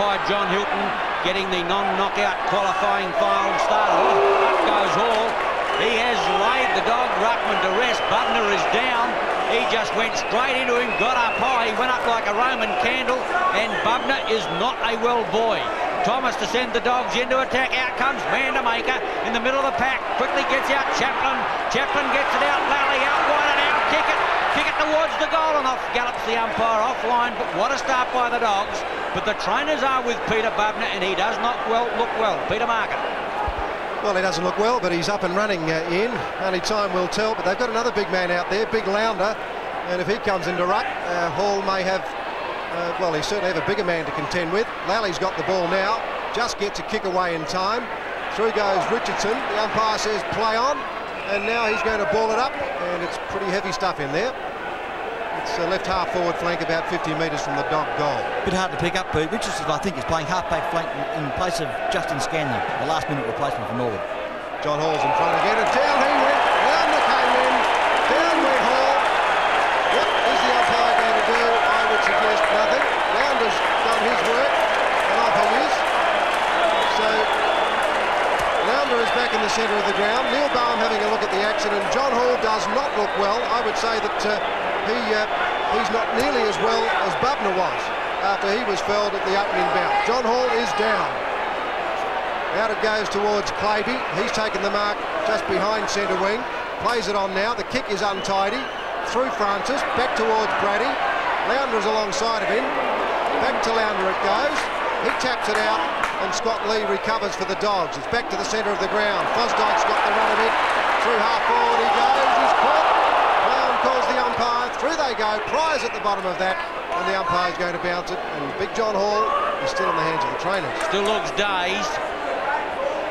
umpire John Hilton getting the non-knockout qualifying final started. Up goes Hall. He has laid the dog ruckman to rest. Bubner is down. He just went straight into him, got up high. He went up like a Roman candle, and Bubner is not a well boy. Thomas to send the dogs into attack. Out comes Vandermaker in the middle of the pack. Quickly gets out Chaplin. Chaplin gets it out. Lally out wide and out. Kick it. Kick it towards the goal, and off gallops the umpire offline. But what a start by the dogs. But the trainers are with Peter Bubner, and he does not look well. Peter Market. Well, he doesn't look well, but he's up and running, Ian. Only time will tell, but they've got another big man out there, Big Lounder, and if he comes into ruck, Hall may have, well, he certainly have a bigger man to contend with. Lally's got the ball now, just gets a kick away in time. Through goes Richardson. The umpire says play on, and now he's going to ball it up, and it's pretty heavy stuff in there. It's left half forward flank about 50 metres from the dog goal. Bit hard to pick up, but Richardson, I think, is playing half-back flank in place of Justin Scanlon, the last-minute replacement for Norwood. John Hall's in front again, and down he went. Lounder came in. Down went Hall. What is the umpire going to do? I would suggest nothing. Lounder's done his work, and off he is. So Lounder is back in the centre of the ground. Neil Baum having a look at the action, and John Hall does not look well. I would say that he's not nearly as well as Bubner was after he was felled at the opening bout. John Hall is down. Out it goes towards Claby. He's taken the mark just behind centre wing. Plays it on now. The kick is untidy. Through Francis. Back towards Brady. Lounder's alongside of him. Back to Lounder it goes. He taps it out, and Scott Lee recovers for the Dogs. It's back to the centre of the ground. Fosdyke's got the run of it. Through half forward he goes. He's caught. Brown calls the umpire. Through they go. Prize at the bottom of that, and the umpire's going to bounce it. And Big John Hall is still in the hands of the trainers. Still looks dazed.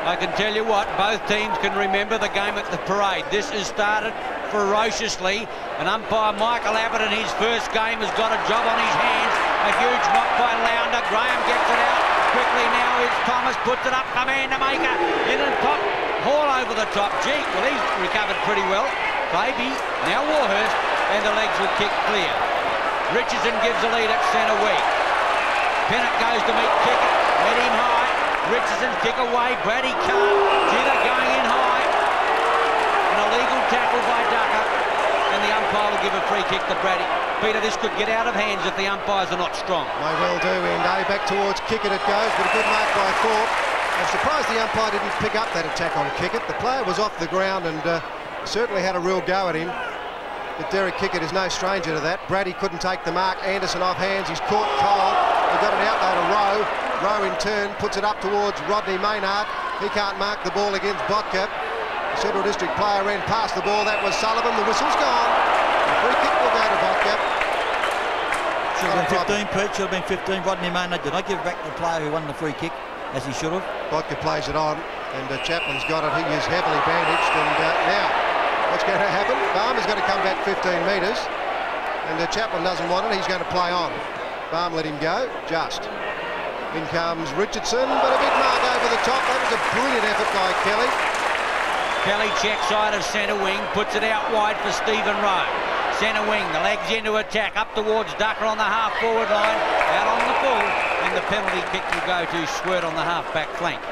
I can tell you what, both teams can remember the game at the Parade. This has started ferociously, and umpire Michael Abbott in his first game has got a job on his hands. A huge knock by Lounder. Graham gets it out quickly now. It's Thomas, puts it up to Vandermaker. In and top. Hall over the top. Gee, well, he's recovered pretty well. Baby, now Warhurst, and the legs will kick clear. Richardson gives the lead at centre wing. Pennant goes to meet Kickett. Let him high. Richardson kick away. Brady can't. Jitter going in high. An illegal tackle by Ducker, and the umpire will give a free kick to Brady. Peter, this could get out of hands if the umpires are not strong. May well do, and back towards Kickett it goes, but a good mark by Thorpe. I'm surprised the umpire didn't pick up that attack on Kickett. The player was off the ground and certainly had a real go at him. But Derek Kickett is no stranger to that. Brady couldn't take the mark. Anderson off hands. He's caught Cole. They've got it out there to Rowe. Rowe in turn puts it up towards Rodney Maynard. He can't mark the ball against Botka. The Central District player ran past the ball. That was Sullivan. The whistle's gone. The free kick will go to Botka. Should have been 15, Pete. Should have been 15. Rodney Maynard did not give it back to the player who won the free kick, as he should have. Botka plays it on, and Chaplin's got it. He is heavily bandaged, and now what's going to happen? Barmer's going to come back 15 metres, and Chaplin doesn't want it. He's going to play on. Barmer let him go, just. In comes Richardson, but a big mark over the top. That was a brilliant effort by Kelly. Kelly check side of centre wing, puts it out wide for Stephen Rowe. Centre wing, the legs into attack, up towards Ducker on the half-forward line, out on the full, and the penalty kick will go to Swert on the half-back flank.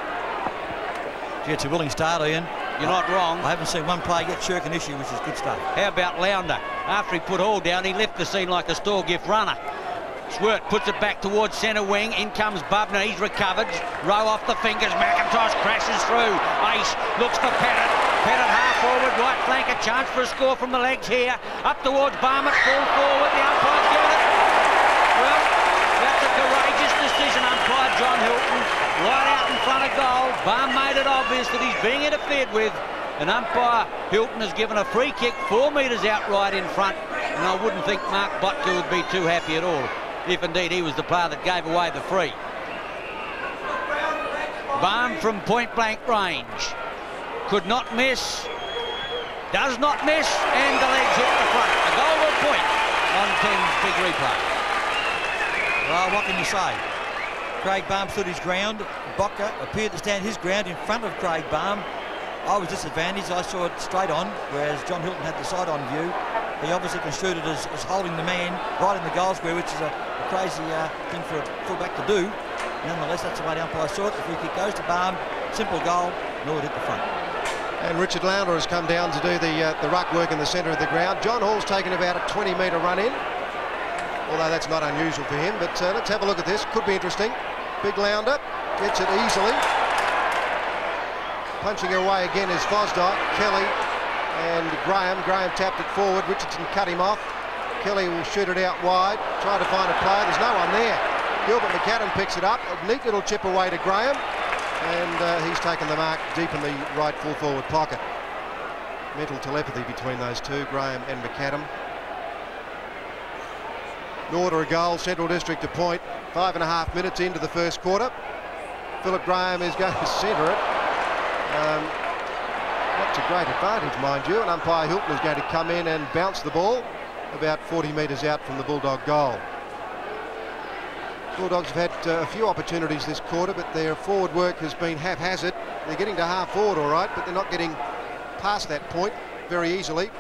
Gee, it's a willing start, Ian. You're not wrong. I haven't seen one player get shirk an issue, which is good stuff. How about Lounder? After he put Hall down, he left the scene like a store gift runner. Swert puts it back towards centre wing. In comes Bubner. He's recovered. Rowe off the fingers. McIntosh crashes through. Ace looks for Pennant. Pennant half forward, right flank. A chance for a score from the legs here. Up towards Barmett. Full forward. The umpire's given it. Well, that's a courageous decision. Umpire John Hilton right out in front of goal. Barm made it obvious that he's being interfered with. And umpire Hilton has given a free kick 4 metres out right in front. And I wouldn't think Mark Botka would be too happy at all, if indeed he was the player that gave away the free. Barm from point blank range. Could not miss. Does not miss. And the legs hit the front. A goal or point on Tim's big replay. Well, what can you say? Craig Barm stood his ground. Botka appeared to stand his ground in front of Craig Barm. I was disadvantaged. I saw it straight on, whereas John Hilton had the side-on view. He obviously construed it as holding the man right in the goal square, which is a crazy thing for a fullback to do. Nonetheless, that's the way the umpire saw it. The free kick goes to Barham. Simple goal. Norwood hit the front. And Richard Lounder has come down to do the ruck work in the centre of the ground. John Hall's taken about a 20-metre run in, although that's not unusual for him. But let's have a look at this. Could be interesting. Big Lounder gets it easily. Punching her away again is Fosdyke, Kelly and Graham. Graham tapped it forward. Richardson cut him off. Kelly will shoot it out wide, trying to find a player. There's no one there. Gilbert McAdam picks it up. A neat little chip away to Graham. And he's taken the mark deep in the right full forward pocket. Mental telepathy between those two, Graham and McAdam. Norwood a goal, Central District a point. 5.5 minutes into the first quarter. Philip Graham is going to centre it. Not to great advantage, mind you. And umpire Hilton is going to come in and bounce the ball about 40 metres out from the Bulldog goal. Bulldogs have had a few opportunities this quarter, but their forward work has been haphazard. They're getting to half forward all right, but they're not getting past that point very easily.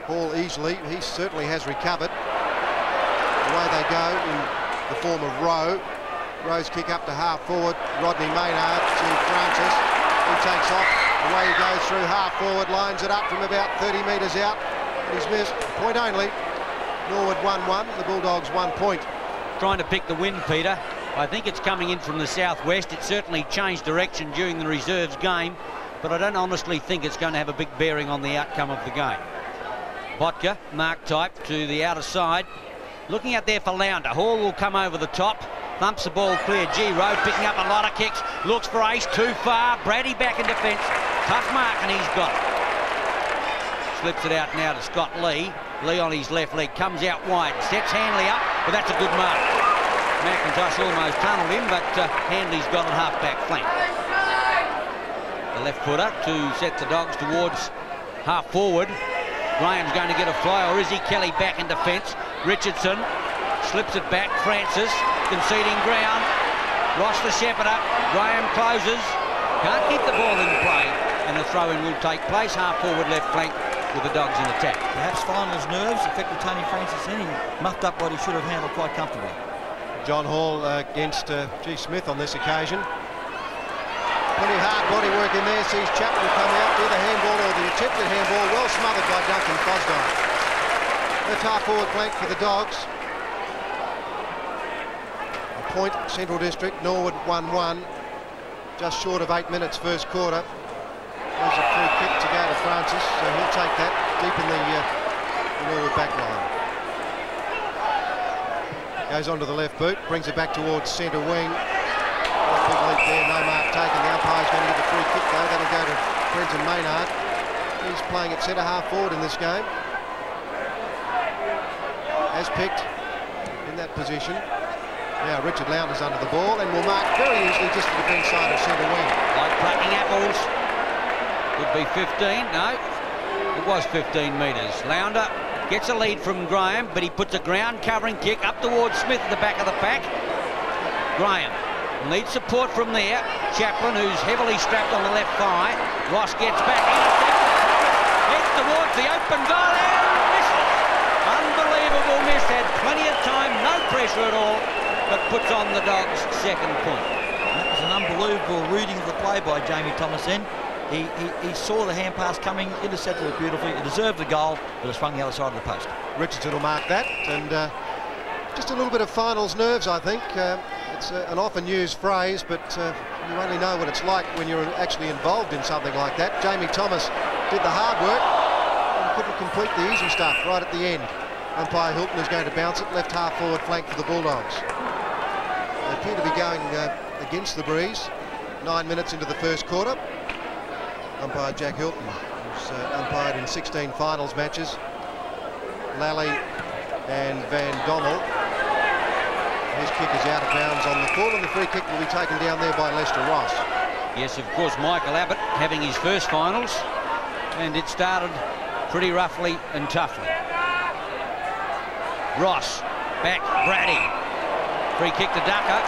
Hall easily, he certainly has recovered. Away they go in the form of Rowe. Rowe's kick up to half forward. Rodney Maynard to Francis. He takes off. Away he goes through half forward, lines it up from about 30 metres out. And he's missed. Point only. Norwood 1-1. The Bulldogs 1 point. Trying to pick the wind, Peter. I think it's coming in from the southwest. It certainly changed direction during the reserves game, but I don't honestly think it's going to have a big bearing on the outcome of the game. Botka, mark type to the outer side. Looking out there for Lounder. Hall will come over the top. Thumps the ball clear. G. Rowe picking up a lot of kicks. Looks for ace too far. Brady back in defence. Tough mark and he's got it. Slips it out now to Scott Lee. Lee on his left leg comes out wide. Sets Handley up, but that's a good mark. McIntosh almost tunnelled him, but Handley's got it half-back flank. The left footer to set the Dogs towards half forward. Graham's going to get a fly, or is he? Kelly back in defence. Richardson slips it back. Francis conceding ground. Ross the shepherder. Graham closes. Can't keep the ball in play, and the throw-in will take place. Half forward left flank with the Dogs in attack. Perhaps finals nerves affected Tony Francis in. He muffed up what he should have handled quite comfortably. John Hall against G. Smith on this occasion. Plenty of hard body work in there. Sees Chapman come out, do the handball or the attempted handball. Well smothered by Duncan Fosdyke. Left half forward flank for the Dogs. A point, Central District. Norwood 1-1. Just short of 8 minutes first quarter. There's a free kick to go to Francis, so he'll take that deep in the Norwood back line. Goes onto the left boot, brings it back towards centre wing. Big leap there, no mark taken. The umpire's going to get the free kick though. That'll go to Brenton Maynard. He's playing at centre half forward in this game. As picked in that position. Now Richard Lowndes under the ball and will mark very easily just to the defence side of centre wing. Like plucking apples. Could be 15. No, it was 15 metres. Lounder gets a lead from Graham, but he puts a ground covering kick up towards Smith at the back of the pack. Graham needs support from there. Chaplin, who's heavily strapped on the left thigh. Ross gets back. Heads towards the open goal and misses. Unbelievable miss. Had plenty of time, no pressure at all, but puts on the Dogs' second point. That was an unbelievable reading of the play by Jamie Thomas then. He saw the hand pass coming, intercepted it beautifully. It deserved the goal, but it swung the other side of the post. Richardson will mark that, and just a little bit of finals nerves, I think. It's an often used phrase, but you only know what it's like when you're actually involved in something like that. Jamie Thomas did the hard work and couldn't complete the easy stuff right at the end. Umpire Hilton is going to bounce it, left half forward flank for the Bulldogs. They appear to be going against the breeze. 9 minutes into the first quarter. Umpire Jack Hilton, who's umpired in 16 finals matches. Lally and Van Donnell. His kick is out of bounds on the call, and the free kick will be taken down there by Lester Ross. Yes, of course, Michael Abbott having his first finals, and it started pretty roughly and toughly. Ross, back, Brady. Free kick to Ducker.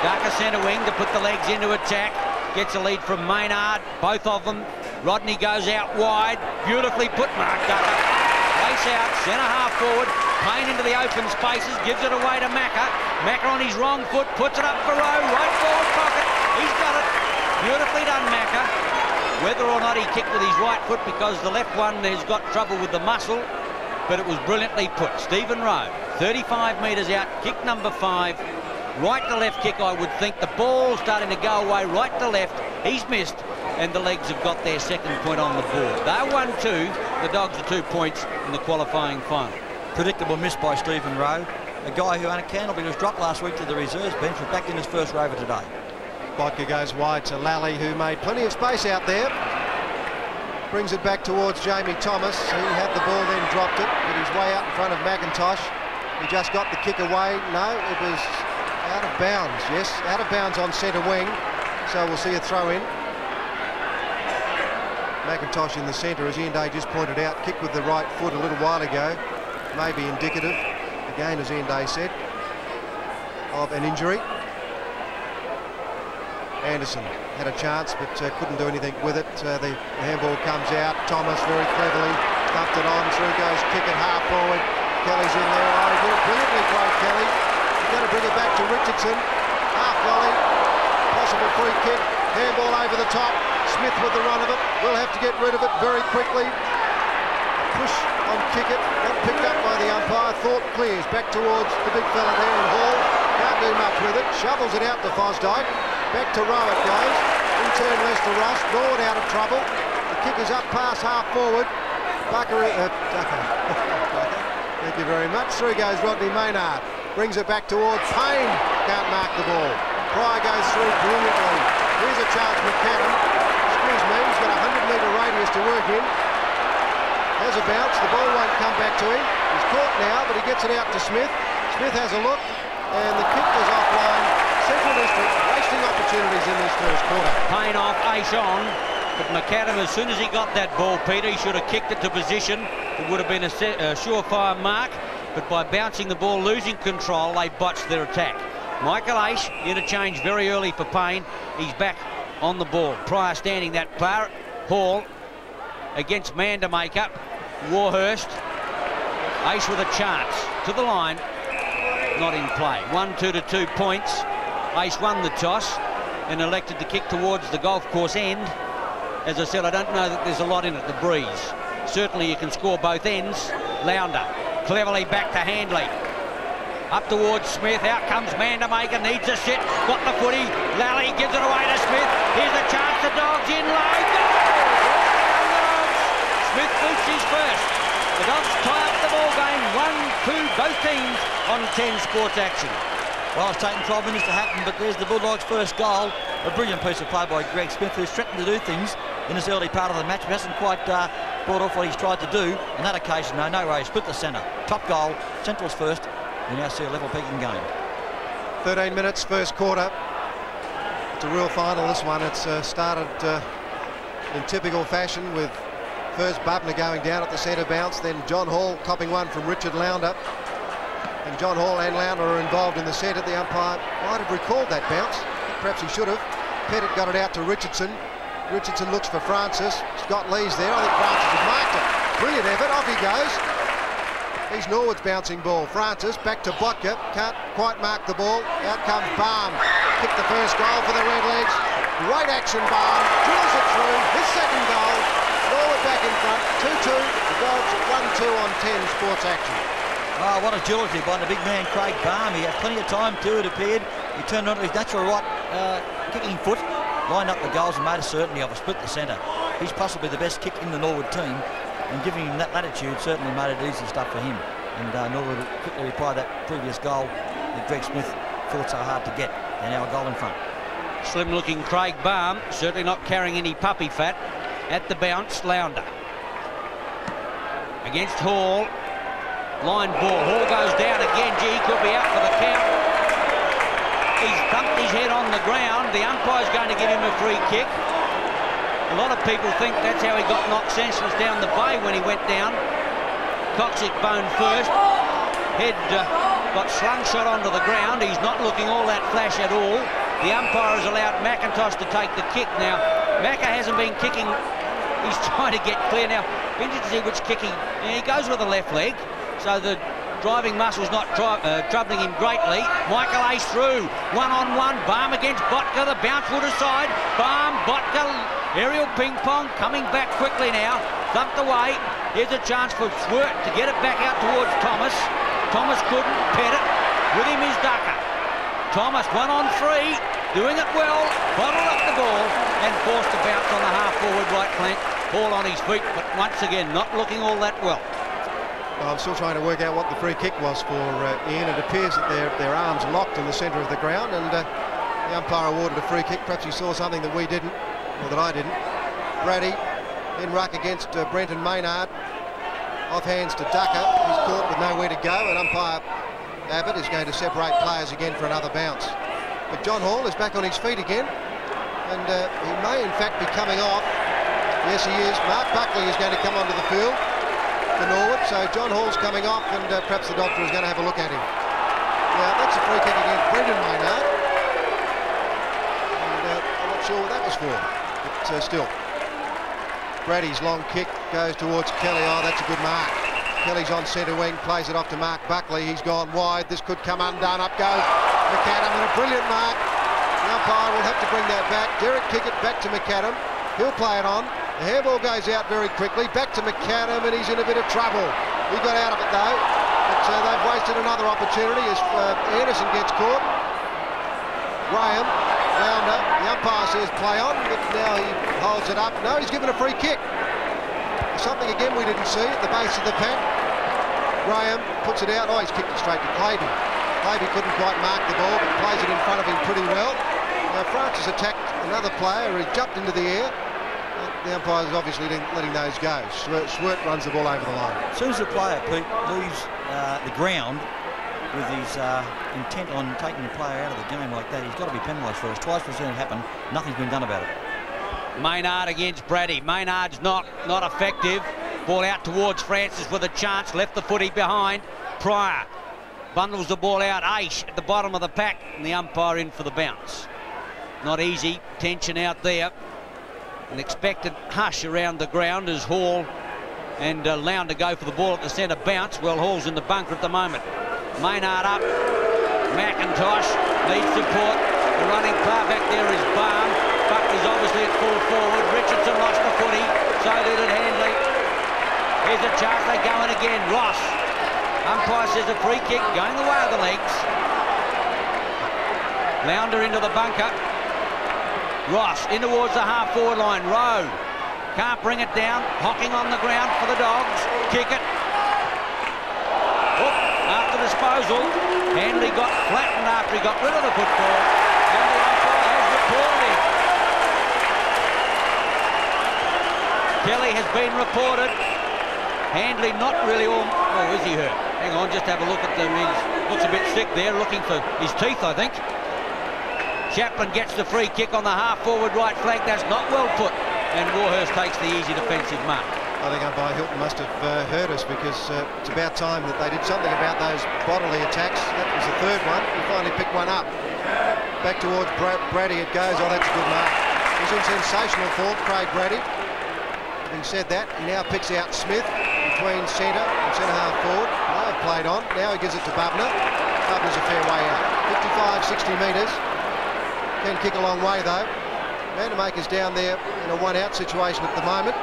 Ducker centre wing to put the legs into attack. Gets a lead from Maynard, both of them. Rodney goes out wide, beautifully put, Mark Ducker. Race out, centre half forward, Payne into the open spaces, gives it away to Macca. Macca on his wrong foot, puts it up for Rowe, right forward pocket. He's got it. Beautifully done, Macca. Whether or not he kicked with his right foot because the left one has got trouble with the muscle, but it was brilliantly put. Stephen Rowe, 35 metres out, kick number 5. Right to left kick, I would think. The ball starting to go away, right to left. He's missed, and the Legs have got their second point on the board. They're 1-2. The Dogs are 2 points in the qualifying final. Predictable miss by Stephen Rowe, a guy who unaccountably was dropped last week to the reserves bench, was back in his first rover today. Bodker goes wide to Lally, who made plenty of space out there. Brings it back towards Jamie Thomas. He had the ball, then dropped it, but he's way out in front of McIntosh. He just got the kick away. No, it was out of bounds. Yes, out of bounds on centre wing. So we'll see a throw in. McIntosh in the centre, as Ian Day just pointed out, kicked with the right foot a little while ago. Maybe indicative, again, as Ian Day said, of an injury. Anderson had a chance but couldn't do anything with it. The handball comes out. Thomas very cleverly dumped it on. Through goes kick it half forward. Kelly's in there. Oh, he did it brilliantly, great Kelly. He's going to bring it back to Richardson. Half volley. Possible free kick. Handball over the top. Smith with the run of it. We'll have to get rid of it very quickly. Push on kick it. Not picked up by the umpire. Thought clears back towards the big fella there in Hall. Can't do much with it. Shovels it out to Fosdyke. Back to Rowe it goes. In turn Lester Ross. Norwood out of trouble. The kick is up past half forward. Ducker. Thank you very much. Through goes Rodney Maynard. Brings it back towards Payne. Can't mark the ball. Pryor goes through brilliantly. Here's a chance McCann. Excuse me, he's got a 100-metre radius to work in. Has a bounce. The ball won't come back to him. He's caught now, but he gets it out to Smith. Smith has a look, and the kick is offline. Central District wasting opportunities in this first quarter. Payne off, Ace on, but McAdam, as soon as he got that ball, Peter, he should have kicked it to position. It would have been a surefire mark, but by bouncing the ball, losing control, they botched their attack. Michael Ace, interchange very early for Payne. He's back on the ball. Pryor standing that player. Hall against Mandamaker. Warhurst. Ace with a chance. To the line. Not in play. 1-2 to 2 points. Ace won the toss and elected to kick towards the golf course end. As I said, I don't know that there's a lot in it, the breeze. Certainly you can score both ends. Lounder cleverly back to Handley. Up towards Smith. Out comes Mandamaker. Needs a sit. Got the footy. Lally gives it away to Smith. Here's a chance. The Dogs in low. Goal! Smith boots his first. The Dogs tie up the ball game. 1-2, both teams on 10 Sports Action. Well, it's taken 12 minutes to happen, but there's the Bulldogs' first goal. A brilliant piece of play by Greg Smith, who's threatened to do things in this early part of the match, but hasn't quite brought off what he's tried to do. On that occasion, no way, split the centre. Top goal, Central's first. We now see a level peaking game. 13 minutes, first quarter. It's a real final, this one. It's started in typical fashion with first Bubner going down at the centre bounce, then John Hall copping one from Richard Lounder. And John Hall and Lounder are involved in the centre. The umpire might have recalled that bounce. Perhaps he should have. Pettit got it out to Richardson. Richardson looks for Francis. Scott Lee's there. I think Francis has marked it. Brilliant effort. Off he goes. He's Norwood's bouncing ball. Francis back to Botka. Can't quite mark the ball. Out comes Baum. Kicked the first goal for the Redlegs. Great action, Baum. Drills it through. His second goal. Norwood back in front. 2-2. The Dogs 1-2 on 10 Sports Action. Oh, what agility by the big man Craig Baum. He had plenty of time too, it appeared. He turned onto his natural right kicking foot, lined up the goals and made a certainty of a split the centre. He's possibly the best kick in the Norwood team, and giving him that latitude certainly made it easy stuff for him. And Norwood quickly replied that previous goal that Greg Smith fought so hard to get. They're now a goal in front. Slim looking Craig Baum, certainly not carrying any puppy fat. At the bounce, Lounder. Against Hall. Line ball. Hall goes down again. Gee, he could be out for the count. He's thumped his head on the ground. The umpire's going to give him a free kick. A lot of people think that's how he got knocked senseless down the bay when he went down. Cocksick bone first. Head got slung-shot onto the ground. He's not looking all that flash at all. The umpire has allowed McIntosh to take the kick. Now, Macca hasn't been kicking. He's trying to get clear now. Be interested to see which kick he goes with the left leg. So the driving muscles not troubling him greatly. Michael Ace through, one-on-one, Barm against Botka, the bounce will decide. Barm, Botka, aerial ping-pong, coming back quickly now, thumped away. Here's a chance for Swirt to get it back out towards Thomas. Thomas couldn't, Pettit, with him is Ducker. Thomas, 1-on-3, doing it well, bottled up the ball and forced to bounce on the half-forward right flank. Hall on his feet, but once again, not looking all that well. I'm still trying to work out what the free kick was for Ian. It appears that their arms locked in the centre of the ground, and the umpire awarded a free kick. Perhaps he saw something that we didn't, or that I didn't. Brady in ruck against Brenton Maynard. Off hands to Ducker. He's caught with nowhere to go, and umpire Abbott is going to separate players again for another bounce. But John Hall is back on his feet again, and he may in fact be coming off. Yes, he is. Mark Buckley is going to come onto the field for Norwood, so John Hall's coming off, and perhaps the doctor is going to have a look at him. Now, that's a free kick against Brendan Maynard, and I'm not sure what that was for, but still. Brady's long kick goes towards Kelly. Oh, that's a good mark. Kelly's on centre wing, plays it off to Mark Buckley. He's gone wide. This could come undone. Up goes McAdam, and a brilliant mark. The umpire will have to bring that back. Derek kick it back to McAdam. He'll play it on. The handball goes out very quickly. Back to McAdam, and he's in a bit of trouble. He got out of it though, but they've wasted another opportunity as Anderson gets caught. Graham, rounder. The umpire says play on, but now he holds it up. No, he's given a free kick. Something again we didn't see at the base of the pack. Graham puts it out. Oh, he's kicked it straight to Clayton. Clayton couldn't quite mark the ball, but plays it in front of him pretty well. Now Francis attacked another player who jumped into the air. The umpire is obviously letting those go. Swirt runs the ball over the line. As soon as a player, Pete, leaves the ground with his intent on taking the player out of the game like that, he's got to be penalised for it. Twice we've seen it happen. Nothing's been done about it. Maynard against Brady. Maynard's not effective. Ball out towards Francis with a chance. Left the footy behind. Pryor bundles the ball out. Aish at the bottom of the pack, and the umpire in for the bounce. Not easy. Tension out there. An expected hush around the ground as Hall and Lounder go for the ball at the centre bounce. Well, Hall's in the bunker at the moment. Maynard up. McIntosh needs support. The running player back there is Barm. Buckley's obviously at full forward. Richardson lost the footy. So did Handley. Here's a chance. They go in again. Ross. Umpire says a free kick going the way of the legs. Lounder into the bunker. Ross in towards the half-forward line. Rowe can't bring it down. Hocking on the ground for the Dogs. Kick it. Oop, after disposal. Handley got flattened after he got rid of the football. And the umpire has reported him. Kelly has been reported. Handley not really all... Oh, is he hurt? Hang on, just have a look at them. He looks a bit sick there, looking for his teeth, I think. Chaplin gets the free kick on the half-forward right flank. That's not well put. And Warhurst takes the easy defensive mark. I think umpire Hilton must have heard us, because it's about time that they did something about those bodily attacks. That was the third one. He finally picked one up. Back towards Brady it goes. Oh, that's a good mark. He's in sensational form, Craig Brady. Having said that, he now picks out Smith between centre and centre-half forward. They have played on. Now he gives it to Bubner. Bubner's a fair way out. 55, 60 metres. Can kick a long way though. Vandermaker's down there in a one-out situation at the moment.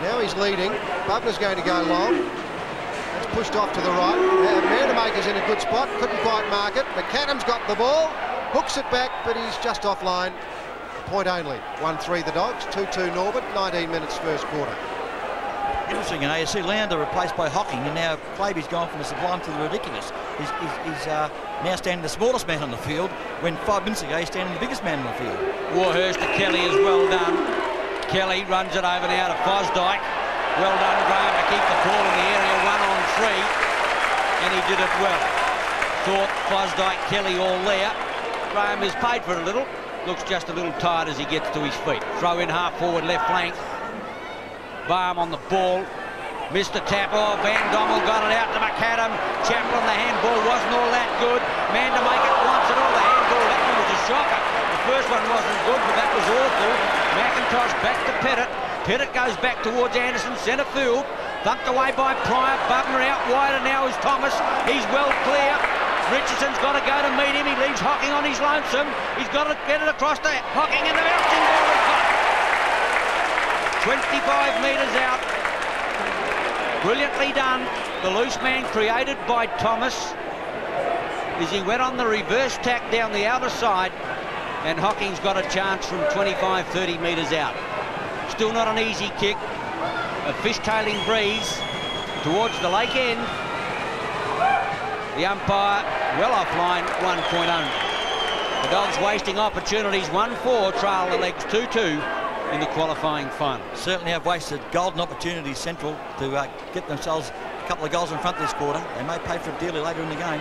Now he's leading. Bubner's going to go long. That's pushed off to the right. Vandermaker's in a good spot. Couldn't quite mark it. McAdam's got the ball. Hooks it back, but he's just offline. A point only. 1-3 the Dogs. 2-2 Norwood. 19 minutes first quarter. Interesting, you see Lounder replaced by Hocking, and now Clavy's gone from the sublime to the ridiculous. He's now standing the smallest man on the field, when 5 minutes ago he's standing the biggest man on the field. Warhurst to Kelly is well done. Kelly runs it over now to Fosdyke. Well done, Graham, to keep the ball in the area 1-on-3, and he did it well. Thought Fosdyke, Kelly all there. Graham is paid for it a little. Looks just a little tired as he gets to his feet. Throw in half-forward left flank. Barm on the ball. Missed the tap. Oh, Van Dommel got it out to McAdam. Chaplin, the handball wasn't all that good. Vandermaker wants it all. The handball, that one was a shocker. The first one wasn't good, but that was awful. McIntosh back to Pettit. Pettit goes back towards Anderson, centre field. Thumped away by Pryor. Bubner out wider now is Thomas. He's well clear. Richardson's got to go to meet him. He leaves Hocking on his lonesome. He's got to get it across to Hocking, and the bouncing ball is got 25 metres out. Brilliantly done. The loose man created by Thomas as he went on the reverse tack down the outer side, and Hocking's got a chance from 25-30 metres out. Still not an easy kick. A fishtailing breeze towards the lake end. The umpire well offline, 1 point only. The Dogs wasting opportunities, 1-4, trail the legs 2-2 in the qualifying final. Certainly have wasted golden opportunities, Central, to get themselves a couple of goals in front this quarter. They may pay for it dearly later in the game.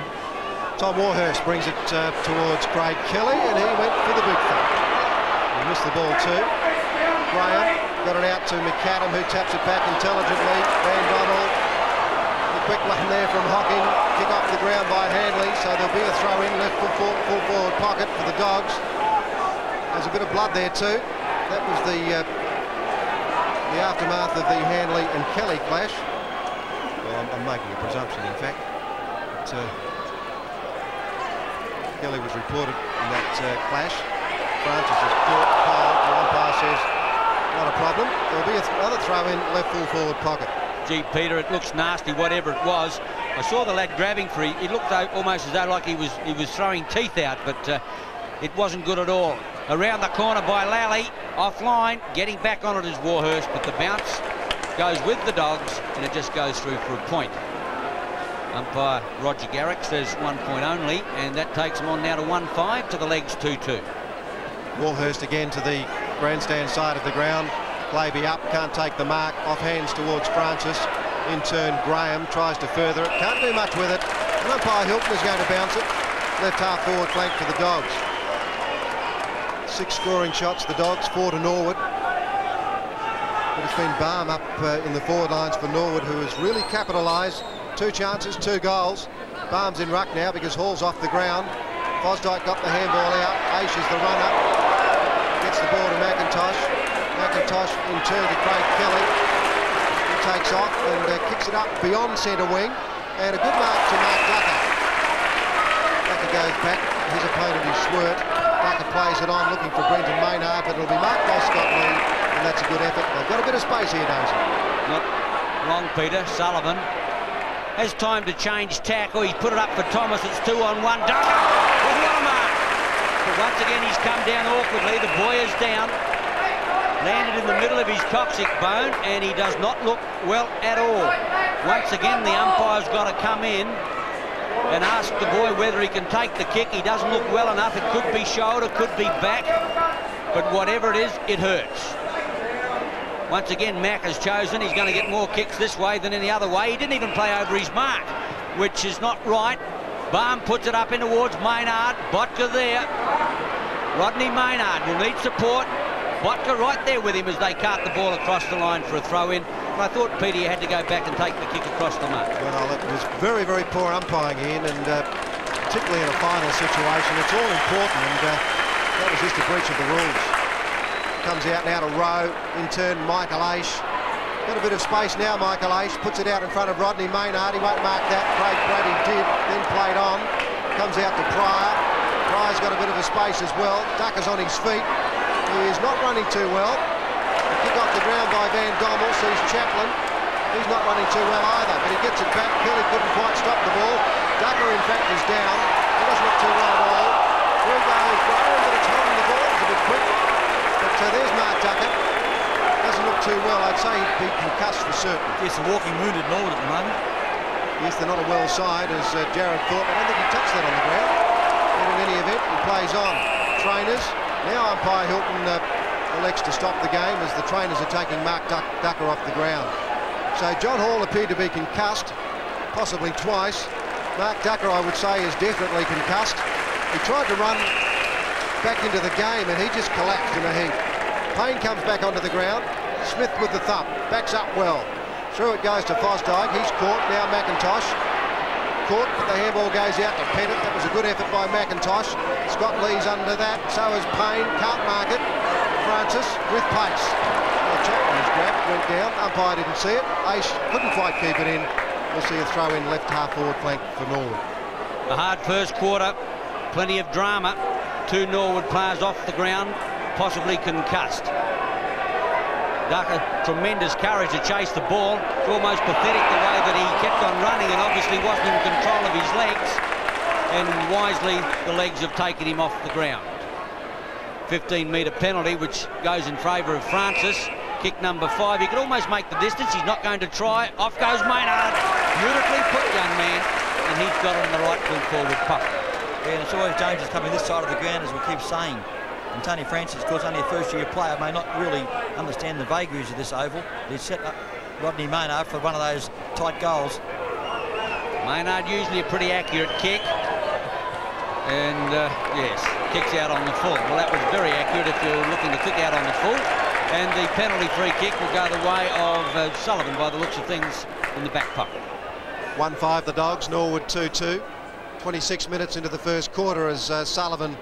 Tom Warhurst brings it towards Craig Kelly, and he went for the big thing. He missed the ball too. Graham got it out to McAdam, who taps it back intelligently. Van Donald, the quick one there from Hocking. Kick off the ground by Handley, so there'll be a throw in left full forward pocket for the Dogs. There's a bit of blood there too. That was the aftermath of the Handley and Kelly clash. Well, I'm making a presumption, in fact. But, Kelly was reported in that clash. Francis is caught cold. The umpire says, not a problem. There'll be another throw in left full forward pocket. Gee, Peter, it looks nasty, whatever it was. I saw the lad grabbing for it. It looked almost as though like he was throwing teeth out, but it wasn't good at all. Around the corner by Lally, offline, getting back on it is Warhurst, but the bounce goes with the Dogs, and it just goes through for a point. Umpire Roger Garrick says 1 point only, and that takes them on now to 1-5 to the legs 2-2. Warhurst again to the grandstand side of the ground. Glaby up, can't take the mark, off hands towards Francis. In turn, Graham tries to further it, can't do much with it. And umpire Hilton is going to bounce it. Left half forward flank for the Dogs. 6 scoring shots, the Dogs, 4 to Norwood. But it's been Baum up in the forward lines for Norwood, who has really capitalised. 2 chances, 2 goals. Baum's in ruck now because Hall's off the ground. Fosdyke got the handball out. Aish is the runner. Gets the ball to McIntosh. McIntosh in turn to Craig Kelly. He takes off and kicks it up beyond centre wing. And a good mark to Mark Ducker. Ducker goes back. His opponent is Swert. Ducker plays it on, looking for Brenton Maynard, but it'll be Mark Boscott lead, and that's a good effort. They've got a bit of space here, Daisy. Not wrong, Peter. Sullivan has time to change tackle. He's put it up for Thomas. It's 2-on-1. Ducker with one mark. But once again, he's come down awkwardly. The boy is down. Landed in the middle of his coccyx bone, and he does not look well at all. Once again, the umpire's got to come in and ask the boy whether he can take the kick. He doesn't look well enough. It could be shoulder, could be back. But whatever it is, it hurts. Once again, Mack has chosen. He's going to get more kicks this way than any other way. He didn't even play over his mark, which is not right. Baum puts it up in towards Maynard. Botka there. Rodney Maynard will need support. Botka right there with him as they cart the ball across the line for a throw-in. And I thought, Peter, you had to go back and take the kick across the mark. Well, it was very, very poor umpiring in, and particularly in a final situation. It's all important, and that was just a breach of the rules. Comes out now to Rowe. In turn, Michael Aish. Got a bit of space now, Michael Aish. Puts it out in front of Rodney Maynard. He won't mark that. Craig Brady did, then played on. Comes out to Pryor. Pryor's got a bit of a space as well. Ducker's on his feet. He is not running too well. A kick off the ground by Van Dommel. Sees Chaplin. He's not running too well either, but he gets it back. Kelly couldn't quite stop the ball. Ducker, in fact, is down. He doesn't look too well at all. Through goes Graham, but it's holding the ball. It's a bit quick. But there's Mark Ducker. Doesn't look too well. I'd say he'd be concussed for certain. Yes, a walking wounded Norwood at the moment. Yes, they're not a well side, as Jared thought. I don't think he touched that on the ground. But in any event, he plays on. Trainers. Now umpire Hilton elects to stop the game as the trainers are taking Mark Ducker off the ground. So John Hall appeared to be concussed, possibly twice. Mark Ducker, I would say, is definitely concussed. He tried to run back into the game and he just collapsed in a heap. Payne comes back onto the ground. Smith with the thump, backs up well. Through it goes to Fosdyke. He's caught. Now McIntosh. Caught, but the handball goes out to Pettit. That was a good effort by McIntosh. Scott Lee's under that. So is Payne. Can't mark it. Francis with pace. The Chapman was grabbed, went down. Umpire didn't see it. Ace couldn't quite keep it in. We'll see a throw in left half forward flank for Norwood. A hard first quarter, plenty of drama. 2 Norwood players off the ground, possibly concussed. Ducker, tremendous courage to chase the ball. It's almost pathetic the way that he kept on running and obviously wasn't in control of his legs. And wisely, the legs have taken him off the ground. 15-metre penalty, which goes in favour of Francis. Kick number 5. He could almost make the distance. He's not going to try. Off goes Maynard. Beautifully put, young man. And he's got it in the right full forward pocket. Yeah, and it's always dangerous coming this side of the ground, as we keep saying. And Tony Francis, of course, only a first-year player, may not really understand the vagaries of this oval. He's set up Rodney Maynard for one of those tight goals. Maynard usually a pretty accurate kick. And, yes, kicks out on the full. Well, that was very accurate if you're looking to kick out on the full. And the penalty free kick will go the way of Sullivan by the looks of things in the back pocket. 1-5 the Dogs, Norwood 2-2. 26 minutes into the first quarter as Sullivan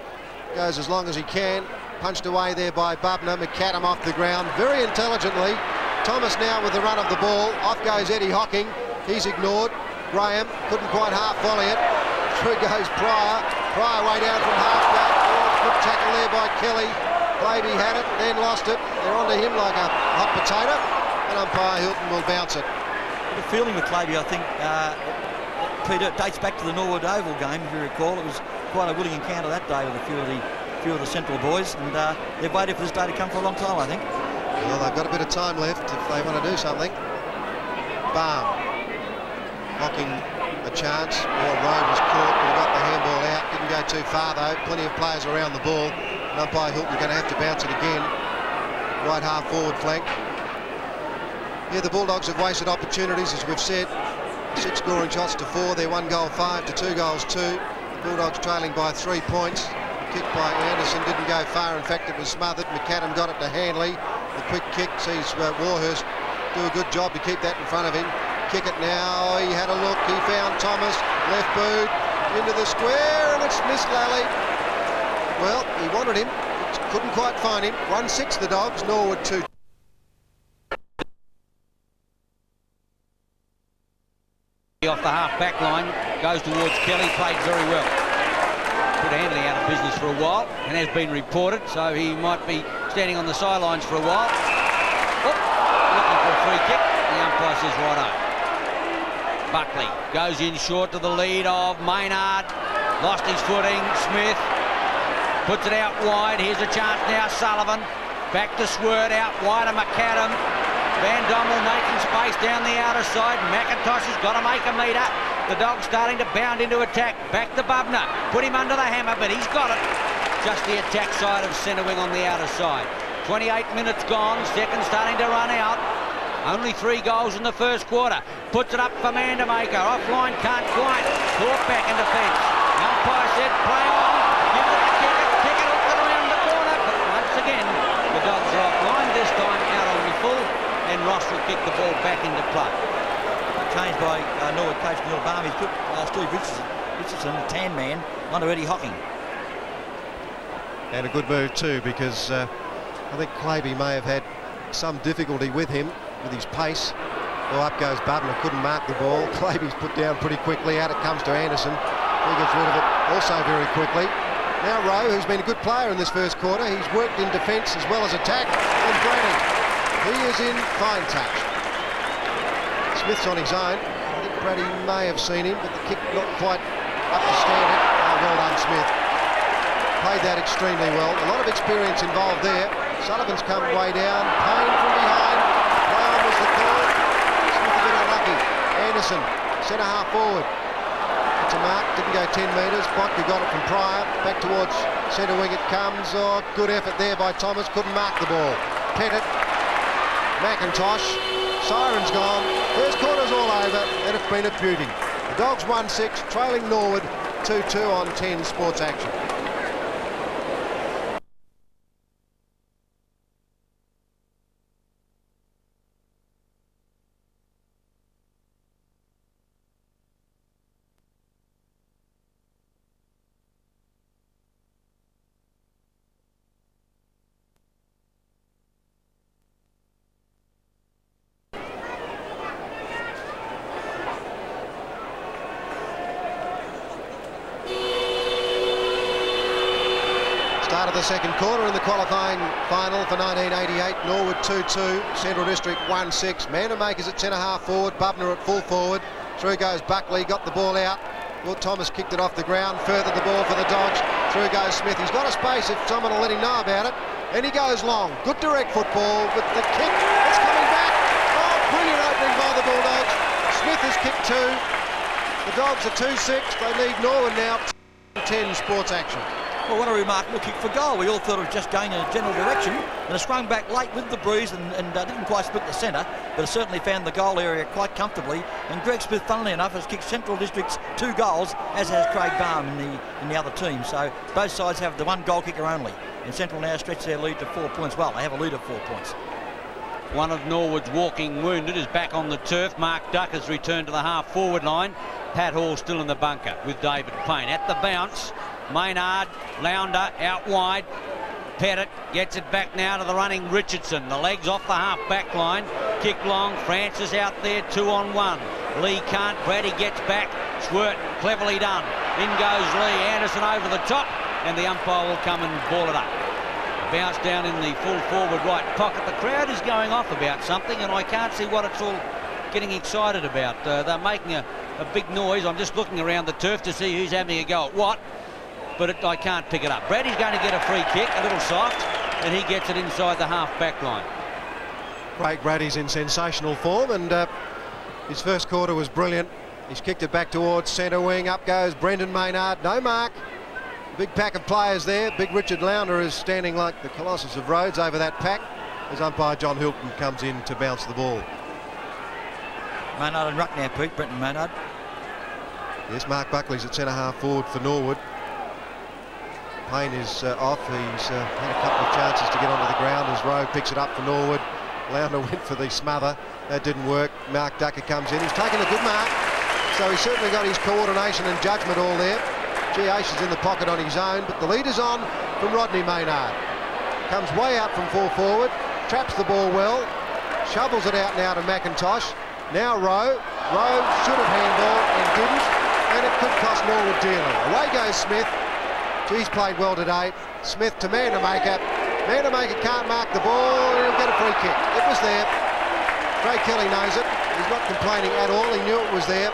goes as long as he can. Punched away there by Bubner. McAdam off the ground very intelligently. Thomas now with the run of the ball. Off goes Eddie Hocking. He's ignored. Graham couldn't quite half volley it. Through goes Pryor. Pryor way down from half-back. Good tackle there by Kelly. Claby had it, then lost it. They're onto him like a hot potato. And umpire Hilton will bounce it. The feeling with Claby, I think, Peter, dates back to the Norwood Oval game, if you recall. It was quite a willing encounter that day with a few of the Central boys, and they've waited for this day to come for a long time, I think. Well, they've got a bit of time left if they want to do something. Baum. Hocking a chance. Road was caught, but he got the handball out. Didn't go too far, though. Plenty of players around the ball. And umpire Hilton going to have to bounce it again. Right half forward flank. Yeah, the Bulldogs have wasted opportunities, as we've said. 6 scoring shots to 4. They're 1 goal 5 to 2 goals 2. The Bulldogs trailing by 3 points. Kick by Anderson didn't go far. In fact, it was smothered. McAdam got it to Hanley. The quick kick sees Warhurst do a good job to keep that in front of him. Kick it now. He had a look. He found Thomas. Left boot into the square, and it's missed Lally. Well, he wanted him. Couldn't quite find him. 1-6 the Dogs. Norwood 2. Off the half-back line, goes towards Kelly, played very well. Put Hanley out of business for a while, and has been reported, so he might be standing on the sidelines for a while. Oh, looking for a free kick. The umpire says righto. Buckley goes in short to the lead of Maynard. Lost his footing. Smith puts it out wide. Here's a chance now. Sullivan back to Swert, out wide of McAdam. Van Dommel making space down the outer side. McIntosh has got to make a metre. The Dogs starting to bound into attack. Back to Bubner. Put him under the hammer, but he's got it. Just the attack side of centre wing on the outer side. 28 minutes gone. Second starting to run out. Only 3 goals in the first quarter. Puts it up for Mandamaker. Offline, can't quite. Caught back in defence. Umpire said play on. Give it a kick it. Kick it off and around the corner. But once again, the Dogs are offline. This time out on the full. And Ross will kick the ball back into play. Changed by Norwood coach Neil Baum. He's put Steve Richardson, the tan man, onto Eddie Hocking. And a good move too, because I think Claby may have had some difficulty with him, with his pace. Well, up goes Bubner, couldn't mark the ball. Claby's put down pretty quickly. Out it comes to Anderson. He gets rid of it also very quickly. Now Rowe, who's been a good player in this first quarter, he's worked in defence as well as attack. And Brady. He is in fine touch. Smith's on his own. I think Brady may have seen him, but the kick not quite up to standard. Oh, well done, Smith. Played that extremely well. A lot of experience involved there. Sullivan's come way down. Payne from behind. Play on was the call. Smith a bit unlucky. Anderson, centre half forward. It's a mark, didn't go 10 metres. Bodker got it from Pryor. Back towards centre wing it comes. Oh, good effort there by Thomas. Couldn't mark the ball. Pettit. McIntosh, siren's gone, first quarter's all over, and it's been a beauty. The Dogs 1-6, trailing Norwood 2-2 on 10 Sports Action. Start of the second quarter in the qualifying final for 1988. Norwood 2-2, Central District 1-6. Mandermakers at centre-half forward, Bubner at full forward. Through goes Buckley, got the ball out. Will Thomas kicked it off the ground, furthered the ball for the Dogs. Through goes Smith. He's got a space if someone will let him know about it. And he goes long. Good direct football, but the kick is coming back. Oh, brilliant opening by the Bulldogs. Smith has kicked two. The Dogs are 2-6. They lead Norwood now 10 sports action. Well, what a remarkable kick for goal. We all thought it was just going in a general direction, and it sprung back late with the breeze and didn't quite split the centre, but it certainly found the goal area quite comfortably. And Greg Smith, funnily enough, has kicked Central District's 2 goals, as has Craig Baum in the other team. So both sides have the 1 goal kicker only, and Central now stretch their lead to 4 points. Well, they have a lead of 4 points. One of Norwood's walking wounded is back on the turf. Mark Duck has returned to the half-forward line. Pat Hall still in the bunker with David Payne. At the bounce, Maynard, Lounder out wide. Pettit gets it back now to the running Richardson. The legs off the half-back line. Kick long, Francis out there, 2-on-1. Lee can't, Brady gets back. Swirt, cleverly done. In goes Lee, Anderson over the top, and the umpire will come and ball it up. Bounce down in the full forward right pocket. The crowd is going off about something, and I can't see what it's all getting excited about. They're making a big noise. I'm just looking around the turf to see who's having a go at what, but I can't pick it up. Brady's going to get a free kick, a little soft, and he gets it inside the half-back line. Craig Brady's in sensational form, and his first quarter was brilliant. He's kicked it back towards centre wing. Up goes Brendan Maynard. No mark. Big pack of players there. Big Richard Lounder is standing like the Colossus of Rhodes over that pack as umpire John Hilton comes in to bounce the ball. Maynard and ruck now, Pete. Brenton Maynard. Yes, Mark Buckley's at centre-half forward for Norwood. Payne is off. He's had a couple of chances to get onto the ground as Rowe picks it up for Norwood. Lounder went for the smother. That didn't work. Mark Ducker comes in. He's taken a good mark, so he's certainly got his coordination and judgment all there. G. Ace is in the pocket on his own, but the lead is on from Rodney Maynard. Comes way out from full forward, traps the ball well, shovels it out now to McIntosh. Now Rowe. Rowe should have handballed and didn't, and it could cost Norwood dearly. Away goes Smith. He's played well today. Smith to Mandermaker. Mandermaker can't mark the ball, and he'll get a free kick. It was there. Craig Kelly knows it. He's not complaining at all. He knew it was there.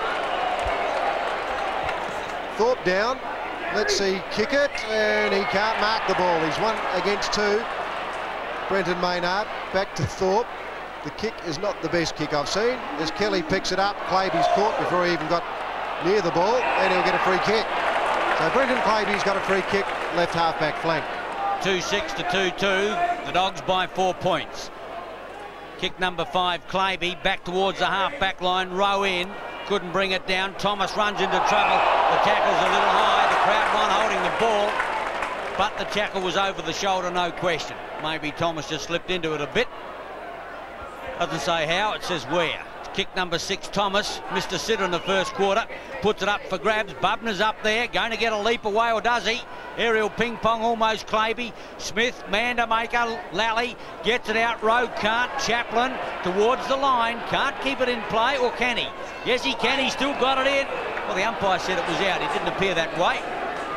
Thorpe down. Let's see, kick it, and he can't mark the ball. He's 1 against 2. Brenton Maynard back to Thorpe. The kick is not the best kick I've seen. As Kelly picks it up, Claby's caught before he even got near the ball, and he'll get a free kick. So Brenton Claby's got a free kick, left half-back flank. 2-6 to 2-2. The Dogs by 4 points. Kick number 5, Claby, back towards the half-back line. Rowe in. Couldn't bring it down. Thomas runs into trouble. The tackle's a little high. The crowd one holding the ball, but the tackle was over the shoulder, no question. Maybe Thomas just slipped into it a bit. Doesn't say how, it says where. Kick number 6, Thomas, Mr. Sitter in the first quarter, puts it up for grabs. Bubner's up there, going to get a leap away, or does he? Aerial ping pong, almost Claby. Smith, Mandermaker, Lally gets it out. Rowe can't. Chaplin towards the line, can't keep it in play, or can he? Yes, he can. He's still got it in. Well, the umpire said it was out. It didn't appear that way,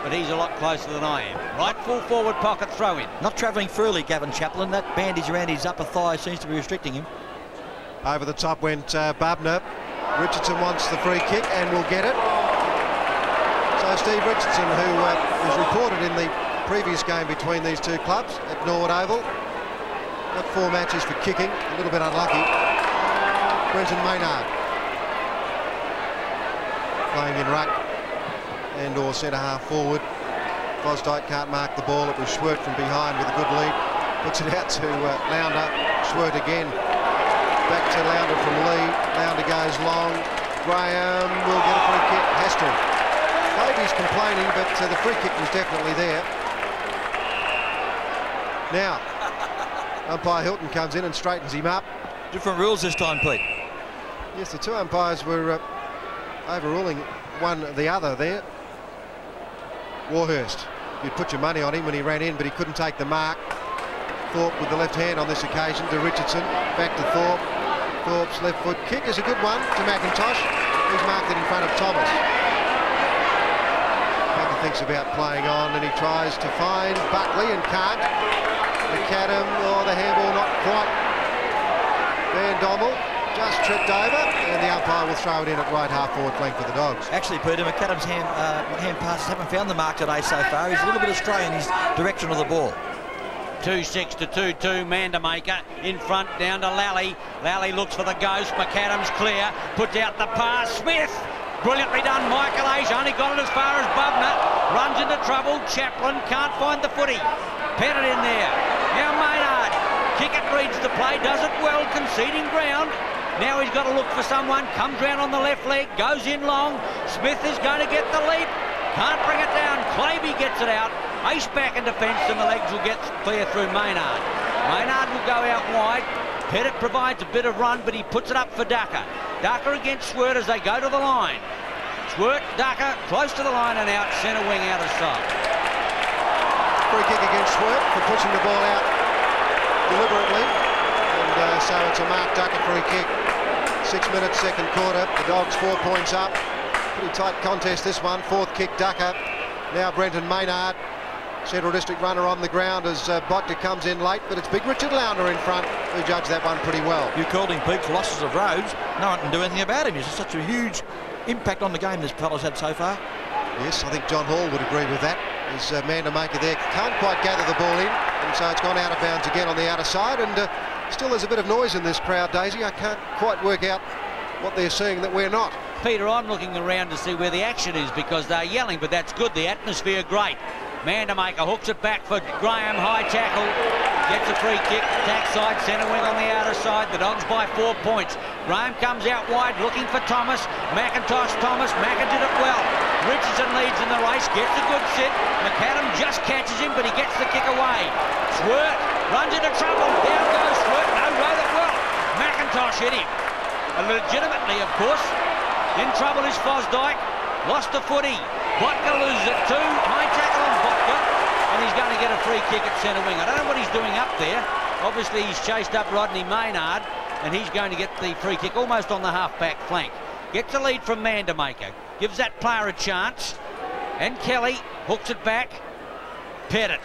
but he's a lot closer than I am. Right full forward pocket throw in. Not travelling freely, Gavin Chaplin. That bandage around his upper thigh seems to be restricting him. Over the top went Bubner. Richardson wants the free kick and will get it. So Steve Richardson, who was reported in the previous game between these two clubs at Norwood Oval, got 4 matches for kicking, a little bit unlucky. Brenton Maynard playing in ruck and or centre-half forward. Fosdyke can't mark the ball. It was Schwert from behind with a good lead. Puts it out to Lounder. Schwert again. Back to Lounder from Lee. Lounder goes long. Graham will get a free kick. Has to. Claby's complaining, but the free kick was definitely there. Now, umpire Hilton comes in and straightens him up. Different rules this time, Pete. Yes, the 2 umpires were overruling one the other there. Warhurst, you'd put your money on him when he ran in, but he couldn't take the mark. Thorpe with the left hand on this occasion to Richardson. Back to Thorpe. Thorpe's left foot kick is a good one to McIntosh. He's marked it in front of Thomas. thinks about playing on, and he tries to find Buckley and can't. McAdam, the handball not quite. Van Dommel just tripped over, and the umpire will throw it in at right half-forward flank for the Dogs. Actually, Peter, McAdam's hand passes haven't found the mark today so far. He's a little bit astray in his direction of the ball. 2-6 to 2-2. Mandamaker in front, down to Lally. Lally looks for the ghost. McAdam's clear. Puts out the pass. Smith. Brilliantly done. Michael Age only got it as far as Bubner. Runs into trouble. Chaplin can't find the footy. Pettit in there. Now Maynard. Kickett reads the play. Does it well. Conceding ground. Now he's got to look for someone. Comes round on the left leg. Goes in long. Smith is going to get the leap. Can't bring it down. Claby gets it out. Ace back in defence, and the legs will get clear through Maynard. Maynard will go out wide. Pettit provides a bit of run, but he puts it up for Ducker. Ducker against Swert as they go to the line. Swert, Ducker, close to the line and out. Centre wing out of sight. Free kick against Swert for pushing the ball out deliberately. And so it's a Mark Ducker free kick. 6 minutes, second quarter. The Dogs 4 points up. Pretty tight contest this one. Fourth kick, Ducker. Now Brenton Maynard. Central District runner on the ground as Botka comes in late, but it's big Richard Launder in front who judged that one pretty well. You called him Pete for losses of Rhodes. No one can do anything about him. He's such a huge impact on the game this fella's had so far. Yes, I think John Hall would agree with that. His Mandamaker there can't quite gather the ball in, and so it's gone out of bounds again on the outer side, and still there's a bit of noise in this crowd, Daisy. I can't quite work out what they're seeing that we're not. Peter, I'm looking around to see where the action is because they're yelling, but that's good. The atmosphere great. Mandamaker hooks it back for Graham, high tackle, gets a free kick, attack side, centre wing on the outer side. The Dogs by 4 points. Graham comes out wide looking for Thomas. McIntosh, Thomas, Macca did it well. Richardson leads in the race, gets a good sit. McAdam just catches him, but he gets the kick away. Swert runs into trouble. Down goes Swert. No, rode it well. McIntosh hit him. And legitimately, of course. In trouble is Fosdyke. Lost the footy. Botka loses it too. High tackle on Botka. And he's going to get a free kick at centre wing. I don't know what he's doing up there. Obviously, he's chased up Rodney Maynard. And he's going to get the free kick almost on the half-back flank. Gets a lead from Mandamaker. Gives that player a chance. And Kelly hooks it back. Pettit.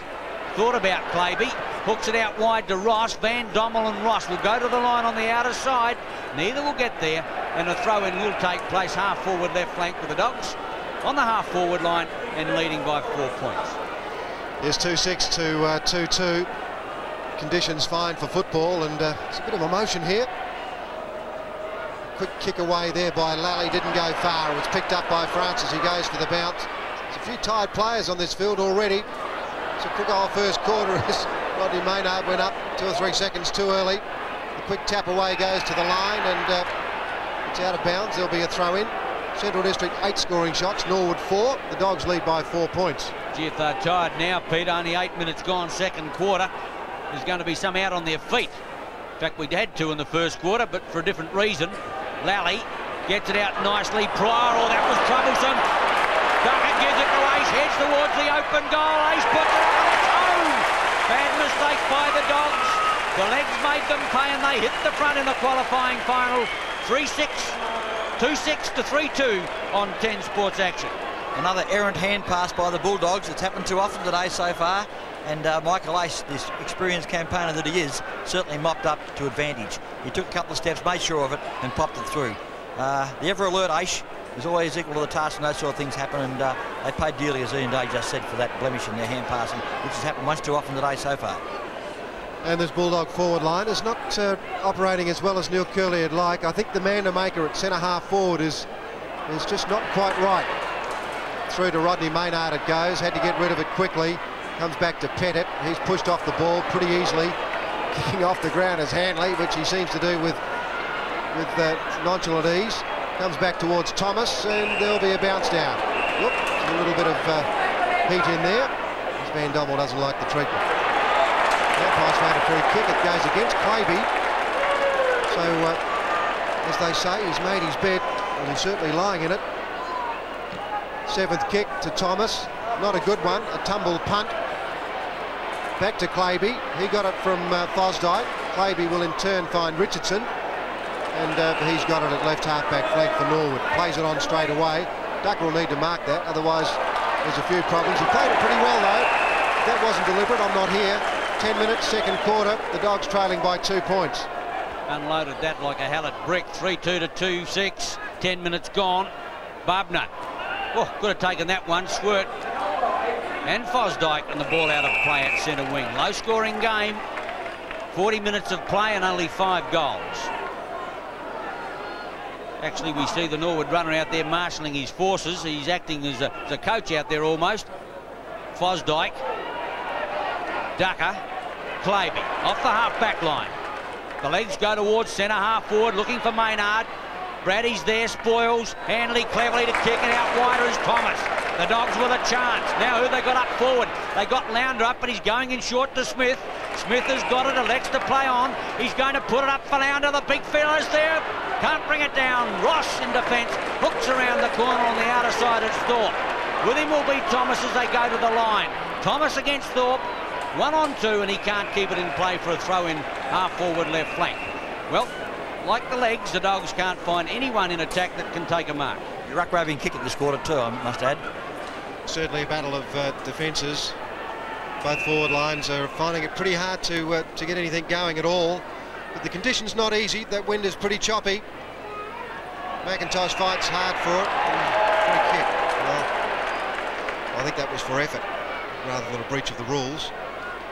Thought about Claby. Hooks it out wide to Ross. Van Dommel and Ross will go to the line on the outer side. Neither will get there. And a throw-in will take place half-forward left flank for the Dogs on the half-forward line and leading by 4 points. Here's 2-6 to 2-2. Conditions fine for football, and it's a bit of emotion here. Quick kick away there by Lally, didn't go far. It was picked up by Francis. He goes for the bounce. There's a few tired players on this field already. It's a quick old first quarter as Rodney Maynard went up 2 or 3 seconds too early. The quick tap away goes to the line, and it's out of bounds. There'll be a throw-in. Central District 8 scoring shots, Norwood 4. The Dogs lead by 4 points. Gee, if they're tired now, Pete, only 8 minutes gone, second quarter. There's going to be some out on their feet. In fact, we'd had 2 in the first quarter, but for a different reason. Lally gets it out nicely. Pryor, that was troublesome. Ducker gives it to Ace, heads towards the open goal. Ace puts it on its own. Bad mistake by the Dogs. The legs made them pay, and they hit the front in the qualifying final. 3-6, 2-6 to 3-2 on 10 Sports Action. Another errant hand pass by the Bulldogs. It's happened too often today so far. And Michael Ace, this experienced campaigner that he is, certainly mopped up to advantage. He took a couple of steps, made sure of it, and popped it through. The ever-alert Ace is always equal to the task when those sort of things happen, and they paid dearly, as Ian Day just said, for that blemish in their hand passing, which has happened much too often today so far. And this Bulldog forward line is not operating as well as Neil Curley would like. I think the Mandamaker at centre half forward is just not quite right. Through to Rodney Maynard it goes, had to get rid of it quickly. Comes back to Pettit. He's pushed off the ball pretty easily. Kicking off the ground is Hanley, which he seems to do with nonchalant ease. Comes back towards Thomas, and there'll be a bounce down. Whoop, a little bit of heat in there. Van Dommel doesn't like the treatment. Umpire's made a free kick. It goes against Claby. So, as they say, he's made his bed, and he's certainly lying in it. 7th kick to Thomas. Not a good one. A tumble punt. Back to Claby. He got it from Fosdyke. Claby will in turn find Richardson. And he's got it at left half-back flank for Norwood. Plays it on straight away. Ducker will need to mark that, otherwise There's a few problems. He played it pretty well, though. That wasn't deliberate. I'm not here. 10 minutes, second quarter. The Dogs trailing by 2 points. Unloaded that like a hallet brick. 3-2 to 2-6. 10 minutes gone. Bubner. Oh, could have taken that one. Swirt and Fosdyke, and the ball out of play at centre wing. Low-scoring game. 40 minutes of play and only 5 goals. Actually, we see the Norwood runner out there marshalling his forces. He's acting as a coach out there almost. Fosdyke. Ducker. Claby off the half-back line. The legs go towards centre half forward, looking for Maynard. Brady's there, spoils. Handley cleverly to kick it out wider is Thomas. The Dogs with a chance. Now who they got up forward? They got Lounder up, but he's going in short to Smith. Smith has got it, elects to play on. He's going to put it up for Lounder. The big fella's there. Can't bring it down. Ross in defence. Hooks around the corner on the outer side. It's Thorpe. With him will be Thomas as they go to the line. Thomas against Thorpe. 1-on-2, and he can't keep it in play for a throw in half forward left flank. Well, like the legs, the Dogs can't find anyone in attack that can take a mark. Ruck-roving kick at this quarter too, I must add. Certainly a battle of defences. Both forward lines are finding it pretty hard to get anything going at all. But the conditions not easy. That wind is pretty choppy. McIntosh fights hard for it. Free kick. Well, I think that was for effort rather than a breach of the rules.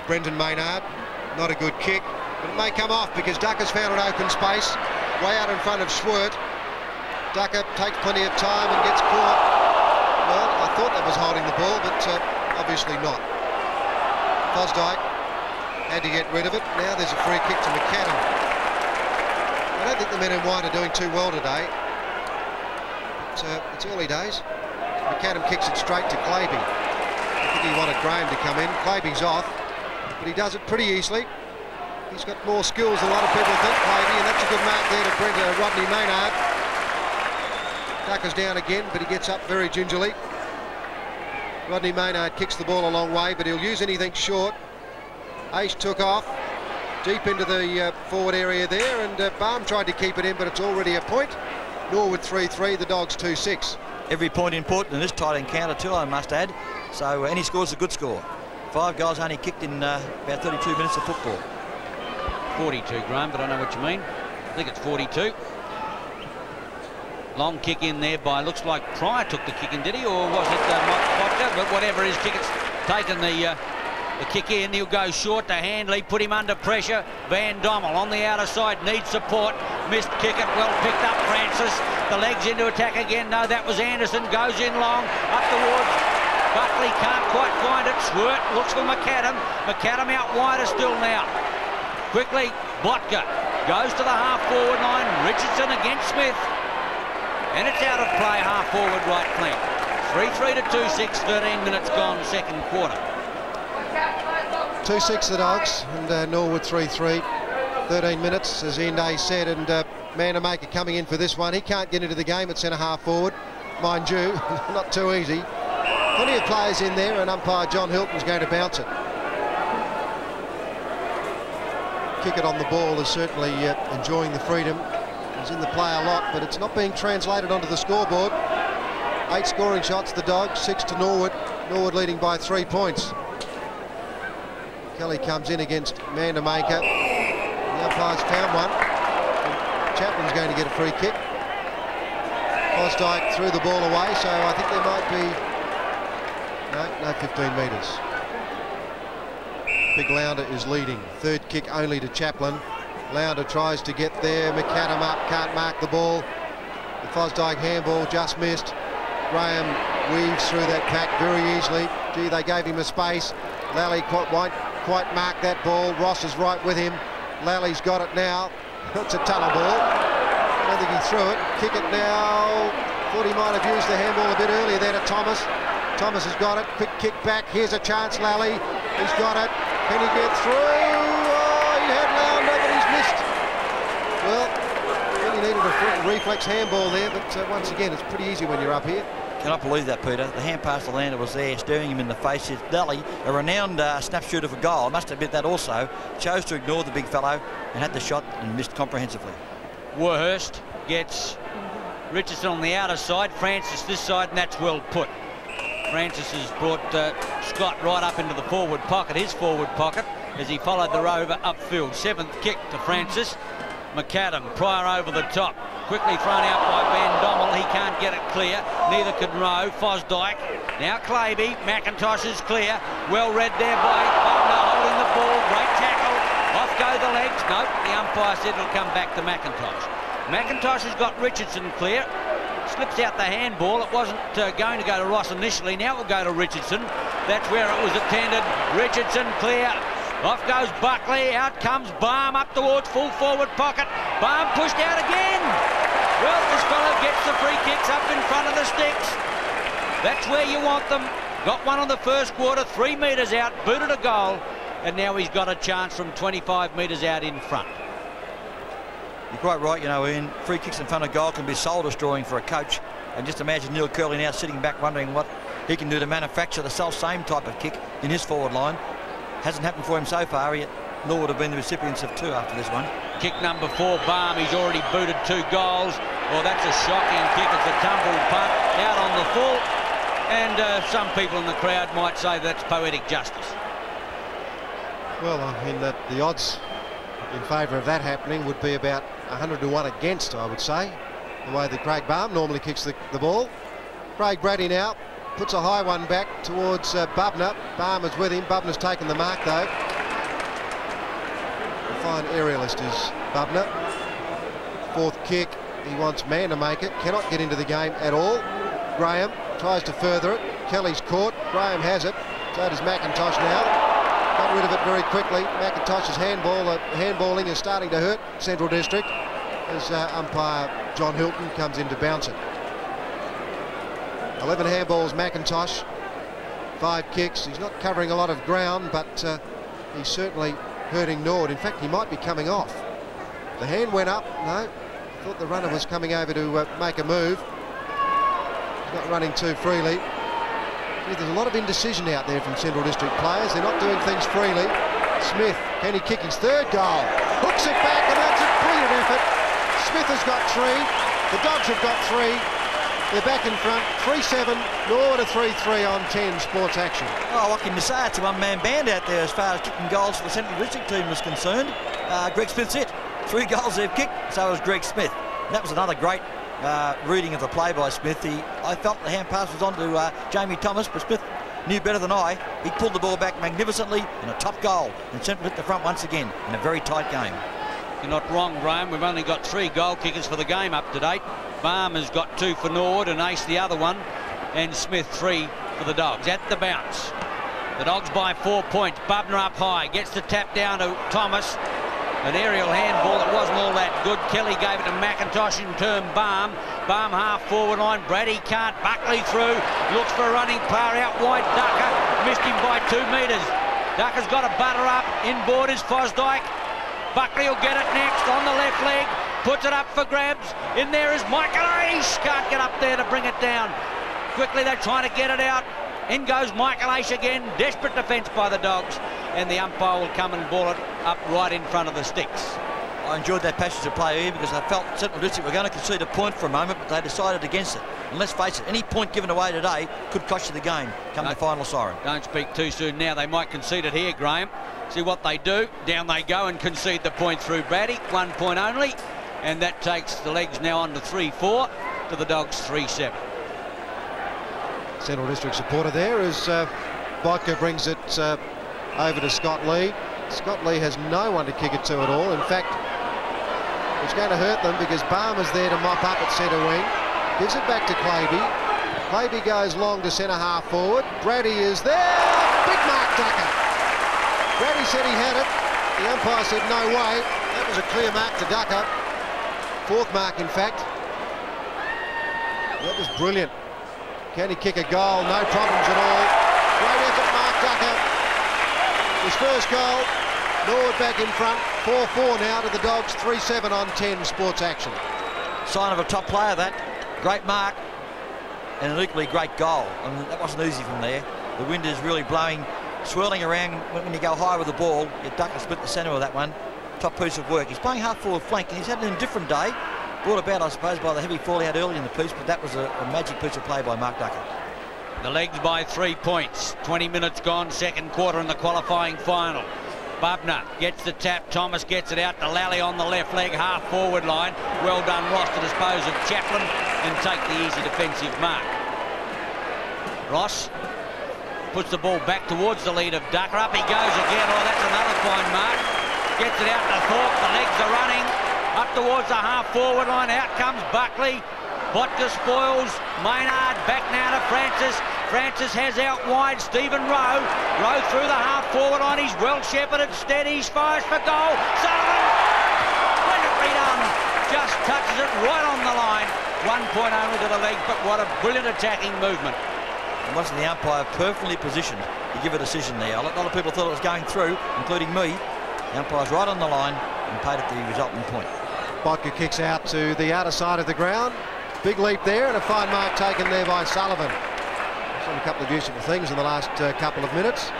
Brendan Maynard, not a good kick, but it may come off because Ducker's found an open space way out in front of Schwert. Ducker takes plenty of time and gets caught. Well, I thought that was holding the ball, but obviously not. Fosdyke had to get rid of it. Now there's a free kick to McAdam. I don't think the men in white are doing too well today. It's early days. McAdam kicks it straight to Claby. I think he wanted Graham to come in. Claby's off, but he does it pretty easily. He's got more skills than a lot of people think, Claby, and that's a good mark there to Rodney Maynard. Ducker's down again, but he gets up very gingerly. Rodney Maynard kicks the ball a long way, but he'll use anything short. Ace took off deep into the forward area there, and Baum tried to keep it in, but it's already a point. Norwood 3-3, the Dogs 2-6. Every point important in this tight encounter too, I must add. So any score's a good score. 5 goals only kicked in about 32 minutes of football. 42, Graham, but I know what you mean. I think it's 42. Long kick in there by, looks like Pryor took the kick in, did he? Or was it Vodka? But whatever it is, Kickett's taken the kick in. He'll go short to Handley, put him under pressure. Van Dommel on the outer side, needs support. Missed Kickett, well picked up Francis. The legs into attack again. No, that was Anderson, goes in long, up towards Buckley, can't quite find it. Swirt looks for McAdam. McAdam out wider still now. Quickly, Botka goes to the half-forward line. Richardson against Smith. And it's out of play, half-forward right flank. 3-3 to 2-6, 13 minutes gone, second quarter. 2-6 the Dogs, and Norwood 3-3. 13 minutes, as Ende said, and Manamaker coming in for this one. He can't get into the game at centre half-forward. Mind you, not too easy. Plenty of players in there, and umpire John Hilton's going to bounce it. Kick it on the ball is certainly enjoying the freedom. He's in the play a lot, but it's not being translated onto the scoreboard. 8 scoring shots, the Dogs, 6 to Norwood. Norwood leading by 3 points. Kelly comes in against Manamaker. The umpire's found one. And Chapman's going to get a free kick. Fosdyke threw the ball away, so I think there might be... No 15 metres. Big Lounder is leading. Third kick only to Chaplin. Lounder tries to get there. McAdam up, can't mark the ball. The Fosdyke handball just missed. Graham weaves through that pack very easily. Gee, they gave him a space. Lally won't quite mark that ball. Ross is right with him. Lally's got it now. It's a tunnel ball. I don't think he threw it. Kick it now. Thought he might have used the handball a bit earlier there to Thomas. Thomas has got it. Quick kick back. Here's a chance, Lally. He's got it. Can he get through? Oh, he had Lounder, but he's missed. Well, really needed a reflex handball there, but once again, it's pretty easy when you're up here. Cannot believe that, Peter. The hand pass to Lounder was there, staring him in the face. His Lally, a renowned snap shooter for goal, must admit that also, chose to ignore the big fellow and had the shot and missed comprehensively. Warhurst gets Richardson on the outer side, Francis this side, and that's well put. Francis has brought Scott right up into the forward pocket, his forward pocket, as he followed the rover upfield. 7th kick to Francis. McAdam, Pryor over the top. Quickly thrown out by Van Dommel. He can't get it clear. Neither can Rowe. Fosdyke. Now Claby. McIntosh is clear. Well read there by Butler holding the ball. Great tackle. Off go the legs. Nope. The umpire said it'll come back to McIntosh. McIntosh has got Richardson clear. Slips out the handball. It wasn't going to go to Ross initially. Now it will go to Richardson. That's where it was attended. Richardson clear. Off goes Buckley. Out comes Baum up towards full forward pocket. Baum pushed out again. Well, this fellow gets the free kicks up in front of the sticks. That's where you want them. Got one on the first quarter, 3 metres out, booted a goal, and now he's got a chance from 25 metres out in front. You're quite right, you know, Ian. Free kicks in front of goal can be soul-destroying for a coach. And just imagine Neil Curley now sitting back wondering what he can do to manufacture the self-same type of kick in his forward line. Hasn't happened for him so far, yet Norwood have been the recipients of 2 after this one. Kick number 4, Baum. He's already booted 2 goals. Well, that's a shocking kick. It's a tumble punt out on the full. And some people in the crowd might say that's poetic justice. Well, I mean, that the odds in favour of that happening would be about 100 to 1 against, I would say, the way that Craig Baum normally kicks the ball. Craig Brady now puts a high one back towards Bubner. Baum is with him. Bubner's taken the mark, though. A fine aerialist is Bubner. 4th kick. He wants Mann to make it. Cannot get into the game at all. Graham tries to further it. Kelly's caught. Graham has it. So does McIntosh now. Got rid of it very quickly. McIntosh's handballing is starting to hurt Central District as umpire John Hilton comes in to bounce it. 11 handballs McIntosh, 5 kicks. He's not covering a lot of ground, but he's certainly hurting Norwood. In fact, he might be coming off. The hand went up. No, I thought the runner was coming over to make a move. He's not running too freely. There's a lot of indecision out there from Central District players. They're not doing things freely. Smith, can he kick his 3rd goal? Hooks it back, and that's a brilliant effort. Smith has got 3. The Dogs have got 3. They're back in front, 3-7, Norwood a 3-3 on 10 Sports Action. Oh, what can you say? It's a one-man band out there as far as kicking goals for the Central District team was concerned. Greg Smith's it. 3 goals they've kicked, so was Greg Smith. And that was another great reading of the play by Smith. I felt the hand pass was on to Jamie Thomas, but Smith knew better than I. He pulled the ball back magnificently in a top goal and Central hit the front once again in a very tight game. You're not wrong, Graham. We've only got 3 goal kickers for the game up to date. Baum has got 2 for Norwood and Ace the other one, and Smith 3 for the Dogs. At the bounce, the Dogs by 4 points. Bubner up high, gets the tap down to Thomas. An aerial handball that wasn't all that good. Kelly gave it to McIntosh, in turn Baum. Baum half forward line. Brady can't. Buckley through. Looks for a running player out wide. Ducker missed him by 2 metres. Ducker's got a butter up. Inboard is Fosdyke. Buckley will get it next on the left leg. Puts it up for grabs. In there is Michael Aish. Can't get up there to bring it down. Quickly they're trying to get it out. In goes Michael Aish again. Desperate defence by the Dogs. And the umpire will come and ball it up right in front of the sticks. I enjoyed that passage of play here because I felt Central District were going to concede a point for a moment, but they decided against it. And let's face it, any point given away today could cost you the game come the final siren. Don't speak too soon now. They might concede it here, Graham. See what they do. Down they go and concede the point through Brady. 1 point only. And that takes the legs now on to 3-4 to the Dogs 3-7. Central District supporter there as Bodker brings it over to Scott Lee. Scott Lee has no one to kick it to at all. In fact, it's going to hurt them because Baum is there to mop up at centre wing. Gives it back to Claby. Claby goes long to centre half forward. Brady is there. Big mark, Ducker. Brady said he had it. The umpire said no way. That was a clear mark to Ducker. 4th mark, in fact. That was brilliant. Can he kick a goal? No problems at all. Great effort, Mark Ducker. His first goal. Norwood back in front. 4-4 now to the Dogs. 3-7 on 10 Sports Action. Sign of a top player, that. Great mark and an equally great goal. I mean, that wasn't easy from there. The wind is really blowing, swirling around when you go high with the ball. Ducker split the centre of that one. Top piece of work. He's playing half forward flank and he's had an indifferent day. Brought about, I suppose, by the heavy fall he had early in the piece, but that was a magic piece of play by Mark Ducker. The legs by 3 points. 20 minutes gone, second quarter in the qualifying final. Bubner gets the tap. Thomas gets it out to Lally on the left leg, half forward line. Well done, Ross, to dispose of Chaplin and take the easy defensive mark. Ross puts the ball back towards the lead of Ducker. Up he goes again. Oh, that's another fine mark. Gets it out to Thorpe. The legs are running up towards the half forward line. Out comes Buckley. Botka spoils. Maynard back now to Francis. Francis has out wide Stephen Rowe. Rowe through the half forward line. He's well shepherded. Steady. Fires for goal. Sullivan. Brilliantly done. Just touches it right on the line. 1 point only to the leg, but what a brilliant attacking movement. And wasn't the umpire perfectly positioned to give a decision there? A lot of people thought it was going through, including me. The umpire's right on the line and paid it the resulting point. Botka kicks out to the outer side of the ground. Big leap there and a fine mark taken there by Sullivan. Seen a couple of useful things in the last couple of minutes.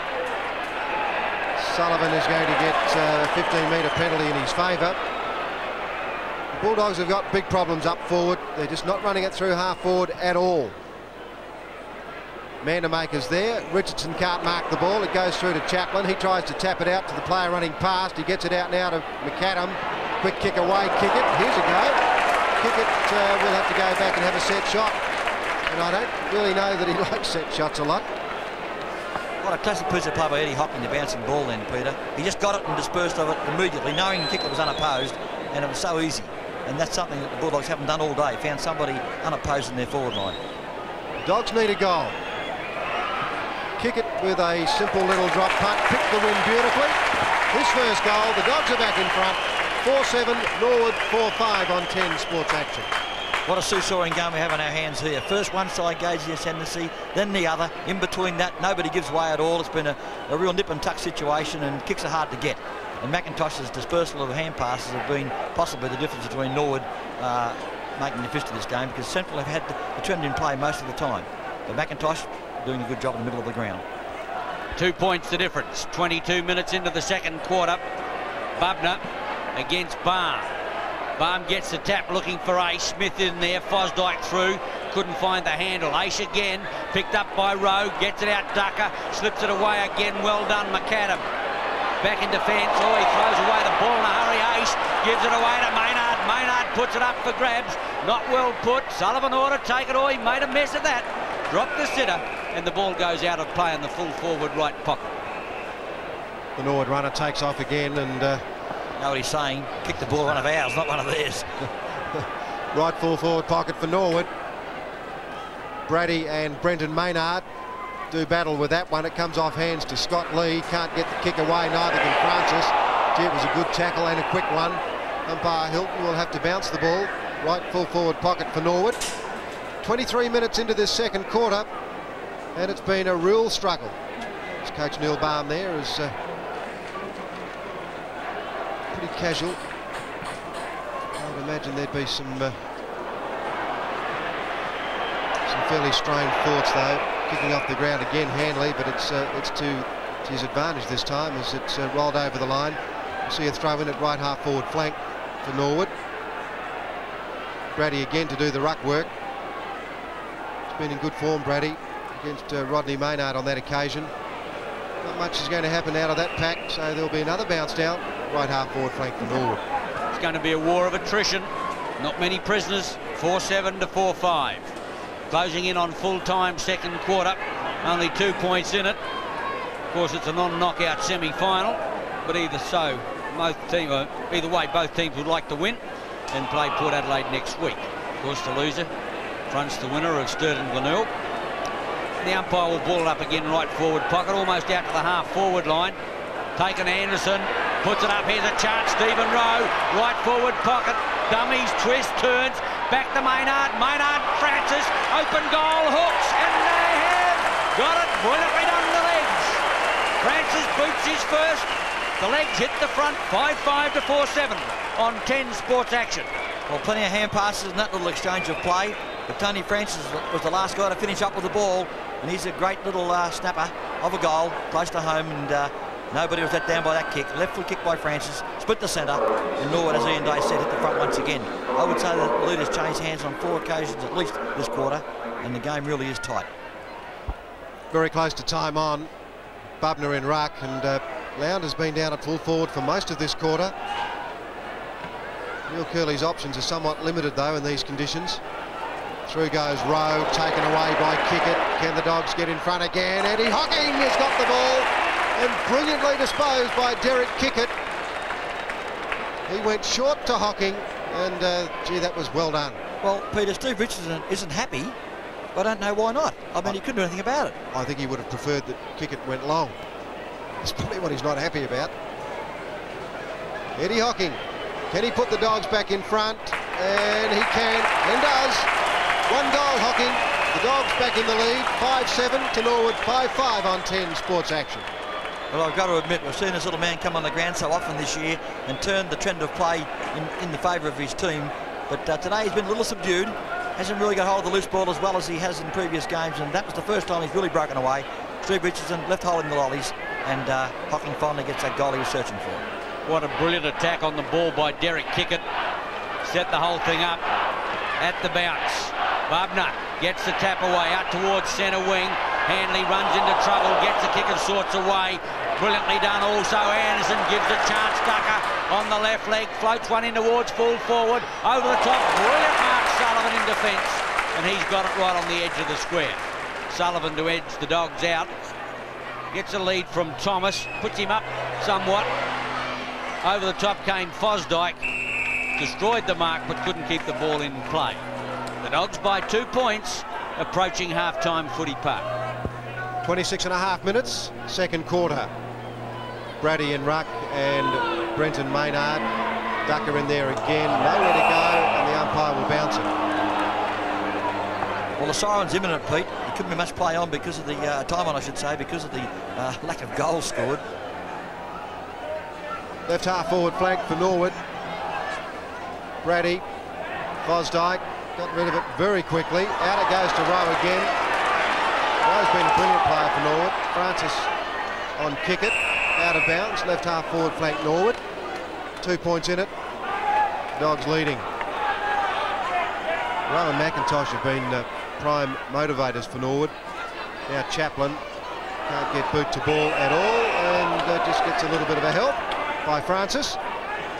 Sullivan is going to get a 15-metre penalty in his favour. The Bulldogs have got big problems up forward. They're just not running it through half forward at all. Mandermaker's there. Richardson can't mark the ball. It goes through to Chaplin. He tries to tap it out to the player running past. He gets it out now to McAdam. Quick kick away, kick it. Here's a go. Kick it. We'll have to go back and have a set shot. And I don't really know that he likes set shots a lot. What a classic piece of play by Eddie Hocking, the bouncing ball then, Peter. He just got it and dispersed of it immediately, knowing the kicker was unopposed, and it was so easy. And that's something that the Bulldogs haven't done all day. Found somebody unopposed in their forward line. Dogs need a goal. Kick it with a simple little drop punt. Pick the win beautifully. His first goal. The Dogs are back in front. 4-7, Norwood 4-5 on 10 Sports Action. What a seesawing game we have on our hands here. First one side gauges the ascendancy, then the other. In between that, nobody gives way at all. It's been a real nip and tuck situation, and kicks are hard to get. And McIntosh's dispersal of hand passes have been possibly the difference between Norwood making the fist of this game, because Central have had the trend in play most of the time. But McIntosh doing a good job in the middle of the ground. 2 points the difference. 22 minutes into the second quarter. Bubner against Barr. Barr gets the tap looking for Ace. Smith in there. Fosdyke through. Couldn't find the handle. Ace again. Picked up by Rowe. Gets it out Ducker. Slips it away again. Well done McAdam. Back in defence. Oh, he throws away the ball in a hurry. Ace gives it away to Maynard. Maynard puts it up for grabs. Not well put. Sullivan ought to take it. Oh, he made a mess of that. Dropped the sitter, and the ball goes out of play in the full forward right pocket. The Norwood runner takes off again, and You know what he's saying? Kick the ball, one of ours, not one of theirs. right full forward pocket for Norwood. Brady and Brenton Maynard do battle with that one. It comes off hands to Scott Lee. Can't get the kick away, neither can Francis. Gee, it was a good tackle and a quick one. Umpire Hilton will have to bounce the ball. Right full forward pocket for Norwood. 23 minutes into this second quarter, and it's been a real struggle. As Coach Neil Baum there is pretty casual. I would imagine there'd be some fairly strange thoughts though. Kicking off the ground again, Hanley, but it's to his advantage this time as it's rolled over the line. You see a throw in at right half forward flank for Norwood. Brady again to do the ruck work. Been in good form, Brady, against Rodney Maynard on that occasion. Not much is going to happen out of that pack, so there'll be another bounce down. Right half forward flank for Norwood. It's going to be a war of attrition. Not many prisoners. 4-7 to 4-5. Closing in on full-time second quarter. Only 2 points in it. Of course, it's a non-knockout semi-final, but either way, both teams would like to win and play Port Adelaide next week. Of course, the loser fronts the winner of Sturton Glenelg. The umpire will ball it up again right forward pocket, almost out to the half forward line. Taken Anderson, puts it up. Here's a chance. Stephen Rowe, right forward pocket. Dummies, twist, turns. Back to Maynard. Maynard, Francis, open goal, hooks, and they have got it. Brilliantly done the legs. Francis boots his first. The legs hit the front. 5-5 to 4-7 on 10 Sports Action. Well, plenty of hand passes in that little exchange of play. But Tony Francis was the last guy to finish up with the ball, and he's a great little snapper of a goal, close to home, and nobody was let down by that kick. Left foot kick by Francis, split the centre, and Norwood, as Ian Day said, hit the front once again. I would say that the leaders changed hands on 4 occasions at least this quarter, and the game really is tight. very close to time on. Bubner in ruck, and Lowndes been down at full forward for most of this quarter. Neil Curley's options are somewhat limited though in these conditions. Through goes Rowe, taken away by Kickett. Can the Dogs get in front again? Eddie Hocking has got the ball, and brilliantly disposed by Derek Kickett. He went short to Hocking, and gee, that was well done. Well, Peter, Steve Richardson isn't happy. I don't know why not. I mean, he couldn't do anything about it. I think he would have preferred that Kickett went long. That's probably what he's not happy about. Eddie Hocking, can he put the Dogs back in front? And he can, and does. 1 goal, Hocking. The Dogs back in the lead, 5-7 to Norwood, 5-5 on 10 Sports Action. Well, I've got to admit, we've seen this little man come on the ground so often this year and turn the trend of play in the favour of his team. But today he's been a little subdued. Hasn't really got hold of the loose ball as well as he has in previous games, and that was the first time he's really broken away. Steve Richardson left holding the lollies, and Hocking finally gets that goal he was searching for. What a brilliant attack on the ball by Derek Kickett. Set the whole thing up at the bounce. Bubner gets the tap away out towards centre wing. Hanley runs into trouble, gets the kick and sorts away. Brilliantly done also. Anderson gives a chance. Ducker on the left leg, floats one in towards full forward. Over the top, brilliant mark Sullivan in defence. And he's got it right on the edge of the square. Sullivan to edge the Dogs out. Gets a lead from Thomas, puts him up somewhat. Over the top came Fosdyke. Destroyed the mark but couldn't keep the ball in play. The Dogs by 2 points, approaching half-time Footy Park. 26.5 minutes, second quarter. Brady in ruck and Brenton Maynard. Ducker in there again, nowhere to go, and the umpire will bounce it. Well, the siren's imminent, Pete. There couldn't be much play on because of the time on, I should say, because of the lack of goals scored. Left half forward flank for Norwood. Brady, Fosdyke, got rid of it very quickly. Out it goes to Rowe again. Rowe's been a brilliant player for Norwood. Francis on Kickett, out of bounds. Left half forward flank Norwood. 2 points in it. Dogs leading. Rowe and McIntosh have been prime motivators for Norwood. Now Chaplin can't get boot to ball at all, and just gets a little bit of a help by Francis.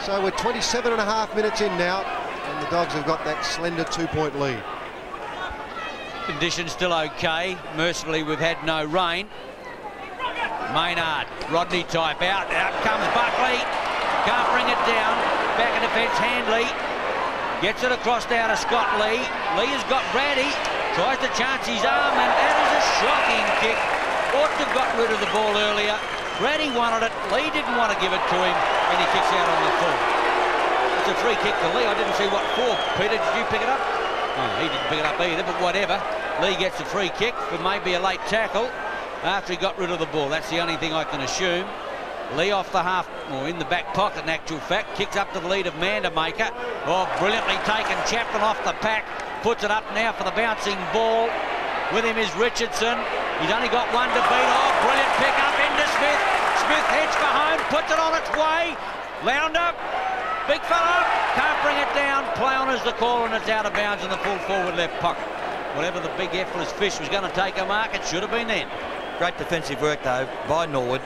So we're 27.5 minutes in now, and the Dogs have got that slender 2-point lead. Conditions still okay. Mercifully, we've had no rain. Maynard, Rodney type out. Out comes Buckley. Can't bring it down. Back in defence, Handley. Gets it across down to Scott Lee. Lee has got Brady. Tries to chance his arm, and that is a shocking kick. Ought to have got rid of the ball earlier. Brady wanted it. Lee didn't want to give it to him, and he kicks out on the full. It's a free kick to Lee. I didn't see what for. Peter, did you pick it up? No, he didn't pick it up either, but whatever. Lee gets a free kick for maybe a late tackle after he got rid of the ball. That's the only thing I can assume. Lee off the half, or in the back pocket in actual fact, kicks up to the lead of Mandermaker. Oh, brilliantly taken. Chaplin off the pack, puts it up now for the bouncing ball. With him is Richardson. He's only got one to beat. Oh, brilliant pick up into Smith. Smith heads for home, puts it on its way. Lounder, big fella, can't bring it down. Play on is the call, and it's out of bounds in the full forward left pocket. Whatever the big effortless fish was going to take a mark, it should have been then. Great defensive work, though, by Norwood.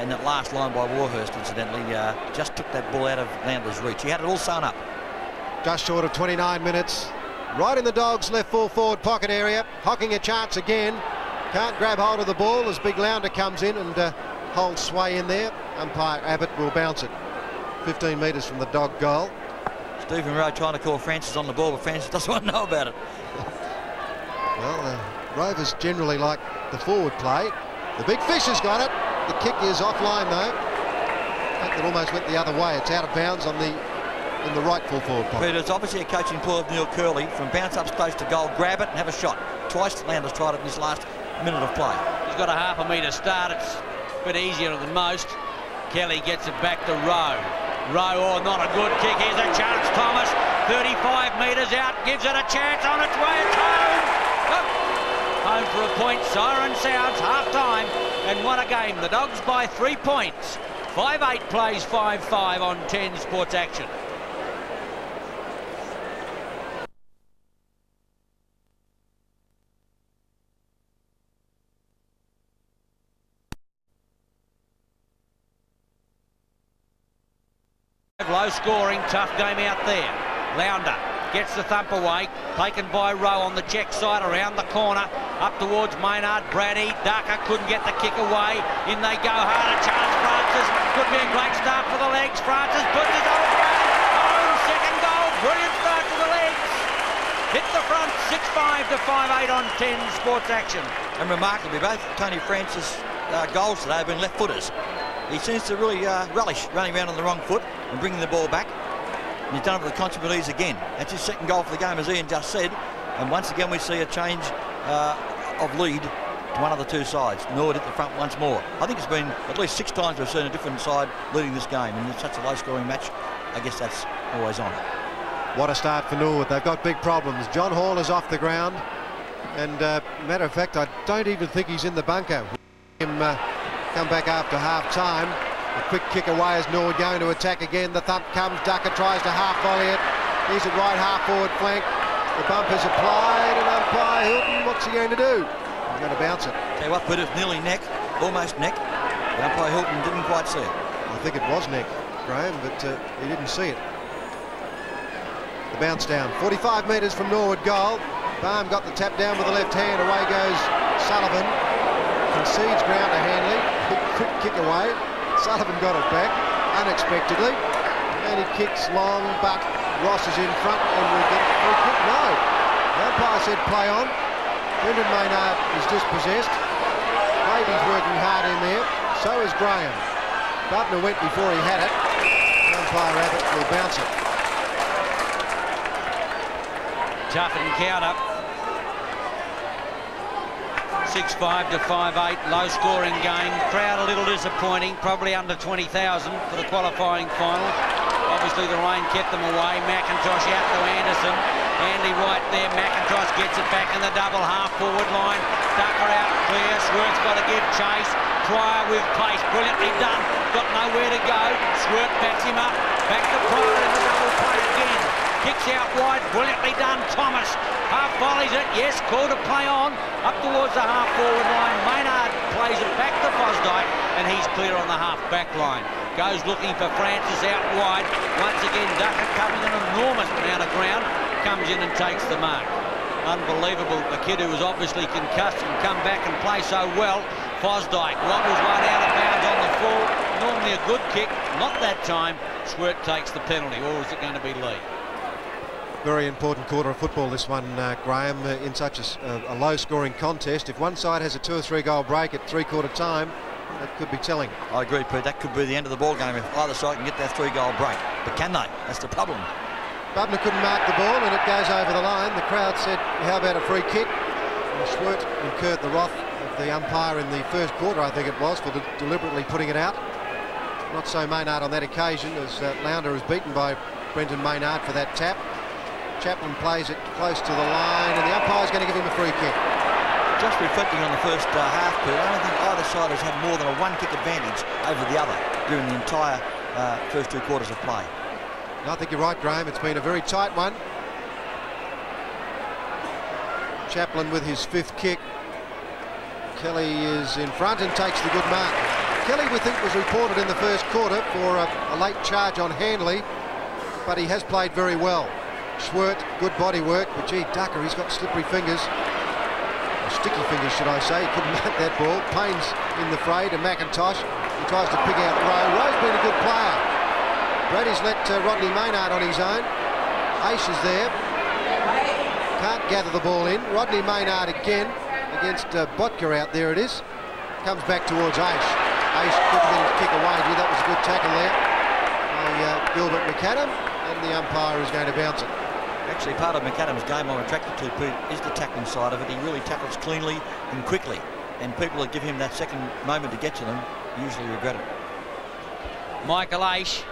In that last line by Warhurst, incidentally, just took that ball out of Lowndes' reach. He had it all sewn up. Just short of 29 minutes. Right in the Dogs' left full forward pocket area. Hocking a chance again. Can't grab hold of the ball as Big Lounder comes in and holds sway in there. Umpire Abbott will bounce it. 15 metres from the Dog goal. Stephen Rowe trying to call Francis on the ball, but Francis doesn't want to know about it. Well, Rovers generally like the forward play. The Big Fish has got it. The kick is offline though. I think it almost went the other way. It's out of bounds on in the right full forward pocket. But it's obviously a coaching pull of Neil Curley from bounce up close to goal, grab it and have a shot. Twice Lowndes tried it in this last minute of play. He's got a half a metre start. It's a bit easier than most. Kelly gets it back to Rowe. Rowe, oh, not a good kick. Here's a chance. Thomas, 35 metres out, gives it a chance on its way. It's home. Oh. Home for a point. Siren sounds, half-time, and what a game. The Dogs by 3 points. 5-8 plays 5-5 on 10 Sports Action. low scoring, tough game out there. Lounder gets the thump away, taken by Rowe on the check side, around the corner, up towards Maynard. Braddy, Ducker couldn't get the kick away. In they go hard, a chance Francis. Could be a great start for the legs. Francis puts his own second goal. Brilliant start to the legs. Hit the front, 6-5 to 5-8 on 10 Sports Action. And remarkably, both Tony Francis' goals today have been left footers. He seems to really relish running around on the wrong foot and bringing the ball back. And he's done it with consummate again. That's his second goal for the game, as Ian just said. And once again, we see a change of lead to one of the two sides. Norwood at the front once more. I think it's been at least 6 times we've seen a different side leading this game. And it's such a low-scoring match. I guess that's always on. What a start for Norwood. They've got big problems. John Hall is off the ground. And matter of fact, I don't even think he's in the bunker. Him come back after half-time. A quick kick away as Norwood going to attack again. The thump comes. Ducker tries to half-volley it. He's at right half-forward flank. The bump is applied, and umpire Hilton, what's he going to do? He's going to bounce it. Tell you what, but it's nearly neck, almost neck. But umpire Hilton didn't quite see it. I think it was neck, Graham, but he didn't see it. The bounce down. 45 metres from Norwood goal. Baum got the tap down with the left hand. Away goes Sullivan. Concedes ground to Hanley. Quick kick away. Sullivan got it back unexpectedly. And he kicks long, but Ross is in front and will get a free kick. No. The umpire said play on. Brendan Maynard is dispossessed. Brady's working hard in there. So is Graham. Bubner went before he had it. The umpire Abbott will bounce it. Tough encounter. 6-5 to 5-8, low scoring game. Crowd a little disappointing, probably under 20,000 for the qualifying final. Obviously the rain kept them away. McIntosh out to Anderson. Andy right there. McIntosh gets it back in the double half forward line. Ducker out clear. Swert's got to give chase. Pryor with pace. Brilliantly done. Got nowhere to go. Swert backs him up. Back to Pryor in the double play again. Kicks out wide. Brilliantly done. Thomas half volleys it. Yes, call to play on. Up towards the half forward line. Maynard plays it back to Fosdyke, and he's clear on the half back line. Goes looking for Francis out wide. Once again, Ducker covering an enormous amount of ground. Comes in and takes the mark. Unbelievable. The kid who was obviously concussed and come back and play so well. Fosdyke wobbles one out of bounds on the full. Normally a good kick. Not that time. Swert takes the penalty. Or is it going to be Lee? Very important quarter of football, this one, Graham, in such a low-scoring contest. If one side has a 2 or 3 goal break at three-quarter time, that could be telling. I agree, Pete. That could be the end of the ball game if either side can get that 3-goal break. But can they? That's the problem. Bubner couldn't mark the ball, and it goes over the line. The crowd said, how about a free kick? And Schwert incurred the wrath of the umpire in the first quarter, I think it was, for deliberately putting it out. Not so Maynard on that occasion, as Lounder is beaten by Brendan Maynard for that tap. Chaplin plays it close to the line, and the umpire's going to give him a free kick. Just reflecting on the first half, Pete, I don't think either side has had more than a 1-kick advantage over the other during the entire first 2 quarters of play. I think you're right, Graham. It's been a very tight one. Chaplin with his 5th kick. Kelly is in front and takes the good mark. Kelly, we think, was reported in the first quarter for a late charge on Hanley, but he has played very well. Schwert, good body work, but gee, Ducker, he's got slippery fingers. Or sticky fingers, should I say. He couldn't make that ball. Payne's in the fray to McIntosh. He tries to pick out Rowe. Rowe's been a good player. Brady's let Rodney Maynard on his own. Aish is there. Can't gather the ball in. Rodney Maynard again against Botka out there it is. Comes back towards Aish. Aish couldn't get his kick away. That was a good tackle there by Gilbert McAdam, and the umpire is going to bounce it. Actually, part of McAdam's game I'm attracted to, Pete, is the tackling side of it. He really tackles cleanly and quickly, and people that give him that second moment to get to them usually regret it. Michael Aish,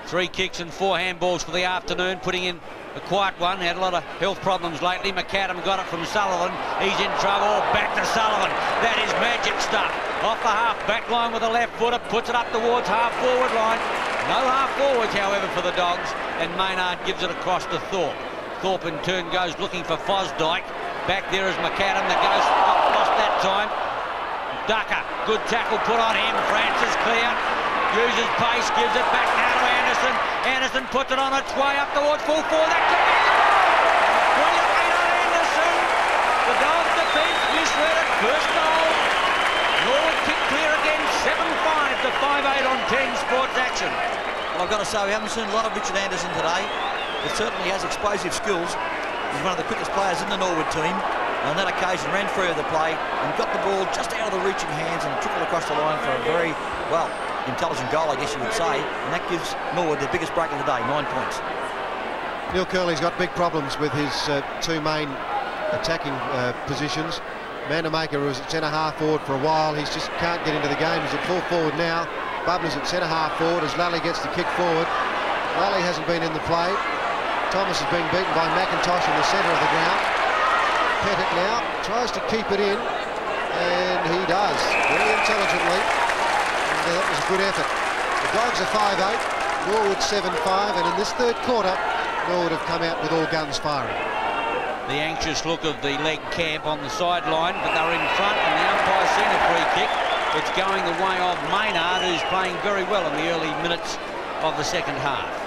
3 kicks and 4 handballs for the afternoon, putting in a quiet one. Had a lot of health problems lately. McAdam got it from Sullivan. He's in trouble. Back to Sullivan. That is magic stuff. Off the half back line with a left footer, puts it up towards half forward line. No half forwards, however, for the Dogs, and Maynard gives it across to Thorpe. Thorpe in turn goes looking for Fosdyke. Back there is McAdam that goes lost that time. Ducker, good tackle put on him. Francis clear. uses pace, gives it back now to Anderson. Anderson puts it on its way up towards full forward. That could be brilliantly on Anderson. The Dogs defence misread it. First goal. Norwood kick clear again. 7-5 to 5-8 on 10 Sports Action. Well, I've got to say, we haven't seen a lot of Richard Anderson today. He certainly has explosive skills. He's one of the quickest players in the Norwood team. On that occasion, ran free of the play and got the ball just out of the reaching hands and took it across the line for a very, well, intelligent goal, I guess you would say. And that gives Norwood their biggest break of the day, 9 points. Neil Curley's got big problems with his two main attacking positions. Vandermaker was at centre-half forward for a while. He just can't get into the game. He's at full forward now. Bubner's at centre-half forward as Lally gets the kick forward. Lally hasn't been in the play. Thomas is being beaten by McIntosh in the centre of the ground. Pettit now tries to keep it in, and he does, very intelligently. And that was a good effort. The Dogs are 5-8, Norwood 7-5, and in this third quarter, Norwood have come out with all guns firing. The anxious look of the leg camp on the sideline, but they're in front, and the umpire's seen a free kick. It's going the way of Maynard, who's playing very well in the early minutes of the second half.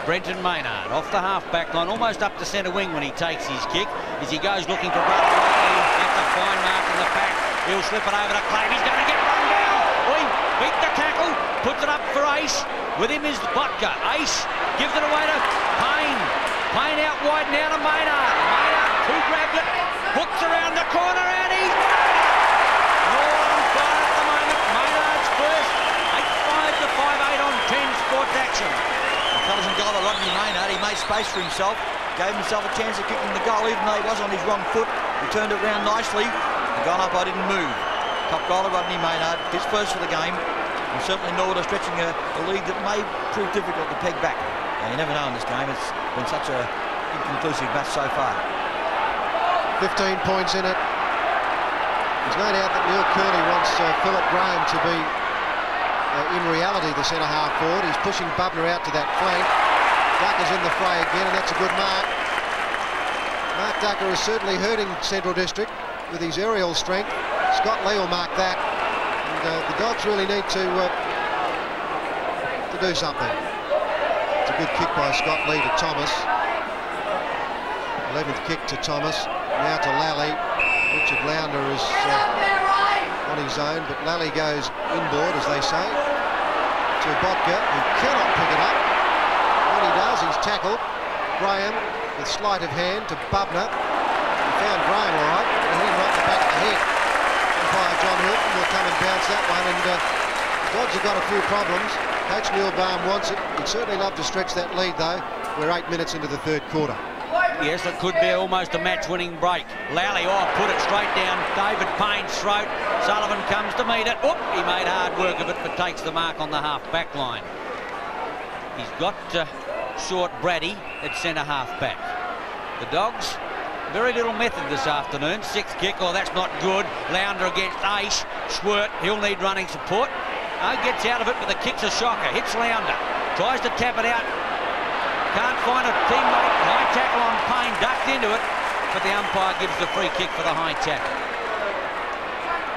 Brenton Maynard off the half-back line, almost up to centre wing when he takes his kick, as he goes looking for Brother. Gets a fine mark in the back. He'll slip it over to Clay. He's going to get run down. He beat the tackle, puts it up for Ace. With him is Botka. Ace gives it away to Payne. Payne out wide now to Maynard. Maynard, who grabbed it, hooks around the corner, and he's more on fire at the moment. Maynard's first, 8-5 to 5-8 on 10 Sports Action. Intelligent goal by Rodney Maynard. He made space for himself, gave himself a chance of kicking the goal, even though he was on his wrong foot. He turned it round nicely. The goal up, I didn't move. Top goal of Rodney Maynard, his first for the game. And certainly Norwood are stretching a lead that may prove difficult to peg back. You never know in this game. It's been such a inconclusive match so far. 15 points in it. There's no doubt that Neil Curley wants Philip Graham to be in reality the centre-half forward. He's pushing Bubner out to that flank. Ducker's in the fray again, and that's a good mark. Mark Ducker is certainly hurting Central District with his aerial strength. Scott Lee will mark that. And the Dogs really need to do something. It's a good kick by Scott Lee to Thomas. 11th kick to Thomas. Now to Lally. Richard Lounder is on his own, but Lally goes inboard, as they say, to Botka, who cannot pick it up. When he does, he's tackled. Graham with sleight of hand to Bubner. He found Graham all right, but he right in the back of the head. Umpire John Hilton will come and bounce that one, and the Dogs have got a few problems. Coach Neil Baum wants it. He'd certainly love to stretch that lead, though. We're 8 minutes into the third quarter. Yes, it could be almost a match-winning break. Lally, put it straight down David Payne's throat. Sullivan comes to meet it. Oop, he made hard work of it, but takes the mark on the half-back line. He's got short Brady at centre-half-back. The Dogs, very little method this afternoon. 6th kick, that's not good. Lounder against Ace. Schwert, he'll need running support. Gets out of it, but the kick's a shocker. Hits Lounder. Tries to tap it out. Can't find a teammate. High tackle on Payne, ducked into it, but the umpire gives the free kick for the high tackle.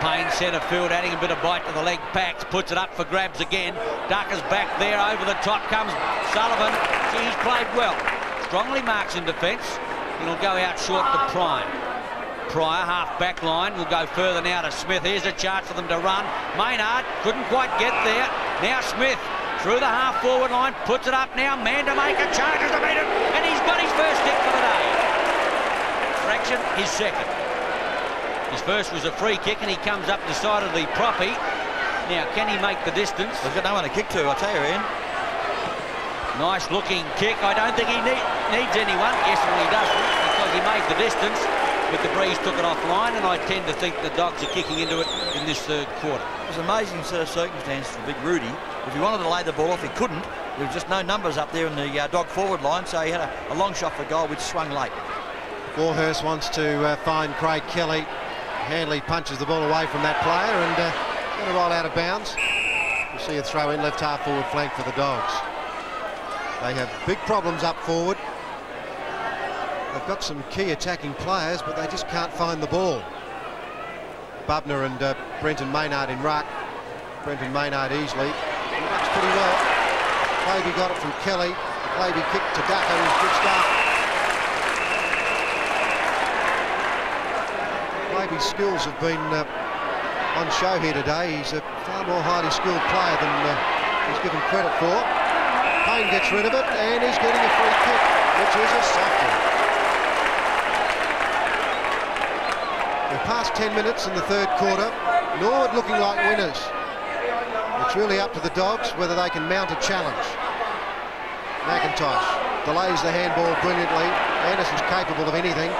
Payne centre field, adding a bit of bite to the leg packs, puts it up for grabs again. Ducker's back there, over the top comes Sullivan. He's played well. Strongly marks in defence. He'll go out short to Pryor. Pryor, half back line, will go further now to Smith. Here's a chance for them to run. Maynard couldn't quite get there. Now Smith. Through the half-forward line, puts it up now. Vandermaker charges to beat it, and he's got his first kick for the day. Fraction, his second. His first was a free kick, and he comes up decidedly proppy. Now, can he make the distance? He's got no one to kick to, I'll tell you, Ian. Nice-looking kick. I don't think he needs anyone. Yes, well, he doesn't, because he made the distance. But the breeze took it offline, and I tend to think the Dogs are kicking into it in this third quarter. It was an amazing set of circumstances for Big Rudy. If he wanted to lay the ball off, he couldn't. There was just no numbers up there in the Dog forward line, so he had a long shot for goal, which swung late. Warhurst wants to find Craig Kelly. Handley punches the ball away from that player and going to roll out of bounds. We'll see a throw in left half forward flank for the Dogs. They have big problems up forward. They've got some key attacking players, but they just can't find the ball. Bubner and Brenton Maynard in ruck. Brenton Maynard easily. Much pretty well. Claby got it from Kelly. Claby kick to Ducker, who's good stuff. Claby's skills have been on show here today. He's a far more highly skilled player than he's given credit for. Payne gets rid of it, and he's getting a free kick, which is a softie. We're past 10 minutes in the third quarter. Norwood looking like winners. It's really up to the Dogs whether they can mount a challenge. McIntosh delays the handball brilliantly. Anderson's capable of anything.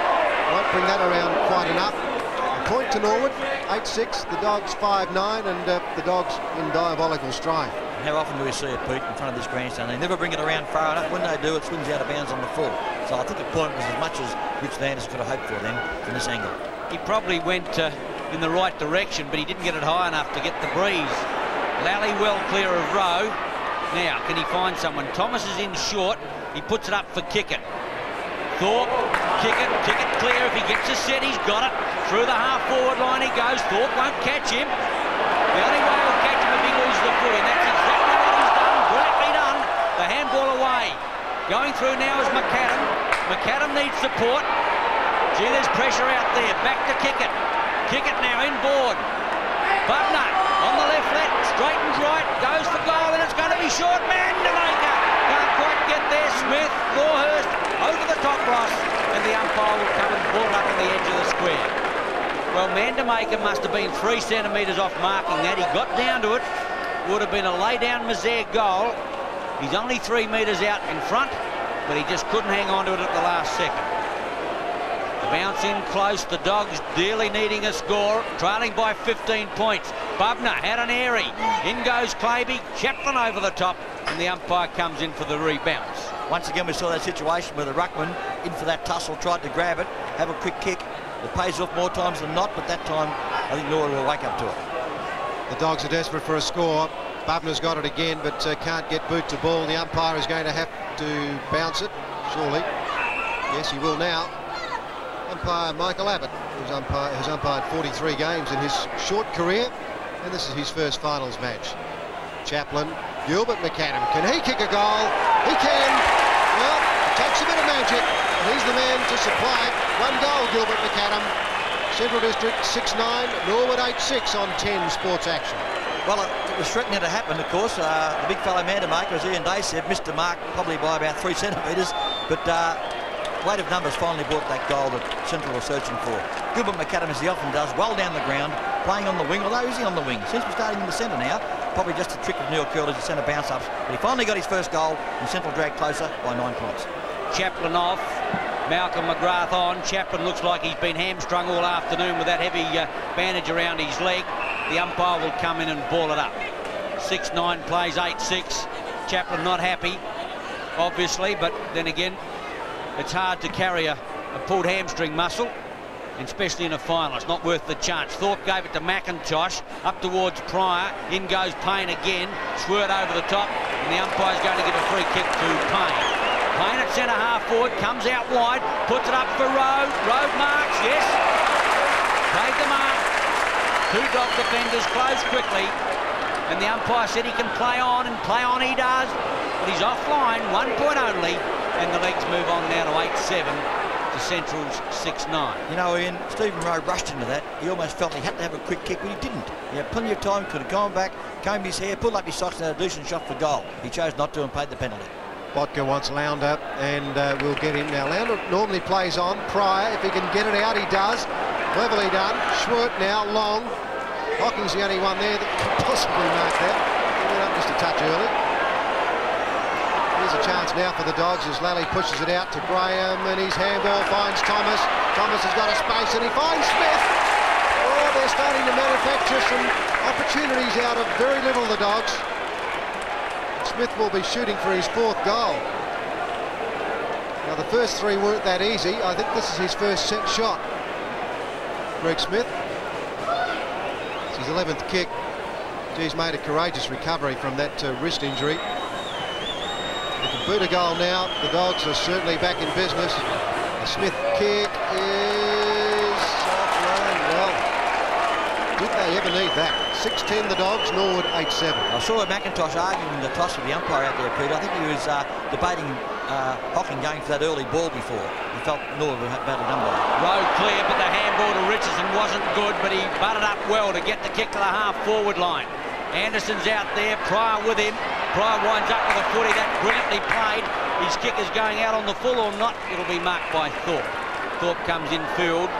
Won't bring that around quite enough. A point to Norwood, 8-6. The Dogs 5-9, and the Dogs in diabolical strife. How often do we see a Pete in front of this grandstand? They never bring it around far enough. When they do, it swings out of bounds on the full. So I think the point was as much as Richard Anderson could have hoped for them from this angle. He probably went in the right direction, but he didn't get it high enough to get the breeze. Lally well clear of Rowe. Now, can he find someone? Thomas is in short. He puts it up for Kickett. Thorpe, Kickett clear. If he gets a set, he's got it. Through the half-forward line he goes. Thorpe won't catch him. The only way he'll catch him if he loses the footy, and that's exactly what he's done. Brilliantly done. The handball away. Going through now is McAdam. McAdam needs support. Gee, there's pressure out there. Back to Kickett. Kickett now inboard. Bubner on the left, straightens right, goes for goal, and it's going to be short. Mandamaker can't quite get there. Smith, Lawhurst over the top, Ross, and the umpire will come and pull it up on the edge of the square. Well, Mandamaker must have been 3 centimetres off marking that. He got down to it. Would have been a lay-down Mazaire goal. He's only 3 metres out in front, but he just couldn't hang on to it at the last second. The bounce in close. The Dogs dearly needing a score, trailing by 15 points. Bubner had an airy. In goes Claby. Chaplin over the top, and the umpire comes in for the rebounce. Once again, we saw that situation where the ruckman, in for that tussle, tried to grab it, have a quick kick. It pays off more times than not, but that time I think Norwood will wake up to it. The Dogs are desperate for a score. Bubner's got it again, but can't get boot to ball. The umpire is going to have to bounce it, surely. Yes, he will now. Umpire Michael Abbott, who's umpired 43 games in his short career, and this is his first finals match. Chaplin, Gilbert McAdam. Can he kick a goal? He can. Well, it takes a bit of magic. He's the man to supply it. 1 goal, Gilbert McAdam. Central District 6-9, Norwood 8-6 on 10 Sports Action. Well, it was threatening to happen, of course. The big fellow Mandamaker, as Ian Day said, missed the mark probably by about 3 centimetres, but weight of numbers finally brought that goal that Central was searching for. Gilbert McAdam, as he often does, well down the ground, playing on the wing, although is he on the wing? Seems to be starting in the centre now. Probably just a trick of Neil Curley's to centre bounce-ups, but he finally got his first goal, and Central dragged closer by 9 points. Chaplin off. Malcolm McGrath on. Chaplin looks like he's been hamstrung all afternoon with that heavy bandage around his leg. The umpire will come in and ball it up. 6-9 plays 8-6. Chaplin not happy, obviously, but then again, it's hard to carry a pulled hamstring muscle, especially in a final. It's not worth the chance. Thorpe gave it to McIntosh, up towards Pryor. In goes Payne again. Squirt over the top, and the umpire's going to give a free kick to Payne. Payne at centre half forward, comes out wide, puts it up for Rowe. Rowe marks, yes. Paid the mark. 2 Dog defenders close quickly, and the umpire said he can play on, and play on he does, but he's offline, 1 point only, and the legs move on now to 8-7 to Central's 6-9. You know, Ian, Stephen Rowe rushed into that. He almost felt he had to have a quick kick, but he didn't. He had plenty of time, could have gone back, combed his hair, pulled up his socks, and had a decent shot for goal. He chose not to and paid the penalty. Botka wants Lounder, and we'll get him now. Lounder normally plays on. Pryor, if he can get it out, he does. Cleverly done. Schwert now, long. Hocking's the only one there that can possibly mark that. He went up just a touch early. Here's a chance now for the Dogs as Lally pushes it out to Graham, and his handball finds Thomas. Thomas has got a space, and he finds Smith. Oh, they're starting to manufacture some opportunities out of very little, the Dogs. Smith will be shooting for his 4th goal. Now, the first 3 weren't that easy. I think this is his first set shot. Greg Smith. It's his 11th kick. He's made a courageous recovery from that wrist injury. They can boot a goal now. The Dogs are certainly back in business. The Smith kick is offline. Well, did they they ever need that. 6-10 the Dogs, Norwood 8-7. I saw McIntosh arguing the toss with the umpire out there, Peter. I think he was debating Hocking going for that early ball before. He felt Norwood had better number. Rowe clear, but the handball to Richardson wasn't good, but he butted up well to get the kick to the half-forward line. Anderson's out there, Pryor with him. Pryor winds up with a footy. That's brilliantly played. His kick is going out on the full or not. It'll be marked by Thorpe. Thorpe comes in field.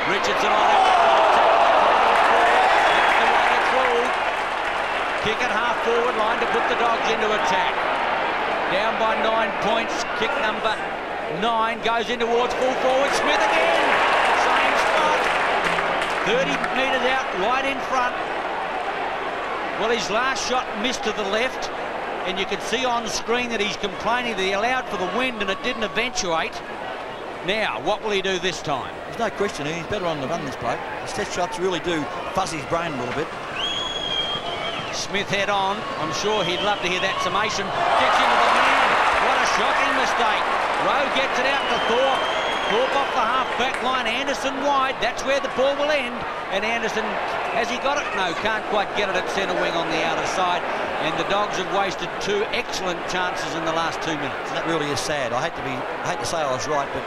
Richardson on it. That's the way it's ruled. Kick at half-forward line to put the Dogs into attack. Down by 9 points. Kick number 9 goes in towards full forward. Smith again. Same spot. 30 metres out, right in front. Well, his last shot missed to the left, and you can see on screen that he's complaining that he allowed for the wind and it didn't eventuate. Now, what will he do this time? There's no question, he's better on the run, this bloke. His test shots really do fuzz his brain a little bit. Smith head on. I'm sure he'd love to hear that summation. Gets into the man. What a shocking mistake. Rowe gets it out to Thorpe. Thorpe off the half-back line. Anderson wide. That's where the ball will end. And Anderson, has he got it? No, can't quite get it at centre wing on the outer side. And the Dogs have wasted 2 excellent chances in the last 2 minutes. And that really is sad. I hate to say I was right, but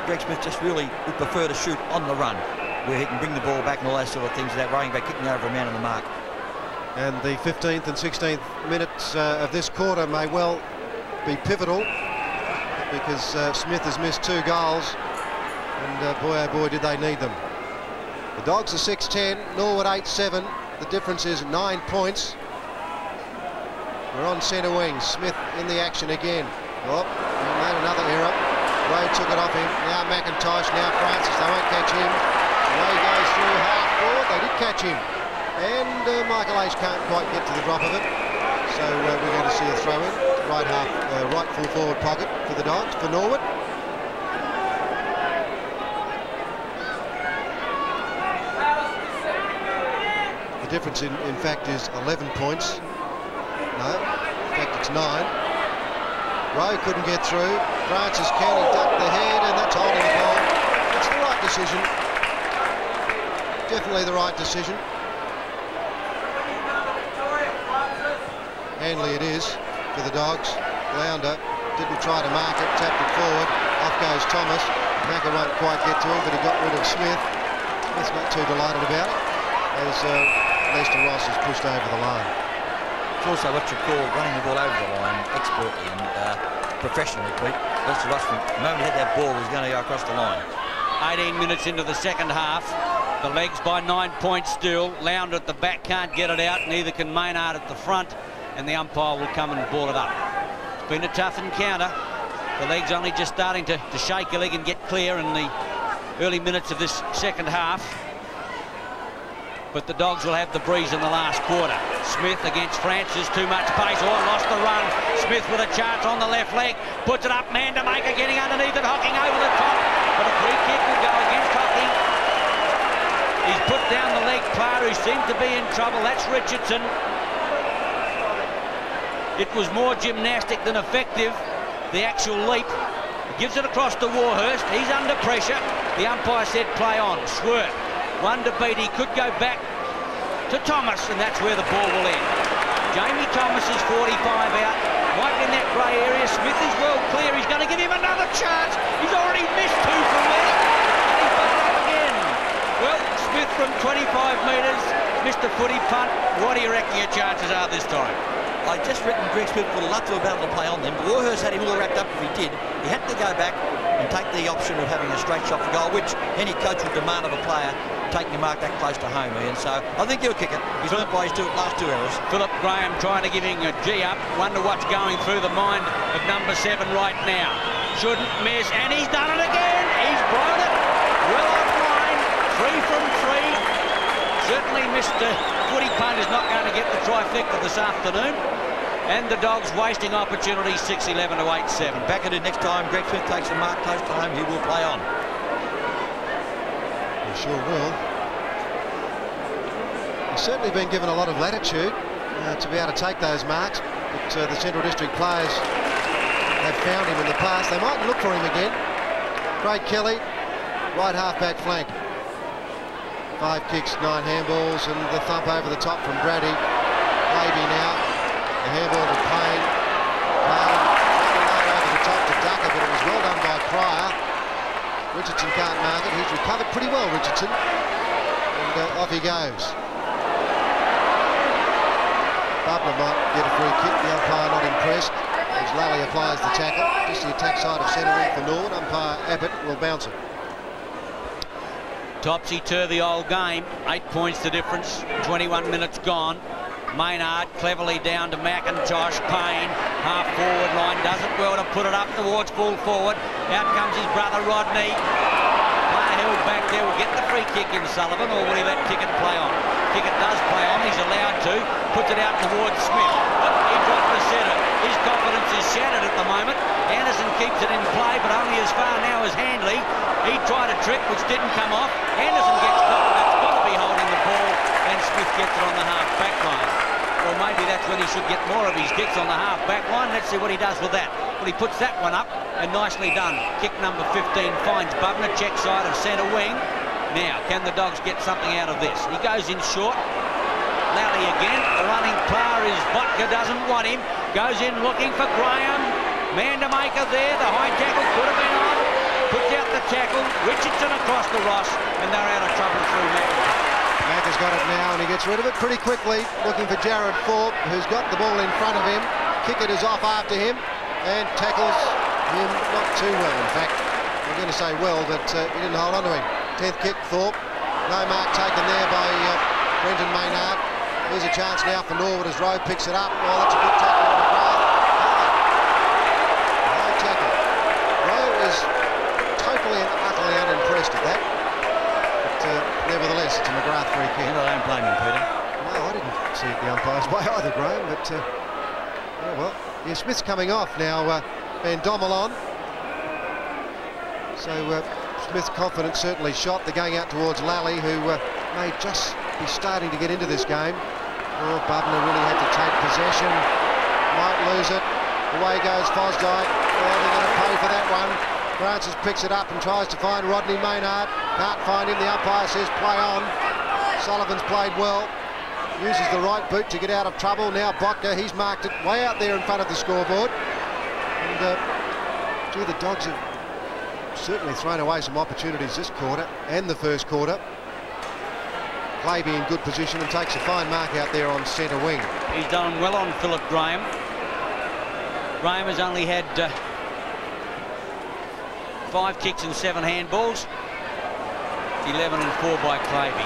Greg Smith just really would prefer to shoot on the run, where he can bring the ball back and all those sort of things without worrying about kicking over a man on the mark. And the 15th and 16th minutes of this quarter may well be pivotal, because Smith has missed 2 goals, and boy oh boy did they need them. The Dogs are 6-10, Norwood 8-7. The difference is 9 points. We're on centre wing. Smith in the action again. Oh, he made another error. Rowe took it off him. Now McIntosh, now Francis. They won't catch him. Away he goes through half forward. They did catch him. And Michael H can't quite get to the drop of it. So we're going to see a throw in. Right full forward pocket for the Dogs, for Norwood. The difference in fact is 11 points. No, in fact it's 9. Rowe couldn't get through. Francis can, he ducked the head, and that's holding the ball. It's the right decision. Definitely the right decision. Hanley it is for the Dogs. Lounder didn't try to mark it, tapped it forward. Off goes Thomas. Macca won't quite get to him, but he got rid of Smith. Smith's not too delighted about it, as Lester Ross is pushed over the line. It's also what you call running the ball over the line expertly and professionally, Pete. Lester Ross, the moment he had that ball, was going to go across the line. 18 minutes into the second half. The legs by 9 points still. Lounder at the back can't get it out, neither can Maynard at the front, and the umpire will come and ball it up. It's been a tough encounter. The legs only just starting to shake a leg and get clear in the early minutes of this second half. But the Dogs will have the breeze in the last quarter. Smith against Francis, too much pace. Oh, lost the run. Smith with a chance on the left leg. Puts it up, man to Maker getting underneath it. Hocking over the top. But a free kick will go against Hocking. He's put down the leg player who seemed to be in trouble. That's Richardson. It was more gymnastic than effective, the actual leap. He gives it across to Warhurst. He's under pressure. The umpire said play on. Swerve. One to beat. He could go back to Thomas, and that's where the ball will end. Jamie Thomas is 45 out. Right in that grey area. Smith is well clear. He's going to give him another chance. He's already missed 2 from there. And he's back up again. Well, Smith from 25 metres missed a footy punt. What do you reckon your chances are this time? I just reckon Greg Smith would have loved to have been able to play on them. Warhurst had him all wrapped up if he did. He had to go back and take the option of having a straight shot for goal, which any coach would demand of a player taking a mark that close to home, Ian. So I think he'll kick it. He's learned by his last 2 errors. Philip Graham trying to give him a G up. Wonder what's going through the mind of number 7 right now. Shouldn't miss, and he's done it again. He's blown it. Well offline. 3 from 3. Certainly Mr. Footy Punt is not going to get the trifecta this afternoon. And the Dogs wasting opportunities, 6-11 to 8-7. Back at it next time. Greg Smith takes a mark close to home. He will play on. He sure will. He's certainly been given a lot of latitude to be able to take those marks, but the Central District players have found him in the past. They might look for him again. Craig Kelly, right half-back flank. 5 kicks, 9 handballs, and the thump over the top from Brady. Maybe now. The handball to Payne. Payne over the top to Ducker, but it was well done by Pryor. Richardson can't mark it. He's recovered pretty well, Richardson. And off he goes. Bubner might get a free kick. The umpire not impressed as Lally applies the tackle. Just the attack side of centre wing for Norwood. Umpire Abbott will bounce it. Topsy-turvy old game. 8 points the difference. 21 minutes gone. Maynard cleverly down to McIntosh. Payne, half forward line, does it well to put it up towards full forward. Out comes his brother Rodney. Player held back there will get the free kick in Sullivan, or will he let Tickett play on? Tickett does play on, he's allowed to. Puts it out towards Smith. He dropped the centre. His confidence is shattered at the moment. Anderson keeps it in play, but only as far now as Handley. He tried a trick which didn't come off. Anderson gets caught, that's got to be holding the ball, and Smith gets it on the half-back line. Well, maybe that's when he should get more of his kicks on the half-back line. Let's see what he does with that. Well, he puts that one up, and nicely done. Kick number 15 finds Bubner, check side of centre wing. Now, can the Dogs get something out of this? He goes in short. Lally again. The running player is Botka, doesn't want him. Goes in looking for Graham. Man to make her there. The high tackle could have been on. Puts out the tackle. Richardson across the Ross, and they're out of trouble through McIntosh. Mack has got it now, and he gets rid of it pretty quickly, looking for Jared Thorpe, who's got the ball in front of him. Kickett is off after him and tackles him not too well, in fact. I'm going to say well, but he didn't hold on to him. 10th kick, Thorpe. No mark taken there by Brenton Maynard. Here's a chance now for Norwood as Rowe picks it up. Oh, that's a good tackle on McGrath. High tackle. Rowe is totally and utterly unimpressed at that. Nevertheless, it's a McGrath free kick. I don't blame him, Peter. No, I didn't see it the umpire's way either, Graham, but yeah, well, yeah, Smith's coming off now, Van Domelon. So Smith's confidence certainly shot. They're going out towards Lally, who may just be starting to get into this game. Oh, Bubner really had to take possession. Might lose it. Away goes Fosdyke. Oh, they're going to pay for that one. Francis picks it up and tries to find Rodney Maynard. Can't find him. The umpire says play on. Sullivan's played well. Uses the right boot to get out of trouble. Now Botka, he's marked it way out there in front of the scoreboard. And gee, the Dogs have certainly thrown away some opportunities this quarter and the first quarter. Clavey in good position and takes a fine mark out there on centre wing. He's done well on Philip Graham. Graham has only had 5 kicks and 7 handballs. 11 and 4 by Clavey.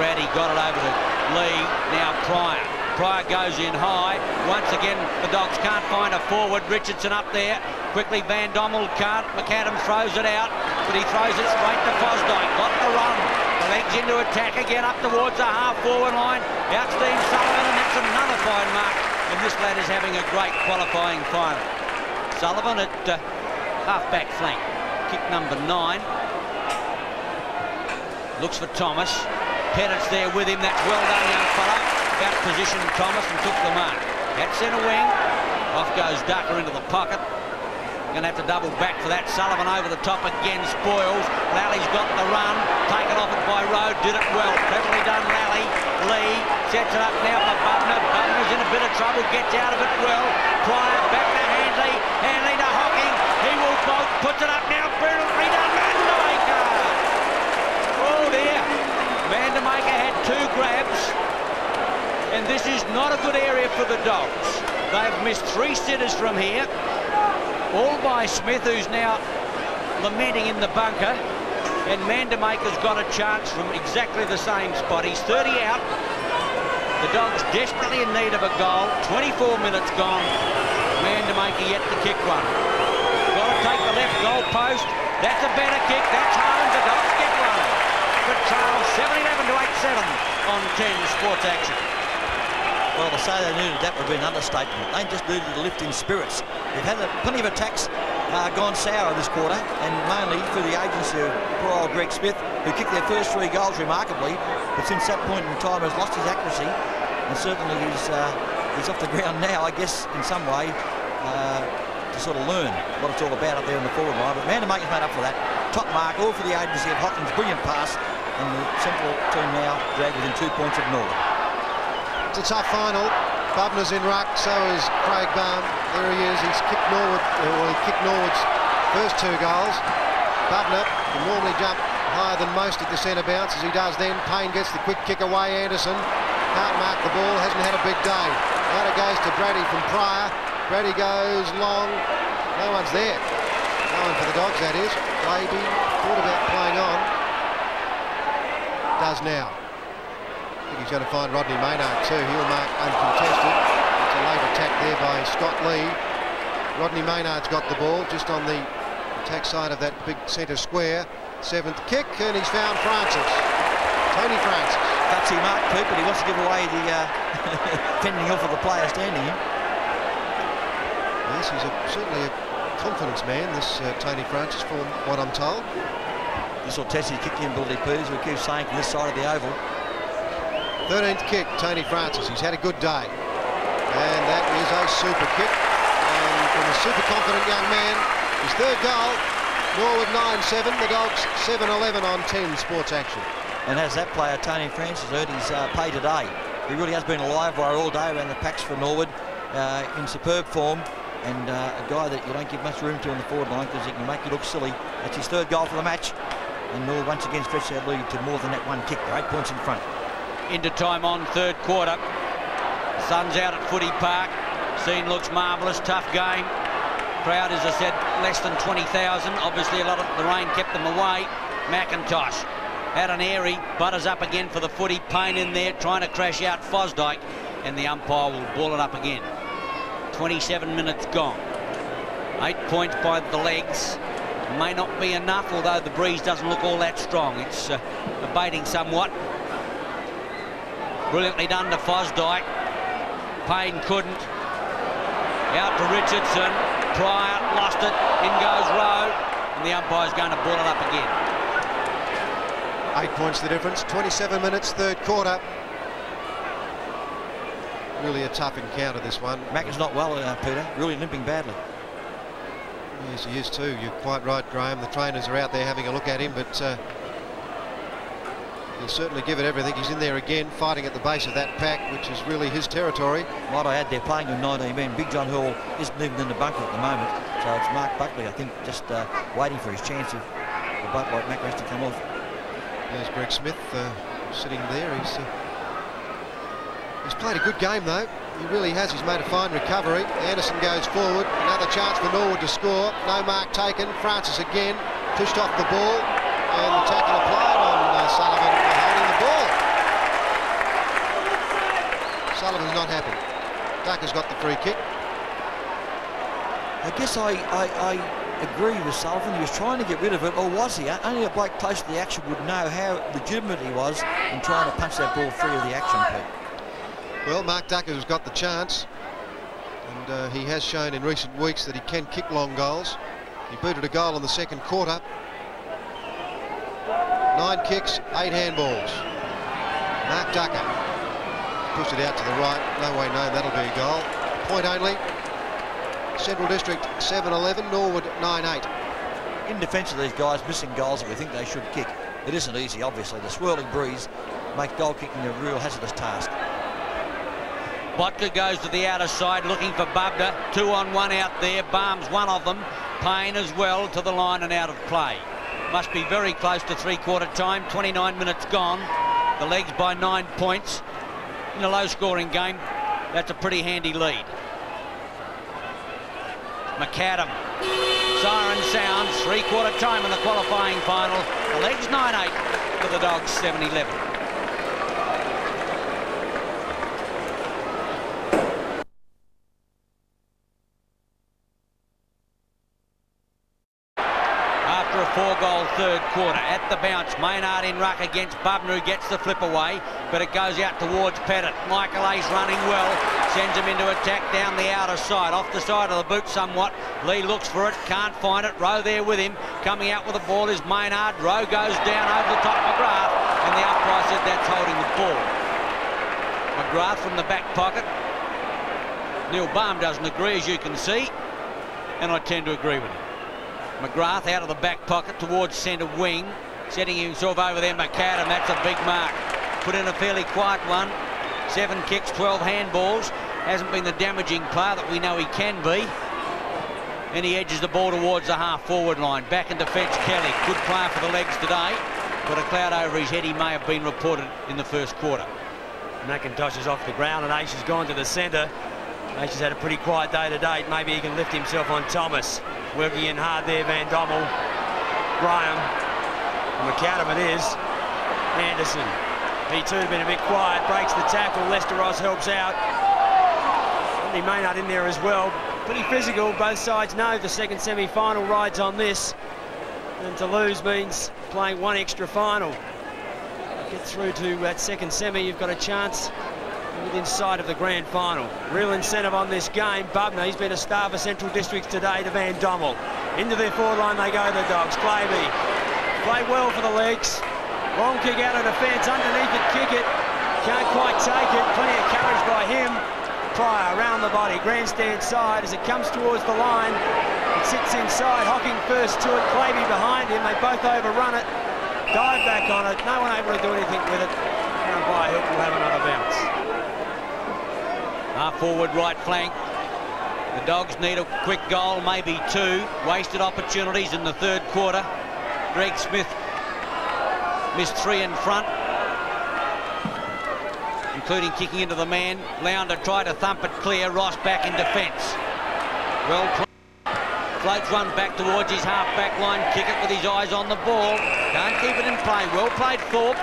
Brady got it over to Lee. Now Pryor. Pryor goes in high. Once again, the Dogs can't find a forward. Richardson up there. Quickly, Van Dommel can't. McAdam throws it out, but he throws it straight to Fosdyke. Got the run. The legs into attack again up towards the half-forward line. Out Steve Sullivan, and that's another fine mark. And this lad is having a great qualifying final. Sullivan at half-back flank. Kick number 9. Looks for Thomas. Pettit's there with him. That's well done, young fella. Out of position, Thomas, and took the mark. At centre wing. Off goes Ducker into the pocket. Going to have to double back for that. Sullivan over the top again. Spoils. Lally's got the run. Taken off it by Rowe. Did it well. Cleverly done, Lally. Lee sets it up now for Bubner. Bubner's in a bit of trouble. Gets out of it well. Pryor back to Handley. Handley to Hocking. He will bolt. Puts it up now. Brilliantly done. Vandermaker. Oh dear. Vandermaker had 2 grabs. And this is not a good area for the Dogs. They've missed 3 sitters from here. All by Smith, who's now lamenting in the bunker. And Vandermaker's got a chance from exactly the same spot. He's 30 out. The Dogs desperately in need of a goal. 24 minutes gone. Vandermaker yet to kick one. Got to take the left goal post. That's a better kick. That's home. The Dogs get one. But trail 7-11 to 8-7 on 10 Sports Action. Well, to say they needed that would be an understatement. They just needed a lift in spirits. They've had plenty of attacks gone sour this quarter, and mainly through the agency of poor old Greg Smith, who kicked their first 3 goals remarkably, but since that point in time has lost his accuracy, and certainly he's off the ground now, I guess, in some way, to sort of learn what it's all about up there in the forward line. But Vandermaker's made up for that. Top mark, all for the agency of Hawkins. Brilliant pass. and the Central team now dragged within 2 points of Norwood. It's a tough final. Bubner's in ruck, so is Craig Baum. There he is. He's kicked Norwood, he kicked Norwood's first 2 goals. Bubner can normally jump higher than most at the centre bounce, as he does then. Payne gets the quick kick away. Anderson can't mark the ball, hasn't had a big day. Out it goes to Brady from Pryor. Brady goes long. No one's there. No one for the Dogs, that is. Baby thought about playing on. Does now. I think he's going to find Rodney Maynard too. He'll mark uncontested. It's a late attack there by Scott Lee. Rodney Maynard's got the ball just on the attack side of that big centre square. 7th kick, and he's found Francis. Tony Francis. Gutsy mark, Pete, but he wants to give away the fending off of the player standing in. Yes, he's certainly a confidence man, this Tony Francis, from what I'm told. This will test his kicking ability, Pete, as we keep saying, from this side of the oval. 13th kick, Tony Francis. He's had a good day. And that is a super kick. And from a super confident young man, his 3rd goal. Norwood 9-7, the Dogs 7-11 on 10 Sports Action. And as that player, Tony Francis, earned his pay today. He really has been a live wire all day around the packs for Norwood, in superb form, and a guy that you don't give much room to on the forward line because he can make you look silly. That's his 3rd goal for the match, and Norwood once again stretched their lead to more than that 1 kick. They're 8 points in front. Into time on 3rd quarter. Sun's out at Footy Park. Scene looks marvellous. Tough game. Crowd, as I said, less than 20,000. Obviously, a lot of the rain kept them away. McIntosh had an airy. Butters up again for the footy. Payne in there trying to crash out Fosdyke, and the umpire will ball it up again. 27 minutes gone. 8 points by the legs. May not be enough, although the breeze doesn't look all that strong. It's abating somewhat. Brilliantly done to Fosdyke. Payne couldn't. Out to Richardson. Pryor lost it. In goes Rowe. And the umpire's going to ball it up again. 8 points the difference. 27 minutes, 3rd quarter. Really a tough encounter, this one. Mack is not well, Peter. Really limping badly. Yes, he is too. You're quite right, Graham. The trainers are out there having a look at him, but he'll certainly give it everything. He's in there again, fighting at the base of that pack, which is really his territory. Might I add, they're playing with 19 men. Big John Hall isn't even in the bunker at the moment, so it's Mark Buckley, I think, just waiting for his chance if the butt like Mack has to come off. There's Greg Smith sitting there. He's played a good game, though. He really has. He's made a fine recovery. Anderson goes forward. Another chance for Norwood to score. No mark taken. Francis again pushed off the ball, and the tackle applied on Sullivan for holding the ball. Sullivan's not happy. Ducker's got the free kick. I guess I agree with Sullivan. He was trying to get rid of it, or was he? Only a bloke close to the action would know how legitimate he was in trying to punch that ball free of the action, Pete. Well, Mark Ducker has got the chance, and he has shown in recent weeks that he can kick long goals. He booted a goal in the 2nd quarter. 9 kicks, 8 handballs. Mark Ducker pushed it out to the right. No way known that'll be a goal. Point only. Central District 7-11, Norwood 9-8. In defence of these guys missing goals that we think they should kick, it isn't easy, obviously. The swirling breeze makes goal kicking a real hazardous task. Botka goes to the outer side looking for Bubner. 2-on-1 out there. Barnes one of them. Payne as well to the line and out of play. Must be very close to 3-quarter time. 29 minutes gone. The legs by 9 points. In a low-scoring game, that's a pretty handy lead. McAdam. Siren sounds. 3-quarter time in the qualifying final. The legs 9-8 for the Dogs 7-11. After a 4-goal 3rd quarter, at the bounce, Maynard in ruck against Bubner, who gets the flip away, but it goes out towards Pettit. Michael Ace running well, sends him into attack down the outer side, off the side of the boot somewhat. Lee looks for it, can't find it. Rowe there with him, coming out with the ball is Maynard. Rowe goes down over the top of McGrath, and the umpire said that's holding the ball. McGrath from the back pocket. Neil Baum doesn't agree, as you can see, and I tend to agree with him. McGrath out of the back pocket towards centre wing. setting himself over there. McAdam, that's a big mark. Put in a fairly quiet one. 7 kicks, 12 handballs. Hasn't been the damaging player that we know he can be. And he edges the ball towards the half-forward line. Back in defence, Kelly. Good player for the legs today. Got a cloud over his head. He may have been reported in the first quarter. McIntosh is off the ground and Ace has gone to the centre. Ace has had a pretty quiet day to date. Maybe he can lift himself on Thomas. Working in hard there, Van Dommel. Graham. McAdam it is. Anderson. He too has been a bit quiet. Breaks the tackle. Lesteros helps out. Andy Maynard in there as well. Pretty physical. Both sides know the second semi-final rides on this. And to lose means playing one extra final. Get through to that second semi, you've got a chance within sight of the grand final. Real incentive on this game. Bubner, he's been a star for Central Districts today to Van Dommel. Into their forward line they go, the Dogs. Clavey, play well for the legs. Long kick out of defence, underneath it, kick it. Can't quite take it, plenty of courage by him. Pryor around the body, grandstand side as it comes towards the line. It sits inside, Hocking first to it, Clavey behind him, they both overrun it. Dive back on it, no one able to do anything with it. Umpire Hilt will have another bounce. Half-forward right flank. The Dogs need a quick goal, maybe 2. Wasted opportunities in the third quarter. Greg Smith missed 3 in front, including kicking into the man. Lounder tried to thump it clear. Ross back in defence. Well played. Floats one back towards his half-back line. Kick it with his eyes on the ball. Can't keep it in play. Well played, Thorpe.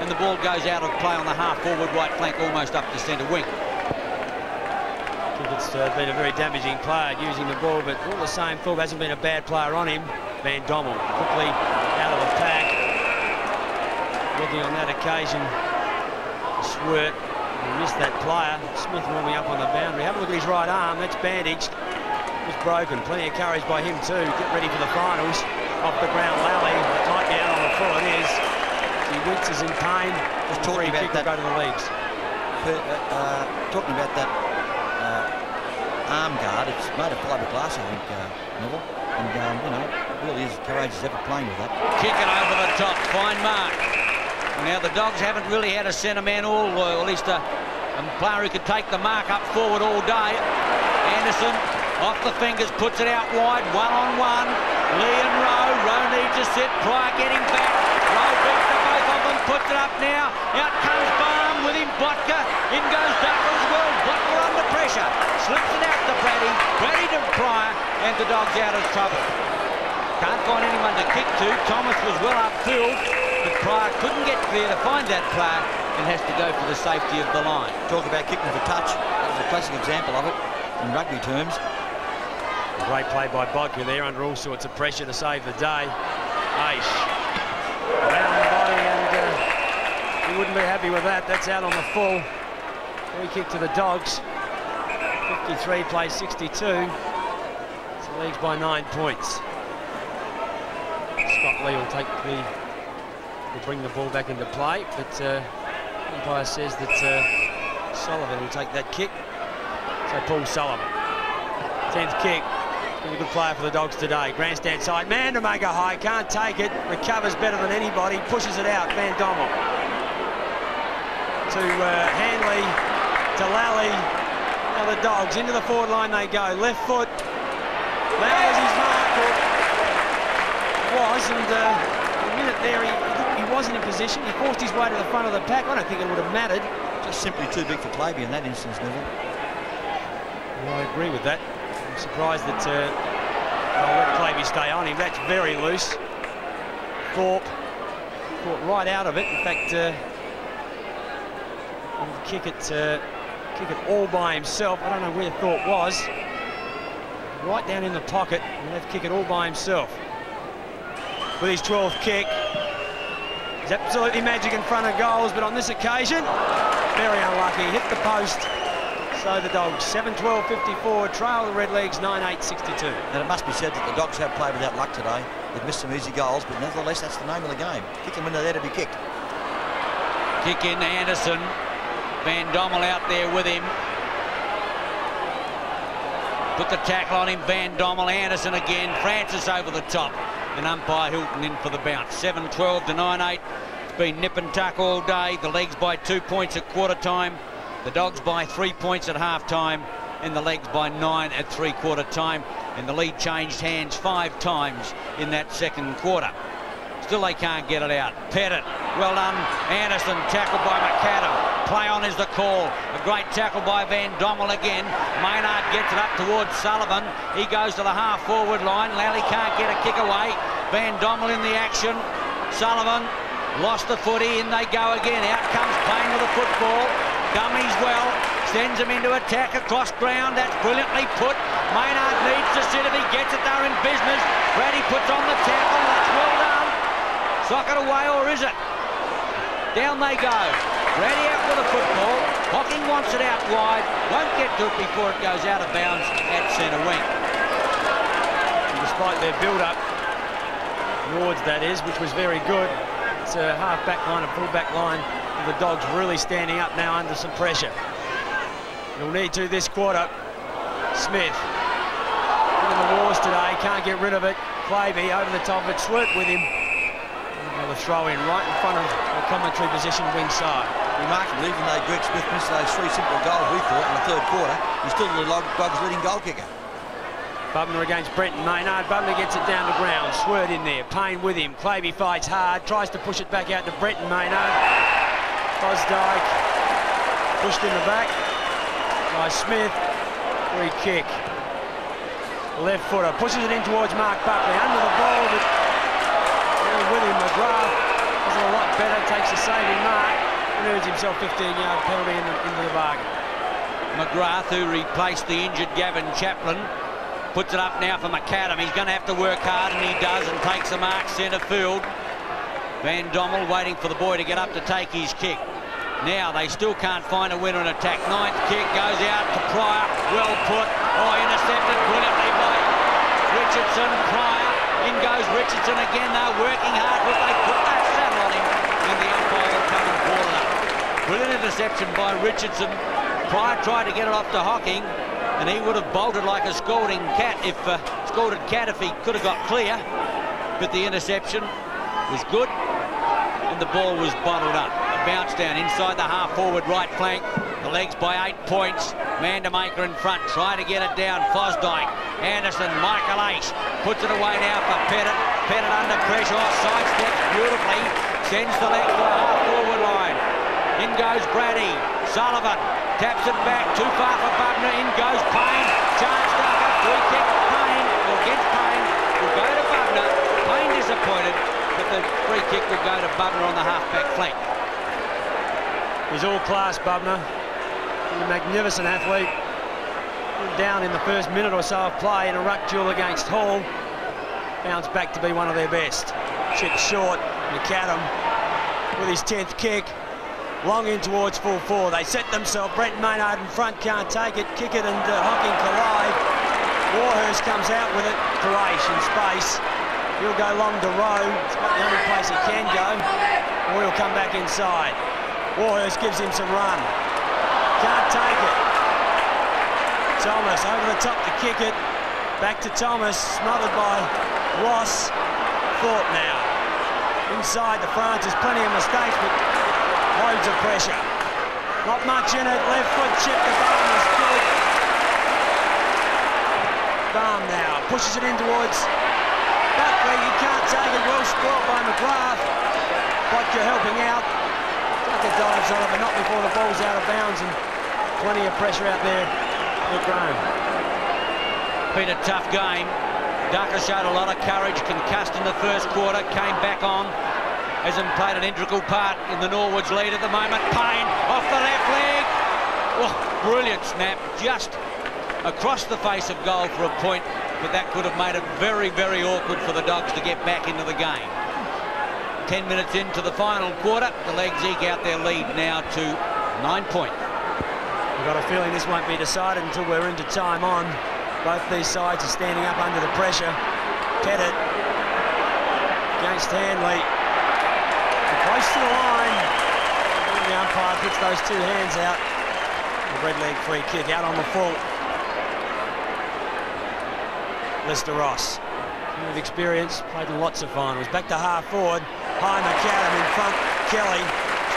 And the ball goes out of play on the half-forward right flank, almost up to centre wing. I think it's been a very damaging player using the ball, but all the same, Thorpe hasn't been a bad player on him. Van Dommel quickly out of the pack. Looking on that occasion, Swirt. He missed that player. Smith warming up on the boundary. Have a look at his right arm. That's bandaged. It was broken. Plenty of courage by him too. Get ready for the finals. Off the ground, Lally. It might be out on the full. It is. He winces in pain. Just talking about that. Go to the legs. Talking about that arm guard. It's made of fiberglass, I think, Neville. And you know, really is courageous ever playing with that. Kick it over the top. Fine mark. Now the Dogs haven't really had a centre man or at least a player who could take the mark up forward all day. Anderson off the fingers, puts it out wide, 1-on-1. Lee and Rowe. Rowe needs to sit. Pryor getting back. Rowe beats the both of them, puts it up now. Out comes Barham with him. Botka. In goes Duckles. Well, Botka under pressure. Slips it out to Brady. Brady to Pryor, and the Dogs out of trouble. Can't find anyone to kick to. Thomas was well upfield, but Pryor couldn't get clear to find that player and has to go for the safety of the line. Talk about kicking for touch. That was a classic example of it in rugby terms. A great play by Bodker there under all sorts of pressure to save the day. Aish around the body, and he wouldn't be happy with that. That's out on the full. Free kick to the Dogs. 53 plays 62. It's the leagues by 9 points. Scott Lee will bring the ball back into play, but umpire says that Sullivan will take that kick. So Paul Sullivan. 10th kick. Been a good player for the Dogs today. Grandstand side, man to make a high, can't take it. Recovers better than anybody, pushes it out. Van Dommel to Hanley, to Lally. Now the Dogs into the forward line they go. Left foot. There's his mark. And a minute there he wasn't in position. He forced his way to the front of the pack. I don't think it would have mattered. Just simply too big for Clavey in that instance, Neville. Well, I agree with that. I'm surprised that I'll let Clavey stay on him. That's very loose. Thorpe caught right out of it. In fact, he'll kick it all by himself. I don't know where Thorpe was. Right down in the pocket, and he'll have to kick it all by himself. With his 12th kick, he's absolutely magic in front of goals, but on this occasion, very unlucky. Hit the post. So the Dogs 7-12-54 trail the Redlegs 9-8-62. And it must be said that the Dogs have played without luck today. They've missed some easy goals, but nevertheless that's the name of the game. Kick them when they're there to be kicked. Kick in Anderson. Van Dommel out there with him. Put the tackle on him. Van Dommel. Anderson again. Francis over the top. and umpire Hilton in for the bounce. 7-12 to 9-8. It's been nip and tuck all day. The Legs by 2 points at quarter time, the Dogs by 3 points at half time, and the Legs by 9 at three-quarter time. And the lead changed hands 5 times in that second quarter. Still they can't get it out. Pettit, well done. Anderson tackled by McAdam. Play on is the call. A great tackle by Van Dommel again. Maynard gets it up towards Sullivan. He goes to the half-forward line. Lally can't get a kick away. Van Dommel in the action. Sullivan lost the footy. In they go again. Out comes Payne with a football. Dummies well. Sends him into attack across ground. That's brilliantly put. Maynard needs to sit. If he gets it, they're in business. Brady puts on the tackle. That's well done. Sock it away, or is it? Down they go. Brady out with the football. Hocking wants it out wide. Won't get to it before it goes out of bounds at centre wing. And despite their build-up, Norwood's that is, which was very good, it's a half-back line and full-back line with the Dogs really standing up now under some pressure. You'll need to this quarter. Smith in the wars today, can't get rid of it. Clavey over the top of it, Swert with him. Another throw in right in front of the commentary position wing side. Remarkably, even though Greg Smith missed those 3 simple goals we thought in the third quarter, he's still the Dogs' leading goal kicker. Bubner against Brenton Maynard. Bubner gets it down the ground. Swert in there. Payne with him. Clavey fights hard. Tries to push it back out to Brenton Maynard. Fosdyke pushed in the back by Smith. Free kick. Left footer. Pushes it in towards Mark Buckley. Under the ball, but with him, McGrath does it a lot better. Takes a saving mark and earns himself 15-yard penalty into the bargain. McGrath, who replaced the injured Gavin Chaplin, puts it up now for McAdam. He's going to have to work hard, and he does, and takes a mark centre field. Van Dommel waiting for the boy to get up to take his kick. Now they still can't find a winner in attack. 9th kick goes out to Pryor. Well put. Oh, intercepted brilliantly by Richardson. Pryor. In goes Richardson again. They're working hard, but they put that saddle on him, and the umpire will come and ball it up. Brilliant interception by Richardson. Pryor tried to get it off to Hocking, and he would have bolted like a scalded cat if he could have got clear. But the interception was good, and the ball was bottled up. A bounce down inside the half-forward right flank. The Legs by 8 points. Mandamaker in front, trying to get it down. Fosdyke, Anderson, Michael Ace puts it away now for Pettit. Pettit under pressure, sidesteps beautifully, sends the Legs to the half-forward line. In goes Brady. Sullivan taps it back, too far for Bubner. In goes Payne. Charge Ducker, free kick. Payne, or against Payne, will go to Bubner. Payne disappointed, but the free kick will go to Bubner on the half-back flank. He's all class, Bubner. He's a magnificent athlete. Down in the first minute or so of play in a ruck duel against Hall. Bounced back to be one of their best. Chipped short, McAdam with his 10th kick. Long in towards full 4. They set themselves. Brent Maynard in front, can't take it. Kick it, and Hocking collide. Warhurst comes out with it. Quraish in space. He'll go long to Rowe. It's about the only place he can go. Or he'll come back inside. Warhurst gives him some run. Can't take it. Thomas over the top to kick it. Back to Thomas, smothered by Ross. Thorpe now. Inside the France, there's plenty of mistakes, but loads of pressure. Not much in it. Left foot chip to Barham is good. Barham now pushes it in towards Buckley. He can't take it. Well spoiled by McGrath. Bodker helping out. Tucker dives on it, but not before the ball's out of bounds, and plenty of pressure out there for Graham. Been a tough game. Ducker showed a lot of courage, concussed in the first quarter, came back on. Hasn't played an integral part in the Norwood's lead at the moment. Payne off the left leg. Oh, brilliant snap, just across the face of goal for a point, but that could have made it very, very awkward for the Dogs to get back into the game. 10 minutes into the final quarter, the Legs eke out their lead now to 9 points. We've got a feeling this won't be decided until we're into time on. Both these sides are standing up under the pressure. Pettit against Hanley. Close to the line. And the umpire puts those 2 hands out. The red leg free kick out on the full. Lister Ross. of experience, played in lots of finals. Back to half forward. High McAdam in front. Kelly,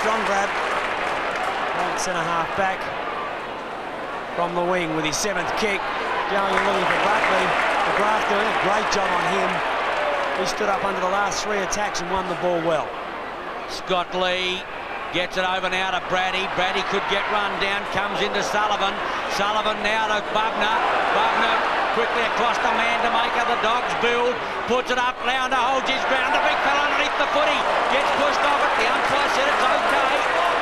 strong grab. Right centre half back from the wing with his 7th kick. Going and looking for Buckley. McGrath doing a great job on him. He stood up under the last 3 attacks and won the ball well. Scott Lee gets it over now to Brady. Brady could get run down, comes into Sullivan. Sullivan now to Bubner. Bubner quickly across the man to make the Dogs build. Puts it up, Lounder holds his ground. The big fella underneath the footy. Gets pushed off it. The umpire said it's okay.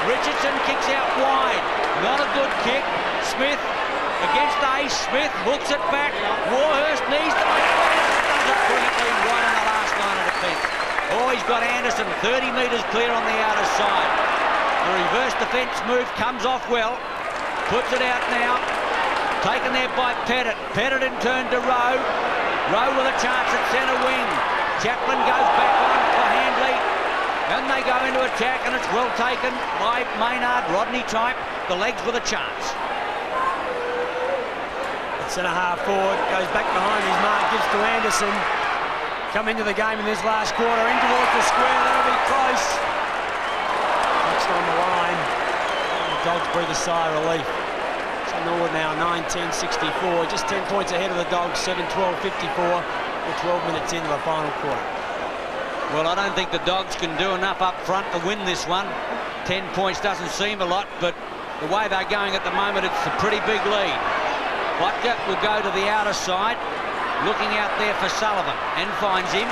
Richardson kicks out wide. Not a good kick. Smith against Ace. Smith hooks it back. Warhurst needs to make it. Does it brilliantly right on the last line of defence. Oh, he's got Anderson 30 metres clear on the outer side. The reverse defence move comes off well. Puts it out now. Taken there by Pettit. Pettit in turn to Rowe. Rowe with a chance at centre wing. Chaplin goes back on for Handley. And they go into attack, and it's well taken by Maynard. Rodney type. The legs with a chance. Centre half forward, goes back behind his mark, gives to Anderson. Come into the game in this last quarter, in towards the square, that'll be close. Touched on the line. The Dogs breathe a sigh of relief. So Norwood now 9-10-64, just 10 points ahead of the Dogs, 7-12-54. We're 12 minutes into the final quarter. Well, I don't think the Dogs can do enough up front to win this one. 10 points doesn't seem a lot, but the way they're going at the moment, it's a pretty big lead. Botka will go to the outer side, looking out there for Sullivan, and finds him.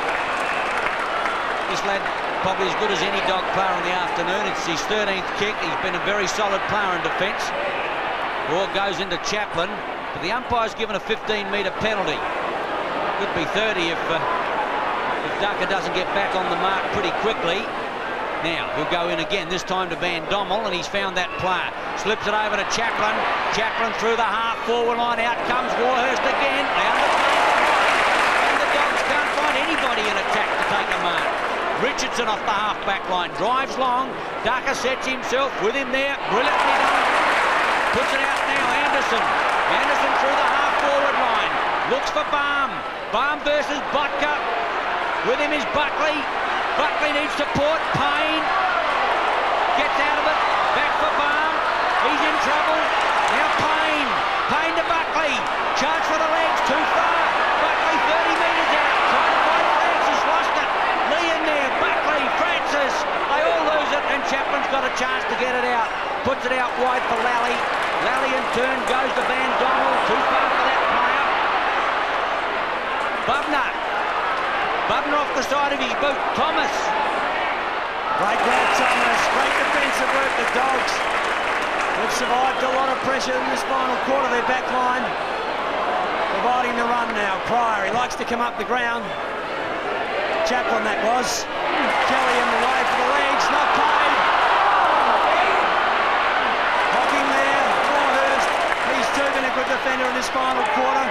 This lad probably as good as any Dog player in the afternoon. It's his 13th kick. He's been a very solid player in defence. Ball goes into Chaplin, but the umpire's given a 15-metre penalty. Could be 30 if Ducker doesn't get back on the mark pretty quickly. Now, he'll go in again, this time to Van Dommel, and he's found that player. Slips it over to Chaplin. Chaplin through the half-forward line. Out comes Warhurst again. Down the play. And the Dogs can't find anybody in attack to take a mark. Richardson off the half-back line. Drives long. Ducker sets himself with him there. Brilliantly done. Puts it out now, Anderson. Anderson through the half-forward line. Looks for Baum. Baum versus Botka. With him is Buckley. Buckley needs support. Payne gets out of it. Back for Baum. He's in trouble. Now Payne. Payne to Buckley. Chance for the legs. Too far. Buckley 30 metres out. Trying to find Francis. Lost it. Lee in there. Buckley. Francis. They all lose it. And Chaplin's got a chance to get it out. Puts it out wide for Lally. Lally in turn goes to Van Dommel. Too far for that player. Bubner. Bubner off the side of his boot. Thomas. Great grab, Thomas. Great defensive work, the Dogs. They've survived a lot of pressure in this final quarter. Their back line providing the run now. Pryor, he likes to come up the ground. Chaplin that was. Kelly in the way for the legs. Not paid. Hocking there. Warhurst. He's too been a good defender in this final quarter.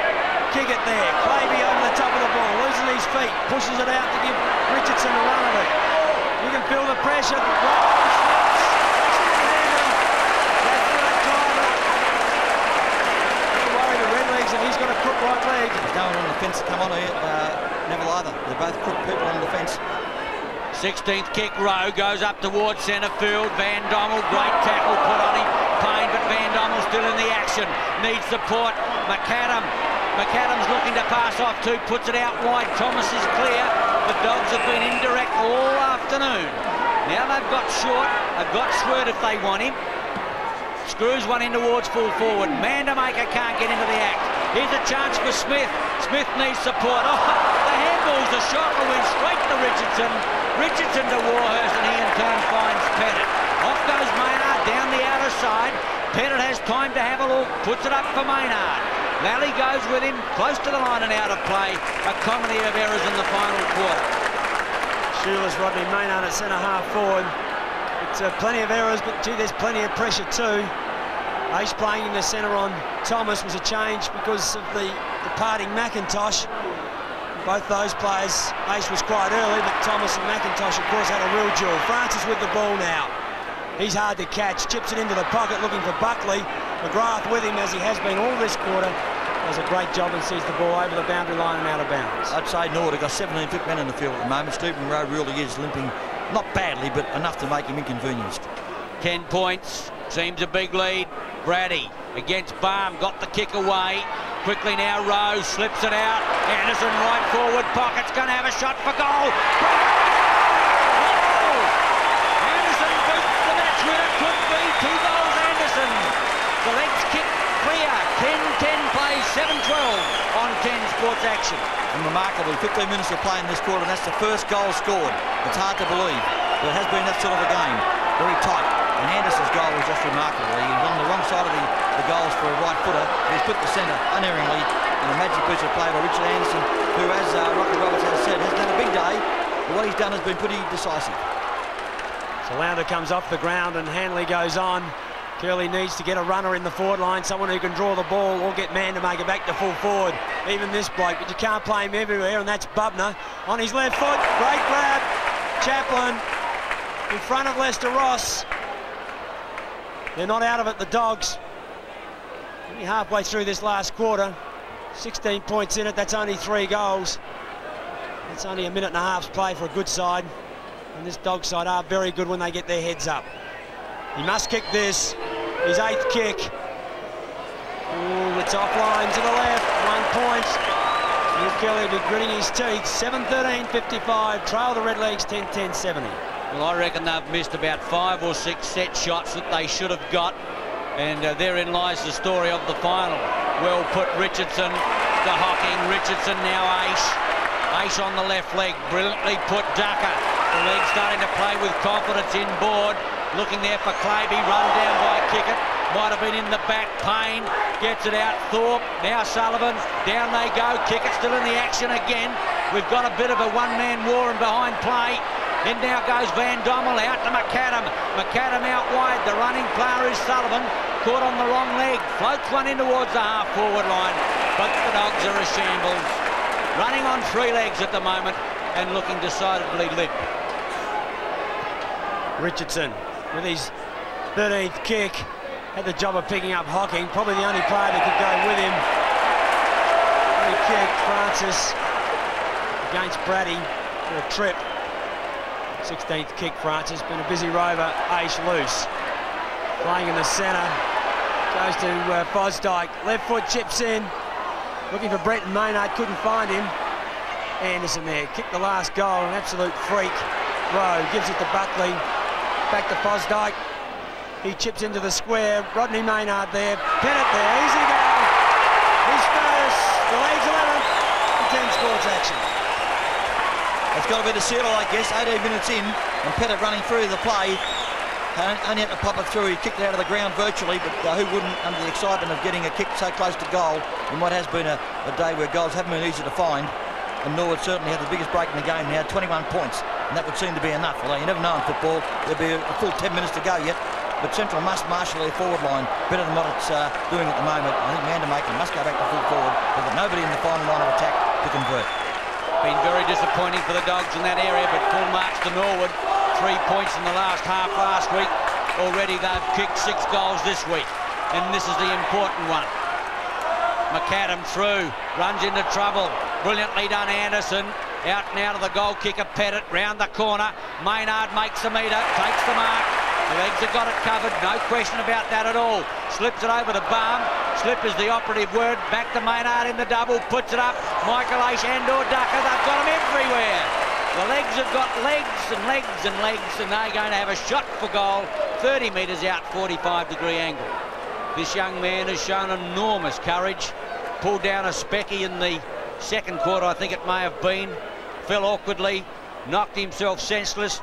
Kick it there. Clavey over the top of the ball. Losing his feet. Pushes it out to give Richardson a run of it. You can feel the pressure. And he's got a crook right leg. He's going on the fence. Come on, Neville either. They're both crook people on the fence. 16th kick. Rowe goes up towards centre field. Van Dommel, great tackle put on him. Payne, but Van Dommel still in the action. Needs support. McAdam's looking to pass off too. Puts it out wide. Thomas is clear. The Dogs have been indirect all afternoon. Now they've got short. They've got Swert if they want him. Screws one in towards full forward. Mandamaker can't get into the act. Here's a chance for Smith. Smith needs support. Oh, the handball's a shocker. Went straight to Richardson. Richardson to Warhurst, and he in turn finds Pettit. Off goes Maynard down the outer side. Pettit has time to have a look. Puts it up for Maynard. Lally goes with him. Close to the line and out of play. A comedy of errors in the final quarter. Shula's Rodney Maynard at centre half forward. It's plenty of errors, but gee, there's plenty of pressure too. Ace playing in the centre on Thomas was a change because of the departing McIntosh. Both those players, Ace was quite early, but Thomas and McIntosh, of course, had a real duel. Francis with the ball now. He's hard to catch. Chips it into the pocket looking for Buckley. McGrath with him as he has been all this quarter. does a great job and sees the ball over the boundary line and out of bounds. I'd say Norwood have got 17 fit men in the field at the moment. Stephen Rowe really is limping, not badly, but enough to make him inconvenienced. 10 points, seems a big lead. Brady against Barm, got the kick away. Quickly now, Rose slips it out. Anderson right forward pocket's going to have a shot for goal. Anderson beats the match winner. Could be 2 goals, Anderson. The legs kick clear. 10-10 plays, 7-12 on 10 Sports Action. And remarkably, 15 minutes of play in this quarter, and that's the first goal scored. It's hard to believe, but it has been that sort of a game. Very tight. And Anderson's goal was just remarkable. He was on the wrong side of the goals for a right footer. He's put the centre unerringly, and a magic piece of play by Richard Anderson, who, as Rocky Roberts has said, has done a big day, but what he's done has been pretty decisive. So Lounder comes off the ground and Hanley goes on. Curley needs to get a runner in the forward line, someone who can draw the ball or get man to make it back to full forward. Even this bloke, but you can't play him everywhere, and that's Bubner on his left foot. Great grab. Chaplin in front of Lester Ross. They're not out of it, the Dogs. Only halfway through this last quarter. 16 points in it, that's only 3 goals. It's only a minute and a half's play for a good side. And this Dog side are very good when they get their heads up. He must kick this. His 8th kick. Ooh, it's offline to the left. 1 point. Here's Kelly will be gritting his teeth. 7-13-55. Trail the Redlegs 10-10-70. Well, I reckon they've missed about 5 or 6 set shots that they should have got. And therein lies the story of the final. Well put, Richardson to Hocking. Richardson now Ace. Ace on the left leg. Brilliantly put, Ducker. The leg starting to play with confidence inboard. Looking there for Claby, run down by Kickett. Might have been in the back. Payne gets it out. Thorpe, now Sullivan. Down they go. Kickett still in the action again. We've got a bit of a one-man war and behind play. Then now goes Van Dommel out to McAdam. McAdam out wide. The running player is Sullivan. Caught on the wrong leg. Floats one in towards the half-forward line. But the Dogs are a shambles. Running on 3 legs at the moment and looking decidedly limp. Richardson with his 13th kick had the job of picking up Hocking, probably the only player that could go with him. He kicked Francis against Brady for a trip. 16th kick, Francis, been a busy rover. Ace loose, playing in the centre, goes to Fosdyke, left foot chips in, looking for Brenton Maynard, couldn't find him. Anderson there, kicked the last goal, an absolute freak. Rowe gives it to Buckley. Back to Fosdyke. He chips into the square. Rodney Maynard there. Pennant there. Easy goal. He's first. The league's 11th. 10 Sports Action. It's got to be the sealer, I guess. 18 minutes in, and Pettit running through the play. Only had to pop it through. He kicked it out of the ground virtually, but who wouldn't, under the excitement of getting a kick so close to goal in what has been a day where goals haven't been easy to find. And Norwood certainly had the biggest break in the game. He had 21 points, and that would seem to be enough. Although you never know in football, there'll be a full 10 minutes to go yet. But Central must marshal their forward line better than what it's doing at the moment. I think Vandermaker must go back to full forward. There's got nobody in the final line of attack to convert. Been very disappointing for the Dogs in that area, but full march to Norwood. 3 points in the last half last week. Already they've kicked 6 goals this week, and this is the important one. McAdam through, runs into trouble. Brilliantly done, Anderson. Out and out of the goal kicker, Pettit, round the corner. Maynard makes the meter, takes the mark. The legs have got it covered, no question about that at all. Slips it over to Barm. Slip is the operative word. Back to Maynard in the double, puts it up. Michael Ace and or Ducker, they've got them everywhere. The legs have got legs and legs and legs, and they're going to have a shot for goal. 30 metres out, 45-degree angle. This young man has shown enormous courage. Pulled down a specky in the second quarter, I think it may have been. Fell awkwardly, knocked himself senseless,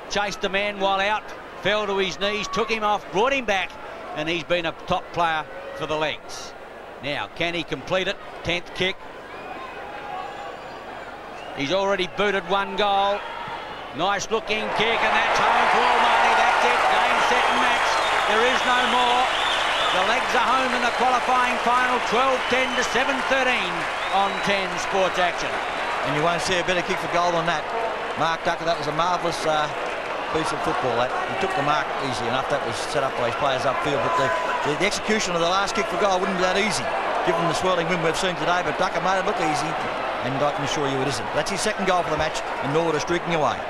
chased the man while out, fell to his knees, took him off, brought him back, and he's been a top player for the legs. Now, can he complete it? 10th kick. He's already booted 1 goal. Nice looking kick, and that's home for all money. That's it, game, set and match. There is no more. The legs are home in the qualifying final, 12-10 to 7-13 on 10 Sports Action. And you won't see a better kick for goal than that. Mark Ducker, that was a marvellous piece of football. That he took the mark easy enough. That was set up by his players upfield, but the execution of the last kick for goal wouldn't be that easy. given the swirling wind we've seen today, but Ducker made it look easy, and I can assure you it isn't. That's his second goal for the match, and Norwood are streaking away.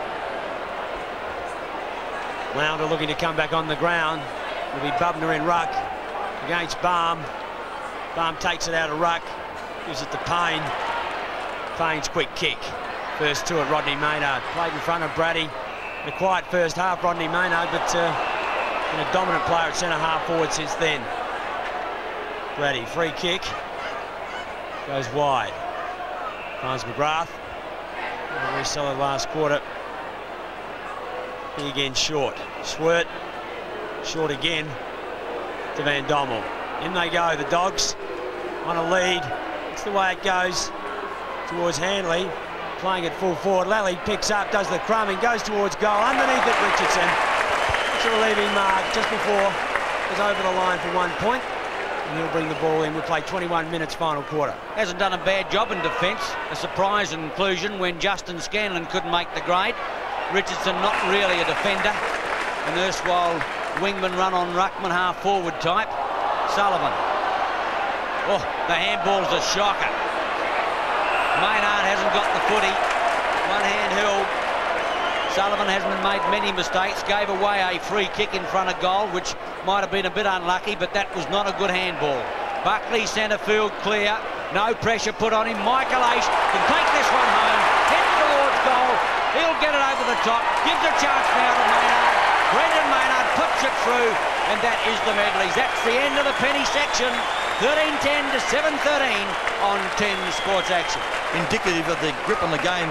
Lounder looking to come back on the ground. Will be Bubner in ruck against Balm. Balm takes it out of ruck, gives it to Payne. Payne's quick kick. First to it, Rodney Maynard. Played in front of Brady. In a quiet first half, Rodney Maynard, but been a dominant player at centre-half forward since then. Brady, free kick. Goes wide. Finds McGrath. Very solid last quarter. He again short. Swert. Short again to Van Dommel. In they go, the Dogs on a lead. It's the way it goes towards Hanley. Playing it full forward. Lally picks up, does the crumbing, goes towards goal. Underneath it, Richardson. It's a relieving mark just before it was over the line for 1 point. And he'll bring the ball in. We'll play 21 minutes final quarter. Hasn't done a bad job in defence. A surprise inclusion when Justin Scanlon couldn't make the grade. Richardson not really a defender. An erstwhile wingman run on ruckman, half forward type. Sullivan. Oh, the handball's a shocker. Maynard hasn't got the footy. One hand held. Sullivan hasn't made many mistakes. Gave away a free kick in front of goal, which might have been a bit unlucky, but that was not a good handball. Buckley centre field clear. No pressure put on him. Michael Aish can take this one home. Heads towards goal. He'll get it over the top. Gives a chance now to Maynard. Brendan Maynard puts it through, and that is the Medleys. That's the end of the penny section. 13-10 to 7-13 on 10 Sports Action. Indicative of the grip on the game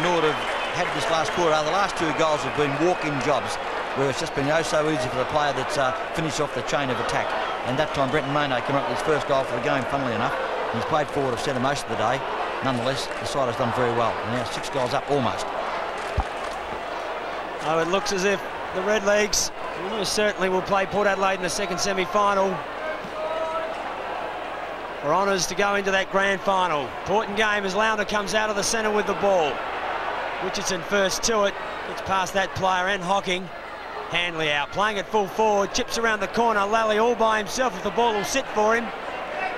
Norwood have had this last quarter. The last two goals have been walk-in jobs, where it's just been so easy for the player that's finished off the chain of attack. And that time Brenton Maynard came up with his first goal for the game, funnily enough. He's played forward of centre most of the day. Nonetheless, the side has done very well. And now 6 goals up almost. Oh, it looks as if the Redlegs almost certainly will play Port Adelaide in the second semi-final for honours to go into that grand final. Important game as Lounder comes out of the centre with the ball. Richardson first to it, gets past that player and Hocking. Hanley out, playing it full forward, chips around the corner. Lally all by himself if the ball will sit for him.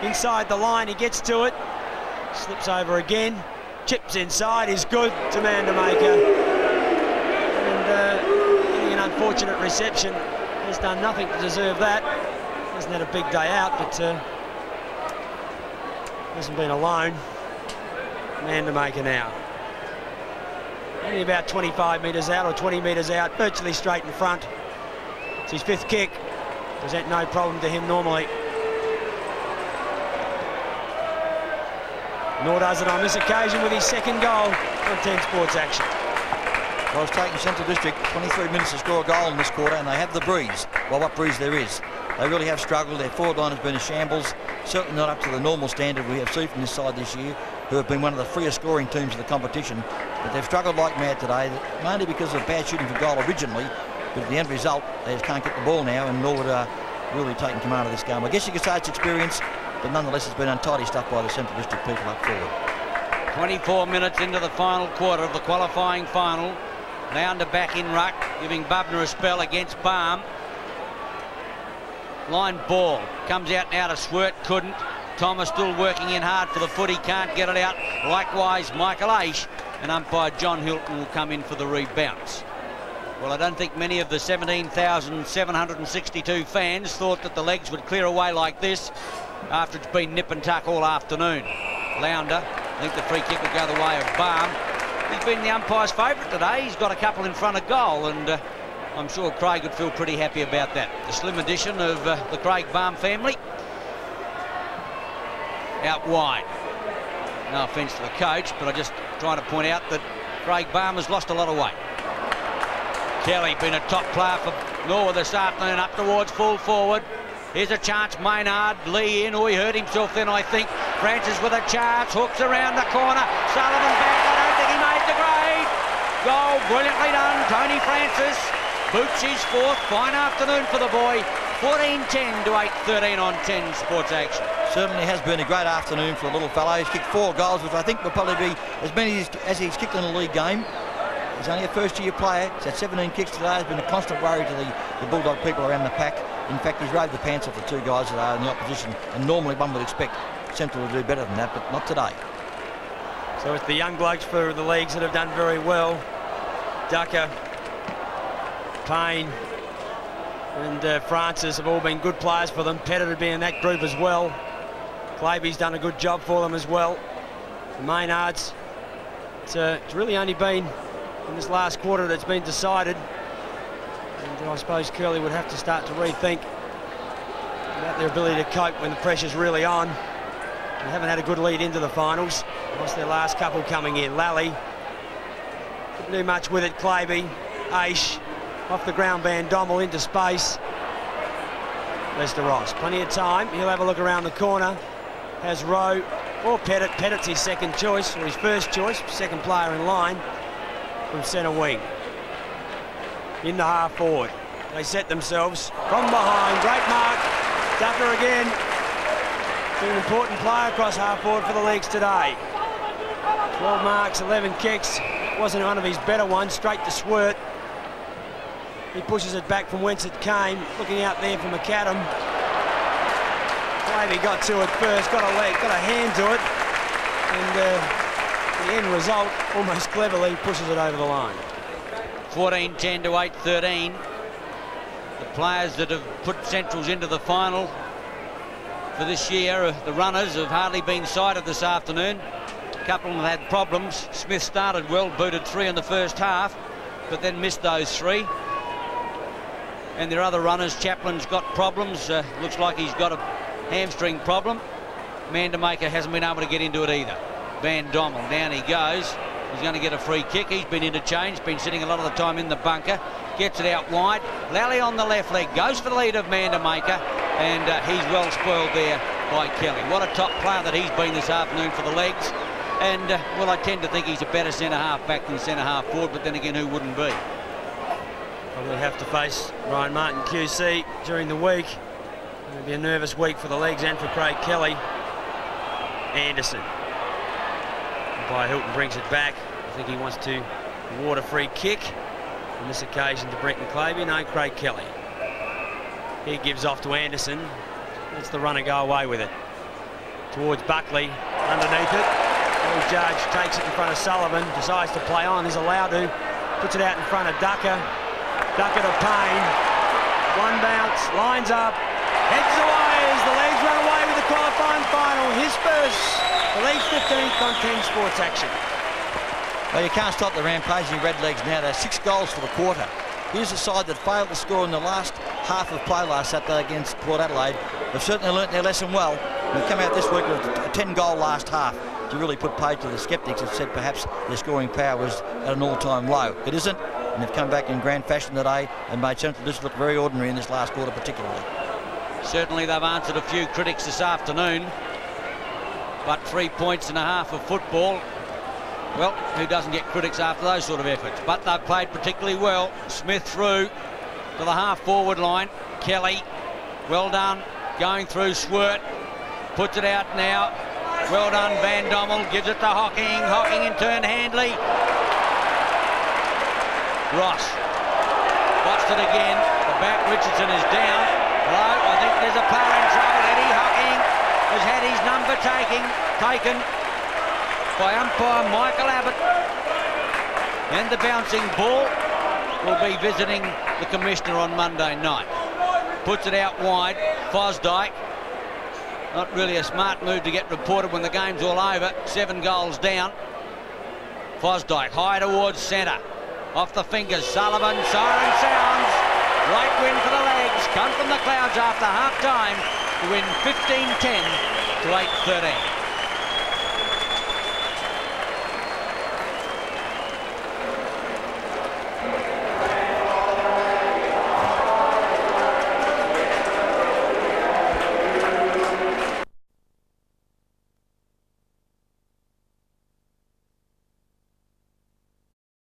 Inside the line, he gets to it, slips over again, chips inside, is good to Mandamaker. And getting an unfortunate reception. He's done nothing to deserve that. Hasn't had a big day out, but hasn't been alone. Mandamaker now. Only about 25 metres out or 20 metres out, virtually straight in front. It's his 5th kick. Present no problem to him normally. Nor does it on this occasion with his 2nd goal on 10 Sports Action. Well, it's taken Central District 23 minutes to score a goal in this quarter, and they have the breeze. Well, what breeze there is. They really have struggled. Their forward line has been a shambles. Certainly not up to the normal standard we have seen from this side this year, who have been one of the freest scoring teams of the competition. But they've struggled like mad today, mainly because of bad shooting for goal originally. But the end result, they just can't get the ball now, and Norwood are really taking command of this game. I guess you could say it's experience, but nonetheless it's been untidy stuff by the Central District people up forward. 24 minutes into the final quarter of the qualifying final. Lounder back in ruck, giving Bubner a spell against Balm. Line ball comes out now to Swert, couldn't. Thomas still working in hard for the footy, can't get it out. Likewise Michael Aish, and umpire John Hilton will come in for the rebounce. Well, I don't think many of the 17,762 fans thought that the legs would clear away like this after it's been nip and tuck all afternoon. Lounder, I think the free kick will go the way of Balm. He's been the umpire's favourite today. He's got a couple in front of goal, and I'm sure Craig would feel pretty happy about that. The slim addition of the Craig Balm family. Out wide. No offence to the coach, but I'm just trying to point out that Craig Balm has lost a lot of weight. Kelly been a top player for Norwood this afternoon, up towards full forward. Here's a chance, Maynard, Lee in. Oh, he hurt himself then, I think. Francis with a chance, hooks around the corner. Sullivan back, I don't think he made the grade. Goal, brilliantly done, Tony Francis. Boots his 4th, fine afternoon for the boy. 14-10 to 8-13 on 10 Sports Action. Certainly has been a great afternoon for the little fellow. He's kicked 4 goals, which I think will probably be as many as he's kicked in a league game. He's only a first-year player. He's had 17 kicks today. Has been a constant worry to the Bulldog people around the pack. In fact, he's rode the pants off the 2 guys that are in the opposition, and normally one would expect Central to do better than that, but not today. So it's the young blokes for the leagues that have done very well. Ducker, Payne and Francis have all been good players for them. Pettit would be in that group as well. Clavy's done a good job for them as well. The Maynards, it's really only been in this last quarter that's been decided. And I suppose Curly would have to start to rethink about their ability to cope when the pressure's really on. They haven't had a good lead into the finals. Lost their last couple coming in. Lally couldn't do much with it. Clavey, Aish, off the ground, Van Dommel into space. Lester Ross, plenty of time. He'll have a look around the corner. Has Rowe or Pettit. Pettit's his second choice, or his first choice, second player in line from centre wing. In the half forward. They set themselves from behind. Great mark. Ducker again. Been an important player across half forward for the leagues today. 12 marks, 11 kicks. Wasn't one of his better ones. Straight to Swirt. He pushes it back from whence it came. Looking out there for McAdam. Clavey got to it first. Got a leg, got a hand to it. And the end result, almost cleverly, pushes it over the line. 14-10 to 8-13. The players that have put Centrals into the final for this year, the runners, have hardly been sighted this afternoon. A couple of them had problems. Smith started well, booted 3 in the first half, but then missed those 3. And their other runners, Chaplin's got problems. Looks like he's got a hamstring problem. Mandamaker hasn't been able to get into it either. Van Dommel, down he goes. He's going to get a free kick. He's been interchanged, been sitting a lot of the time in the bunker. Gets it out wide. Lally on the left leg, goes for the lead of Mandamaker, and he's well spoiled there by Kelly. What a top player that he's been this afternoon for the legs. And, well, I tend to think he's a better centre-half back than centre-half forward, but then again, who wouldn't be? Probably have to face Ryan Martin QC during the week. It'll be a nervous week for the legs and for Craig Kelly. Anderson. By Hilton brings it back. I think he wants to award a free kick on this occasion to Brenton Clavey. No, Craig Kelly. He gives off to Anderson. Lets the runner go away with it. Towards Buckley, underneath it. The judge takes it in front of Sullivan, decides to play on, is allowed to. Puts it out in front of Ducker. Ducker to Payne. One bounce, lines up, heads away as the legs run away with the qualifying final. His first. The league's 15th on 10 sports action. Well, you can't stop the rampaging Redlegs now. They're 6 goals for the quarter. Here's a side that failed to score in the last half of play last Saturday against Port Adelaide. They've certainly learnt their lesson well. They've come out this week with a 10-goal last half to really put paid to the sceptics that said perhaps their scoring power was at an all-time low. It isn't, and they've come back in grand fashion today and made Central District look very ordinary in this last quarter particularly. Certainly they've answered a few critics this afternoon. But 3.5 points of football, well, who doesn't get critics after those sort of efforts? But they've played particularly well. Smith through to the half-forward line. Kelly, well done, going through Swirt. Puts it out now. Well done, Van Dommel. Gives it to Hocking. Hocking in turn, Handley. Ross. Watched it again. The back, Richardson is down. Low, I think there's a player in trouble. Eddie Hocking has had his number taken by umpire Michael Abbott, and the bouncing ball will be visiting the commissioner on Monday night. Puts it out wide. Fosdyke, not really a smart move to get reported when the game's all over. 7 goals down. Fosdyke high towards centre, off the fingers. Sullivan, siren sounds. Great win for the legs. Come from the clouds after half time to win 15-10 to 8-13.